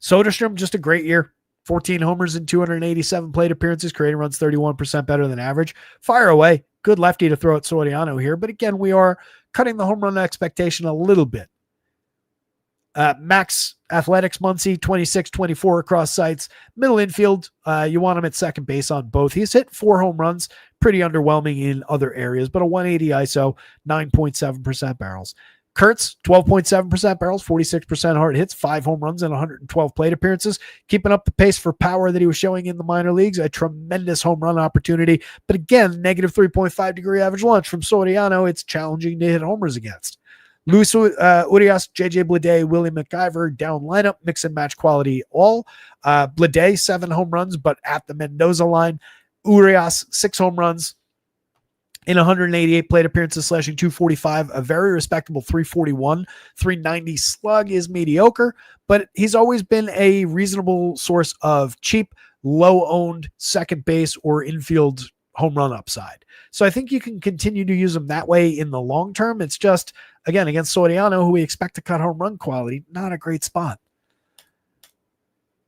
Soderstrom, just a great year. 14 homers and 287 plate appearances, creating runs 31% better than average. Fire away. Good lefty to throw at Soriano here. But again, we are cutting the home run expectation a little bit. Max Athletics, Muncie, 26-24 across sites. Middle infield, you want him at second base on both. He's hit 4 home runs, pretty underwhelming in other areas, but a 180 ISO, 9.7% barrels. Kurtz, 12.7% barrels, 46% hard hits, 5 home runs and 112 plate appearances, keeping up the pace for power that he was showing in the minor leagues. A tremendous home run opportunity. But again, negative 3.5 degree average launch from Soriano. It's challenging to hit homers against. Luis Urias, JJ Bleday, Willie McIver, down lineup, mix and match quality all. Bleday, 7 home runs, but at the Mendoza line. Urias, 6 home runs in 188 plate appearances, slashing 245, a very respectable 341. 390 slug is mediocre, but he's always been a reasonable source of cheap, low-owned second base or infield home run upside. So I think you can continue to use him that way in the long term. It's just, again, against Soriano, who we expect to cut home run quality, not a great spot.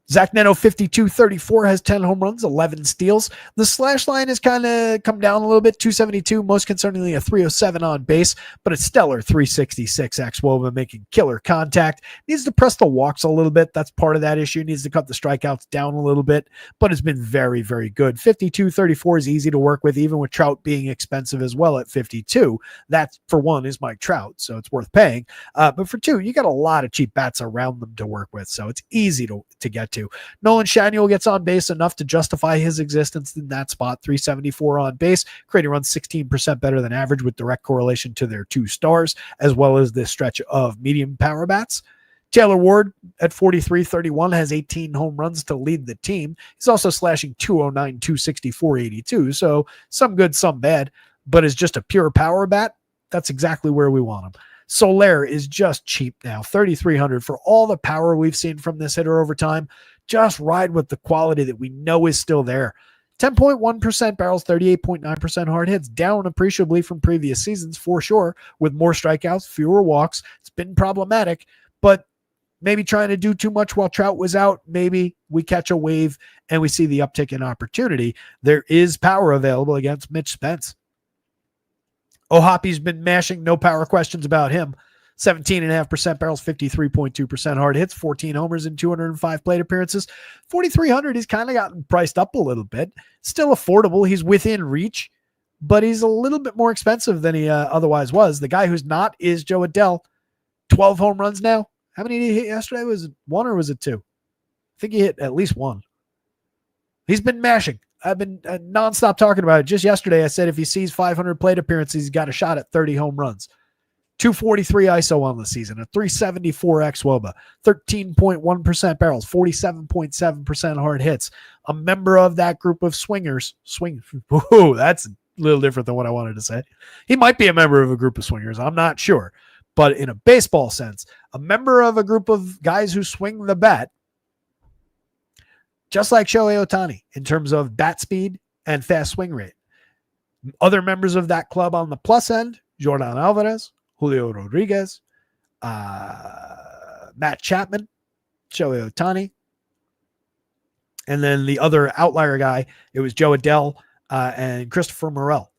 Zach Neto, 52-34, has 10 home runs, 11 steals. The slash line has kind of come down a little bit, 272, most concerningly a 307 on base, but it's stellar 366 xWOBA, making killer contact. Needs to press the walks a little bit. That's part of that issue. Needs to cut the strikeouts down a little bit, but it's been very, very good. 52-34 is easy to work with, even with Trout being expensive as well at 52. That, for one, is Mike Trout, so it's worth paying. But for two, you got a lot of cheap bats around them to work with, so it's easy to get to. Nolan Shanuel gets on base enough to justify his existence in that spot. 374 on base, creating runs 16% better than average with direct correlation to their 2 stars, as well as this stretch of medium power bats. Taylor Ward at 43-31 has 18 home runs to lead the team. He's also slashing 209, 264, 82. So some good, some bad, but is just a pure power bat. That's exactly where we want him. Soler is just cheap now, 3,300 for all the power we've seen from this hitter over time. Just ride with the quality that we know is still there. 10.1% barrels, 38.9% hard hits, down appreciably from previous seasons for sure, with more strikeouts, fewer walks. It's been problematic, but maybe trying to do too much while Trout was out. Maybe we catch a wave and we see the uptick in opportunity. There is power available against Mitch Spence. Ohapi's been mashing, no power questions about him. 17.5% barrels, 53.2% hard hits, 14 homers and 205 plate appearances. 4,300, he's kind of gotten priced up a little bit. Still affordable. He's within reach, but he's a little bit more expensive than he otherwise was. The guy who's not is Joe Adell. 12 home runs now. How many did he hit yesterday? Was it 1 or was it 2? I think he hit at least 1. He's been mashing. I've been nonstop talking about it. Just yesterday, I said if he sees 500 plate appearances, he's got a shot at 30 home runs. 243 ISO on the season, a 374 xWOBA, 13.1% barrels, 47.7% hard hits. A member of that group of swingers. Ooh, that's a little different than what I wanted to say. He might be a member of a group of swingers. I'm not sure. But in a baseball sense, a member of a group of guys who swing the bat, just like Shohei Ohtani in terms of bat speed and fast swing rate. Other members of that club on the plus end, Jordan Alvarez, Julio Rodriguez, Matt Chapman, Shohei Ohtani. And then the other outlier guy, it was Joe Adell and Christopher Morel.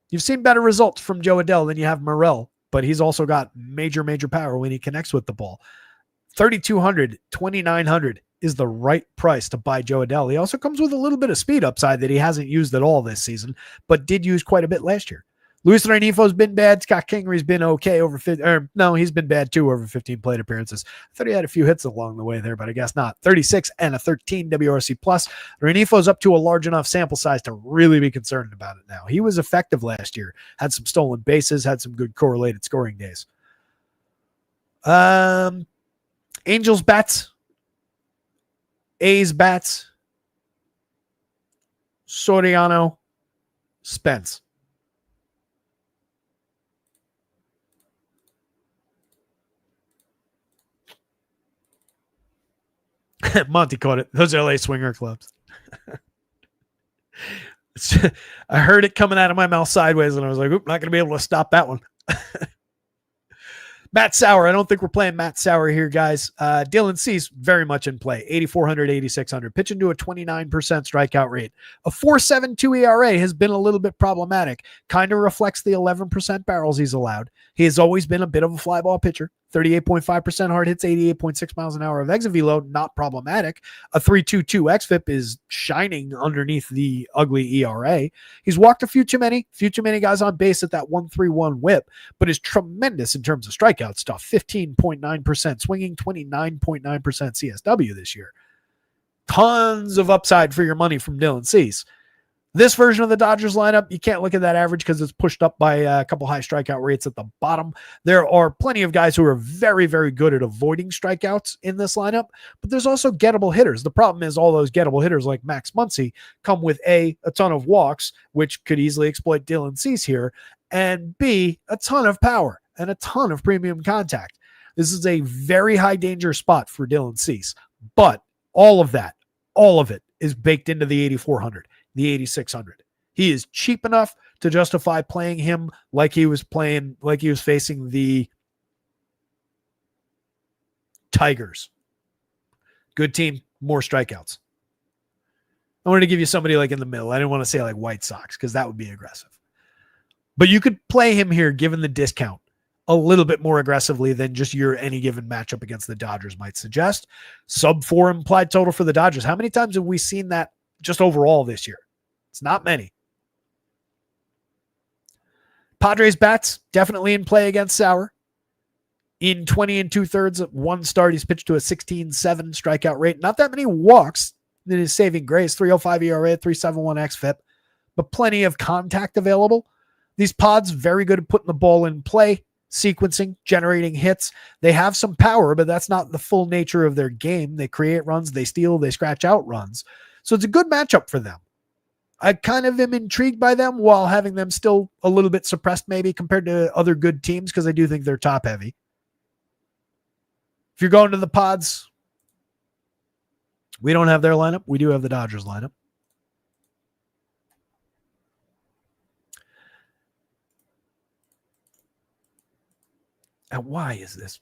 You've seen better results from Joe Adell than you have Morel, but he's also got major, major power when he connects with the ball. 3,200, 2,900 is the right price to buy Joe Adell. He also comes with a little bit of speed upside that he hasn't used at all this season, but did use quite a bit last year. Luis Reynifo's been bad. Scott Kingery's been okay over 50. No, he's been bad too over 15 plate appearances. I thought he had a few hits along the way there, but I guess not. 36 and a 13 WRC plus. Reynifo's up to a large enough sample size to really be concerned about it now. He was effective last year. Had some stolen bases. Had some good correlated scoring days. Angels bats. A's bats, Soriano, Spence. Monty caught it. Those LA swinger clubs. I heard it coming out of my mouth sideways, and I was like, oop, not going to be able to stop that one. Matt Sauer. I don't think we're playing Matt Sauer here, guys. Dylan Cease, very much in play. 8,400, 8,600. Pitching to a 29% strikeout rate. A 4.72 ERA has been a little bit problematic. Kind of reflects the 11% barrels he's allowed. He has always been a bit of a fly ball pitcher. 38.5% hard hits, 88.6 miles an hour of exit velo, not problematic. A 3.22 xFIP is shining underneath the ugly ERA. He's walked a few too many guys on base at that 1.31 whip, but is tremendous in terms of strikeout stuff. 15.9% swinging, 29.9% CSW this year. Tons of upside for your money from Dylan Cease. This version of the Dodgers lineup, you can't look at that average because it's pushed up by a couple high strikeout rates at the bottom. There are plenty of guys who are very, very good at avoiding strikeouts in this lineup, but there's also gettable hitters. The problem is all those gettable hitters like Max Muncy come with A, a ton of walks, which could easily exploit Dylan Cease here, and B, a ton of power and a ton of premium contact. This is a very high danger spot for Dylan Cease, but all of it is baked into the 8,400. The 8,600. He is cheap enough to justify playing him like he was facing the Tigers. Good team, more strikeouts. I wanted to give you somebody like in the middle. I didn't want to say like White Sox because that would be aggressive. But you could play him here given the discount a little bit more aggressively than just your any given matchup against the Dodgers might suggest. Sub 4 implied total for the Dodgers. How many times have we seen that just overall this year? It's not many. Padres bats definitely in play against Sauer. In 20 2/3 of one start, he's pitched to a 16.7 strikeout rate. Not that many walks in his saving grace. 3.05 ERA, 3.71 xFIP, but plenty of contact available. These pods very good at putting the ball in play, sequencing, generating hits. They have some power, but that's not the full nature of their game. They create runs, they steal, they scratch out runs. So it's a good matchup for them. I kind of am intrigued by them while having them still a little bit suppressed maybe compared to other good teams because I do think they're top heavy. If you're going to the pods, we don't have their lineup. We do have the Dodgers lineup. And why is this?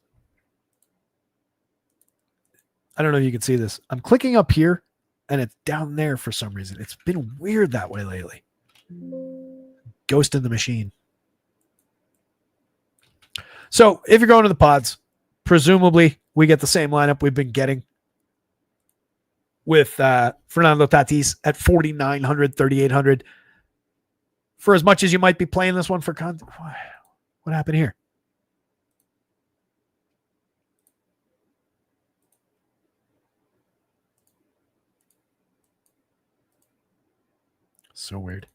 I don't know if you can see this. I'm clicking up here and it's down there for some reason. It's been weird that way lately. Ghost in the machine. So if you're going to the pods, presumably we get the same lineup we've been getting with Fernando Tatis at 4,900, 3,800. For as much as you might be playing this one for content. What happened here? So weird.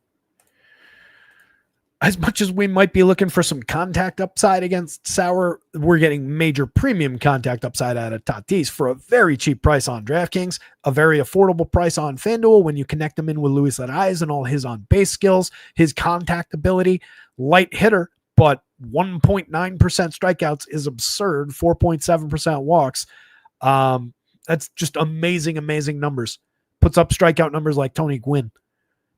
As much as we might be looking for some contact upside against Sauer, we're getting major premium contact upside out of Tatis for a very cheap price on DraftKings, a very affordable price on FanDuel when you connect him in with Luis Ariz and all his on-base skills, his contact ability, light hitter, but 1.9% strikeouts is absurd, 4.7% walks. That's just amazing, amazing numbers. Puts up strikeout numbers like Tony Gwynn.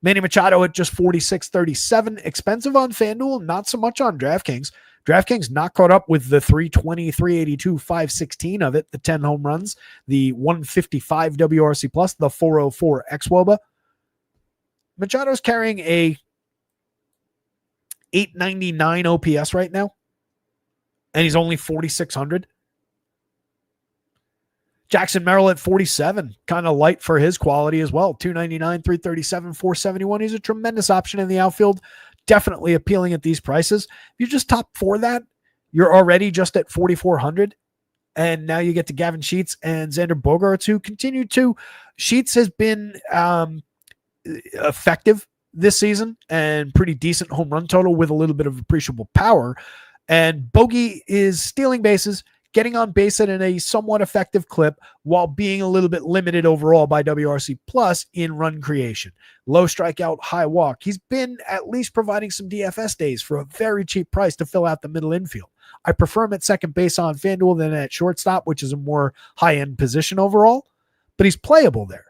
Manny Machado at just 46.37. Expensive on FanDuel, not so much on DraftKings. DraftKings not caught up with the 320, 382, 516 of it, the 10 home runs, the 155 WRC plus, the 404 xWOBA. Machado's carrying a 899 OPS right now, and he's only 4,600. Jackson Merrill at 47, kind of light for his quality as well. 299, 337, 471. He's a tremendous option in the outfield. Definitely appealing at these prices. If you just top four that, you're already just at 4,400. And now you get to Gavin Sheets and Xander Bogaerts, who continue to. Sheets has been effective this season and pretty decent home run total with a little bit of appreciable power. And Bogey is stealing bases, getting on base at a somewhat effective clip while being a little bit limited overall by WRC plus in run creation. Low strikeout, high walk. He's been at least providing some DFS days for a very cheap price to fill out the middle infield. I prefer him at second base on FanDuel than at shortstop, which is a more high-end position overall, but he's playable there.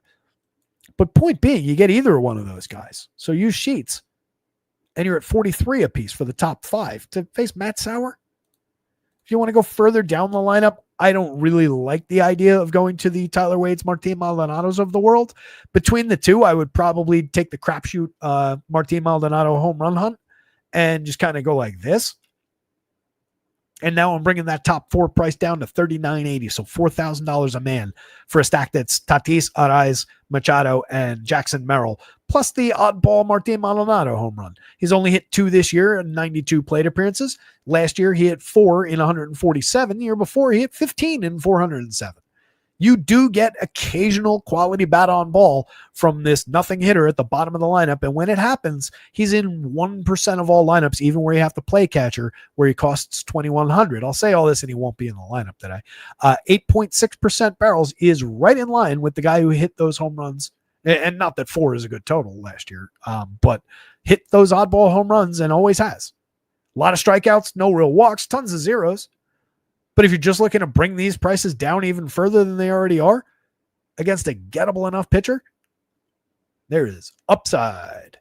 But point being, you get either one of those guys. So use sheets, and you're at 43 apiece for the top 5 to face Matt Sauer. If you want to go further down the lineup, I don't really like the idea of going to the Tyler Wade's, Martin Maldonados of the world. Between the two, I would probably take the crapshoot Martin Maldonado home run hunt and just kind of go like this. And now I'm bringing that top 4 price down to $39.80, so $4,000 a man for a stack that's Tatis, Arraez, Machado, and Jackson Merrill, plus the oddball Martin Maldonado home run. He's only hit 2 this year in 92 plate appearances. Last year, he hit 4 in 147. The year before, he hit 15 in 407. You do get occasional quality bat on ball from this nothing hitter at the bottom of the lineup. And when it happens, he's in 1% of all lineups, even where you have to play catcher, where he costs $2,100. I'll say all this and he won't be in the lineup today. 8.6% barrels is right in line with the guy who hit those home runs. And not that 4 is a good total last year, but hit those oddball home runs and always has. A lot of strikeouts, no real walks, tons of zeros. But if you're just looking to bring these prices down even further than they already are against a gettable enough pitcher, there is upside.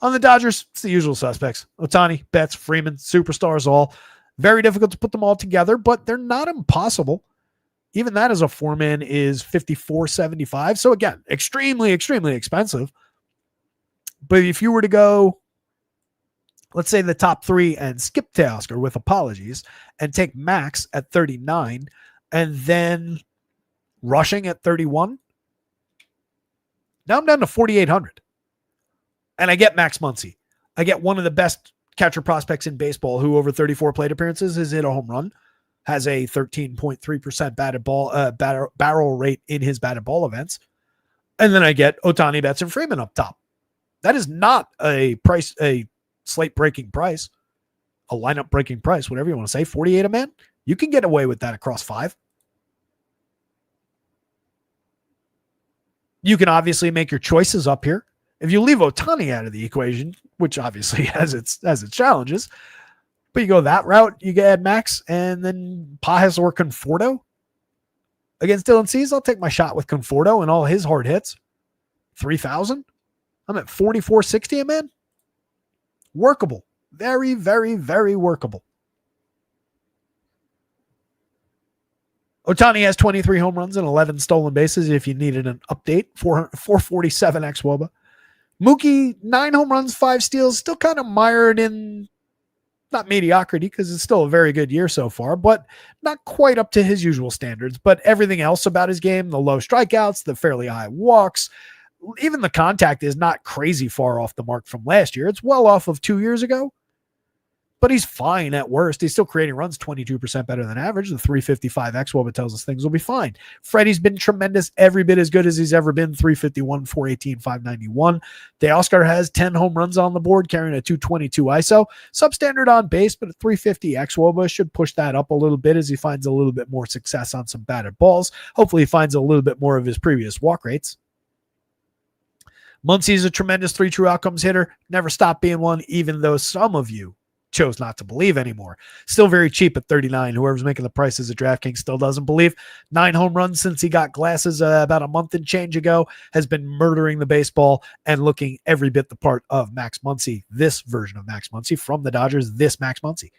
On the Dodgers, it's the usual suspects. Ohtani, Betts, Freeman, superstars all. Very difficult to put them all together, but they're not impossible. Even that as a 4-man is $54.75. So again, extremely, extremely expensive. But if you were to go, let's say the top 3 and skip Teoscar with apologies and take Max at 39 and then Rushing at 31. Now I'm down to 4,800. And I get Max Muncy. I get one of the best catcher prospects in baseball who over 34 plate appearances has hit a home run, has a 13.3% batted ball barrel rate in his batted ball events. And then I get Ohtani, Betts, and Freeman up top. That is not a slate breaking price, a lineup breaking price, whatever you want to say. 48 a man. You can get away with that across 5. You can obviously make your choices up here. If you leave Ohtani out of the equation, which obviously has its challenges, but you go that route, you get Max and then Pajas or Conforto against Dylan Cease. I'll take my shot with Conforto and all his hard hits. 3,000. I'm at 44.60 a man. Workable. Very, very, very workable. Ohtani has 23 home runs and 11 stolen bases if you needed an update. 447 ex-Woba. Mookie, 9 home runs, 5 steals. Still kind of mired in, not mediocrity because it's still a very good year so far, but not quite up to his usual standards. But everything else about his game, the low strikeouts, the fairly high walks, even the contact is not crazy far off the mark from last year. It's well off of 2 years ago, but he's fine at worst. He's still creating runs 22% better than average. The 355 ex-Woba tells us things will be fine. Freddie's been tremendous, every bit as good as he's ever been. 351, 418, 591. Teoscar has 10 home runs on the board, carrying a 222 ISO. Substandard on base, but a 350 ex-Woba should push that up a little bit as he finds a little bit more success on some batted balls. Hopefully he finds a little bit more of his previous walk rates. Muncy's a tremendous 3 true outcomes hitter. Never stopped being one, even though some of you chose not to believe anymore. Still very cheap at 39. Whoever's making the prices at DraftKings still doesn't believe. 9 home runs since he got glasses about a month and change ago. Has been murdering the baseball and looking every bit the part of Max Muncy. This version of Max Muncy from the Dodgers. This Max Muncy.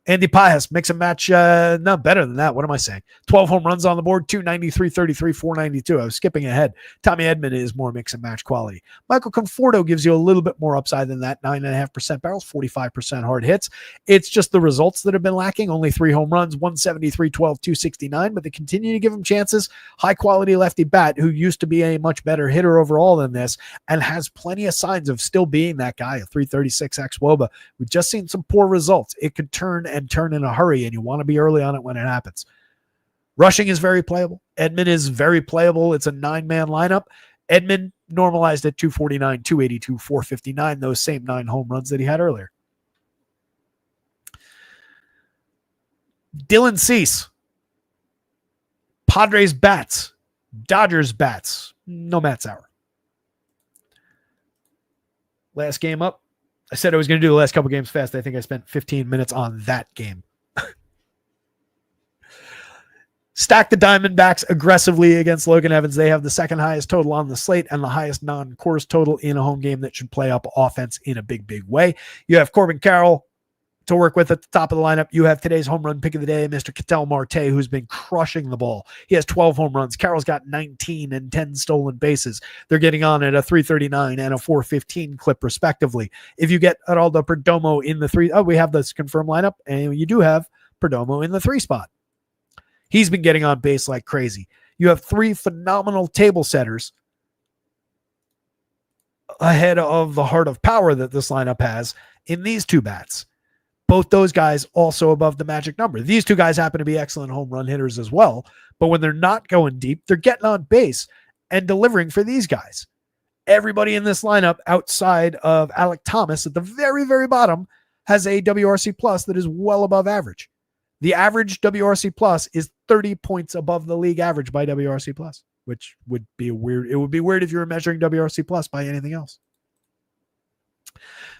Andy Pajas, mix and match, no, better than that. What am I saying? 12 home runs on the board, 293, 33, 492. I was skipping ahead. Tommy Edman is more mix and match quality. Michael Conforto gives you a little bit more upside than that. 9.5% barrels, 45% hard hits. It's just the results that have been lacking. Only 3 home runs, 173, 12, 269, but they continue to give him chances. High quality lefty bat who used to be a much better hitter overall than this and has plenty of signs of still being that guy, a 336 ex-Woba. We've just seen some poor results. It could turn in a hurry, and you want to be early on it when it happens. Rushing is very playable. Edman is very playable. It's a 9-man lineup. Edman normalized at 249, 282, 459, those same 9 home runs that he had earlier. Dylan Cease, Padres bats. Dodgers bats. No Matt Sauer. Last game up. I said I was going to do the last couple games fast. I think I spent 15 minutes on that game. Stack the Diamondbacks aggressively against Logan Evans. They have the second highest total on the slate and the highest non-course total in a home game that should play up offense in a big, big way. You have Corbin Carroll to work with at the top of the lineup. You have today's home run pick of the day, Mr. Ketel Marte, who's been crushing the ball. He has 12 home runs. Carroll's got 19 and 10 stolen bases. They're getting on at a 339 and a 415 clip, respectively. If you get Geraldo Perdomo in the three, we have this confirmed lineup, and you do have Perdomo in the 3 spot. He's been getting on base like crazy. You have 3 phenomenal table setters ahead of the heart of power that this lineup has in these 2 bats. Both those guys also above the magic number. These 2 guys happen to be excellent home run hitters as well, but when they're not going deep, they're getting on base and delivering for these guys. Everybody in this lineup outside of Alec Thomas at the very, very bottom has a WRC plus that is well above average. The average WRC plus is 30 points above the league average by WRC plus, which would be weird. It would be weird if you were measuring WRC plus by anything else.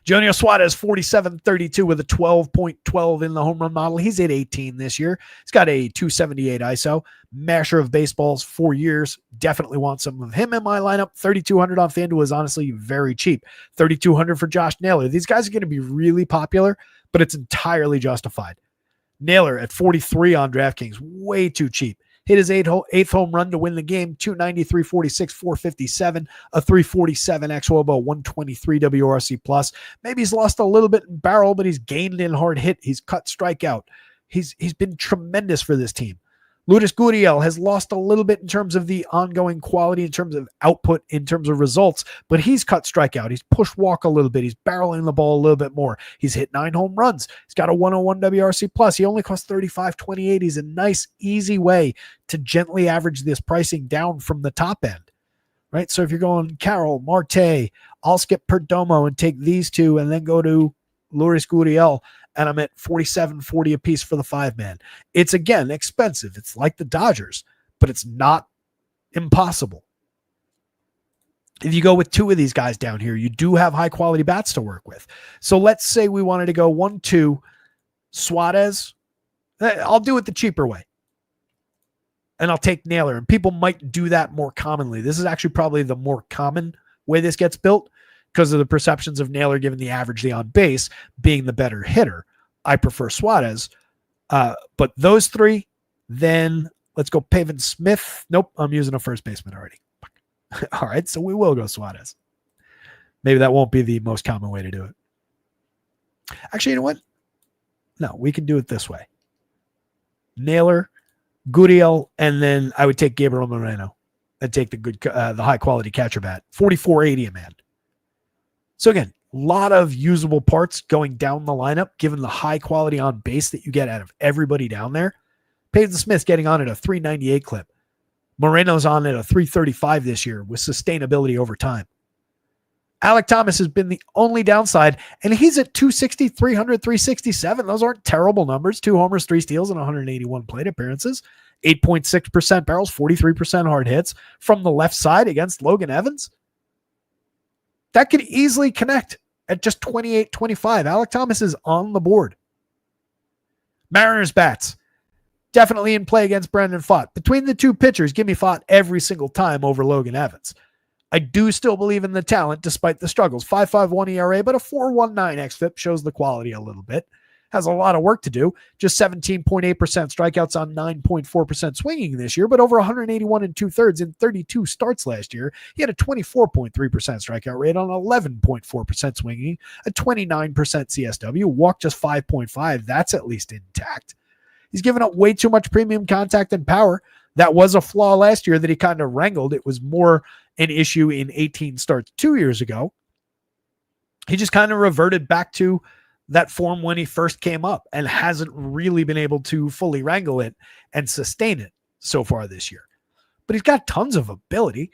Junior Suarez, 47-32 with a 12.12 in the home run model. He's at 18 this year. He's got a 278 ISO. Masher of baseballs, 4 years. Definitely want some of him in my lineup. 3,200 on FanDuel is honestly very cheap. 3,200 for Josh Naylor. These guys are going to be really popular, but it's entirely justified. Naylor at 43 on DraftKings, way too cheap. Hit his eighth home run to win the game, 290, 346, 457, a 347 xWOBA, 123 WRC plus. Maybe he's lost a little bit in barrel, but he's gained in hard hit. He's cut strikeout. He's been tremendous for this team. Lourdes Gurriel has lost a little bit in terms of the ongoing quality, in terms of output, in terms of results, but he's cut strikeout. He's pushed walk a little bit. He's barreling the ball a little bit more. He's hit 9 home runs. He's got a 101 WRC plus. He only costs $35.28. He's a nice, easy way to gently average this pricing down from the top end, right? So if you're going Carroll, Marte, I'll skip Perdomo and take these 2 and then go to Lourdes Gurriel, and I'm at $47.40 a piece for the 5-man. It's, again, expensive. It's like the Dodgers, but it's not impossible. If you go with 2 of these guys down here, you do have high-quality bats to work with. So let's say we wanted to go 1-2 Suarez. I'll do it the cheaper way, and I'll take Naylor, and people might do that more commonly. This is actually probably the more common way this gets built, because of the perceptions of Naylor given the average the on base being the better hitter. I prefer Suarez. But those 3, then let's go Pavin Smith. Nope, I'm using a first baseman already. All right, so we will go Suarez. Maybe that won't be the most common way to do it. Actually, you know what? No, we can do it this way. Naylor, Gurriel, and then I would take Gabriel Moreno and take the high quality catcher bat. $44.80 a man. So again, a lot of usable parts going down the lineup, given the high quality on base that you get out of everybody down there. Peyton Smith's getting on at a 398 clip. Moreno's on at a 335 this year with sustainability over time. Alec Thomas has been the only downside, and he's at 260, 300, 367. Those aren't terrible numbers. 2 homers, 3 steals, and 181 plate appearances. 8.6% barrels, 43% hard hits from the left side against Logan Evans. That could easily connect at just 28-25. Alec Thomas is on the board. Mariners bats. Definitely in play against Brandon Pfaadt. Between the 2 pitchers, give me Pfaadt every single time over Logan Evans. I do still believe in the talent despite the struggles. 5.51 ERA, but a 4.19 xFIP shows the quality a little bit. Has a lot of work to do. Just 17.8% strikeouts on 9.4% swinging this year, but over 181 and 2/3 in 32 starts last year. He had a 24.3% strikeout rate on 11.4% swinging, a 29% CSW, walked just 5.5. That's at least intact. He's given up way too much premium contact and power. That was a flaw last year that he kind of wrangled. It was more an issue in 18 starts 2 years ago. He just kind of reverted back to that form when he first came up and hasn't really been able to fully wrangle it and sustain it so far this year. But he's got tons of ability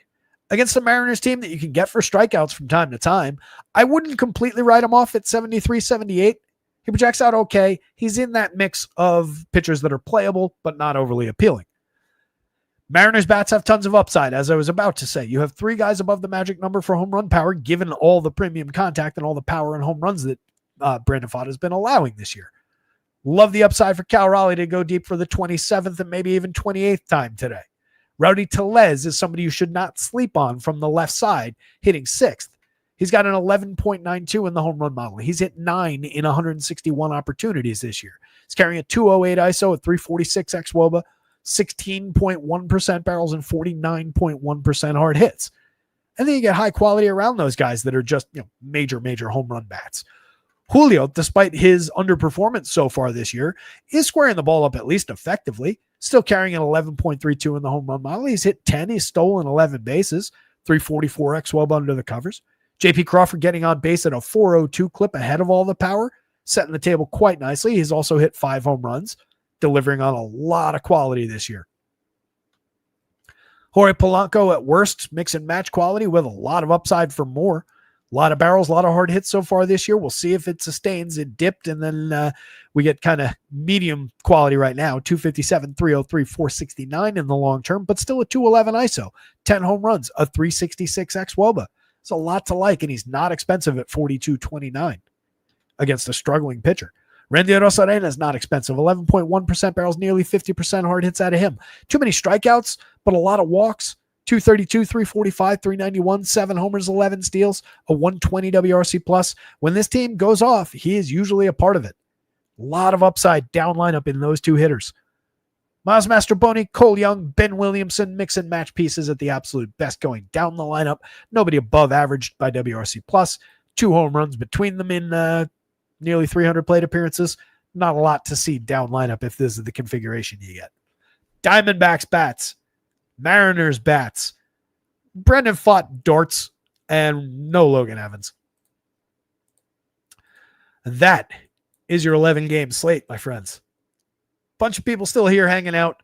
against the Mariners team that you can get for strikeouts from time to time. I wouldn't completely write him off at 73, 78. He projects out okay. He's in that mix of pitchers that are playable, but not overly appealing. Mariners bats have tons of upside, as I was about to say. You have 3 guys above the magic number for home run power, given all the premium contact and all the power and home runs that Brandon Pfaadt has been allowing this year. Love the upside for Cal Raleigh to go deep for the 27th and maybe even 28th time today. Rowdy Tellez is somebody you should not sleep on from the left side, hitting 6th. He's got an 11.92 in the home run model. He's hit 9 in 161 opportunities this year. He's carrying a 208 ISO at 346 xwOBA, 16.1% barrels and 49.1% hard hits. And then you get high quality around those guys that are just, major home run bats. Julio, despite his underperformance so far this year, is squaring the ball up at least effectively, still carrying an 11.32 in the home run model. He's hit 10. He's stolen 11 bases, 344 xwOBA under the covers. JP Crawford getting on base at a 402 clip ahead of all the power, setting the table quite nicely. He's also hit 5 home runs, delivering on a lot of quality this year. Jorge Polanco at worst, mix and match quality with a lot of upside for more. A lot of barrels, a lot of hard hits so far this year. We'll see if it sustains. It dipped, and then we get kind of medium quality right now. 257, 303, 469 in the long term, but still a 211 ISO, 10 home runs, a 366 xwOBA. It's a lot to like, and he's not expensive at 42.29 against a struggling pitcher. Randy Arozarena is not expensive. 11.1% barrels, nearly 50% hard hits out of him. Too many strikeouts, but a lot of walks. 232, 345, 391, 7 homers, 11 steals, a 120 WRC plus. When this team goes off, he is usually a part of it. A lot of upside down lineup in those 2 hitters. Miles Mastrobuoni, Cole Young, Ben Williamson, mix and match pieces at the absolute best going down the lineup. Nobody above average by WRC plus. 2 home runs between them in nearly 300 plate appearances. Not a lot to see down lineup if this is the configuration you get. Diamondbacks bats, Mariners bats, Brandon Pfaadt darts, and no Logan Evans. That is your 11-game slate, my friends. Bunch of people still here hanging out.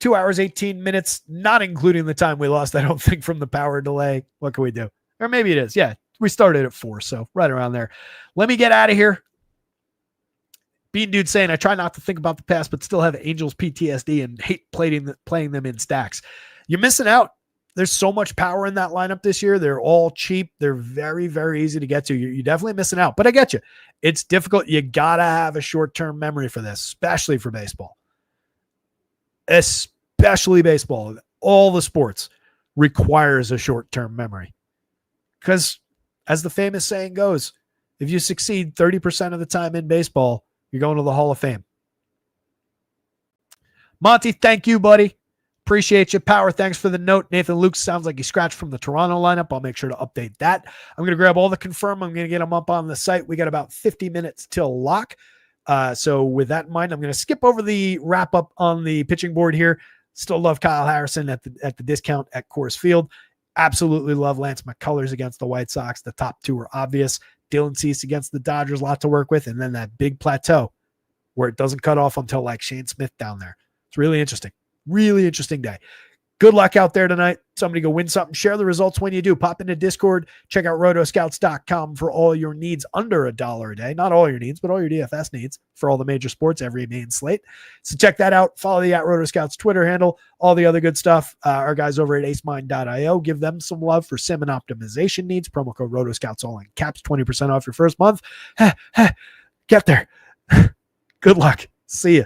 2 hours, 18 minutes, not including the time we lost, I don't think, from the power delay. What can we do? Or maybe it is. Yeah, we started at 4, so right around there. Let me get out of here. Bean Dude saying, I try not to think about the past, but still have Angels PTSD and hate playing them in stacks. You're missing out. There's so much power in that lineup this year. They're all cheap. They're very, very easy to get to. You're definitely missing out, but I get you. It's difficult. You got to have a short-term memory for this, especially for baseball. Especially baseball. All the sports requires a short-term memory. Because as the famous saying goes, if you succeed 30% of the time in baseball, you're going to the Hall of Fame. Monty, thank you, buddy. Appreciate you. Power, thanks for the note. Nathan Luke sounds like he scratched from the Toronto lineup. I'll make sure to update that. I'm going to grab all the confirm. I'm going to get them up on the site. We got about 50 minutes till lock. So with that in mind, I'm going to skip over the wrap up on the pitching board here. Still love Kyle Harrison at the discount at Coors Field. Absolutely love Lance McCullers against the White Sox. The top 2 are obvious. Dylan Cease against the Dodgers, a lot to work with. And then that big plateau where it doesn't cut off until like Shane Smith down there. It's really interesting. Really interesting day. Good luck out there tonight. Somebody go win something. Share the results when you do. Pop into Discord. Check out rotoscouts.com for all your needs under $1 a day. Not all your needs, but all your DFS needs for all the major sports, every main slate. So check that out. Follow the @rotoscouts Twitter handle. All the other good stuff. Our guys over at acemind.io. Give them some love for sim and optimization needs. Promo code rotoscouts all in caps. 20% off your first month. Get there. Good luck. See ya.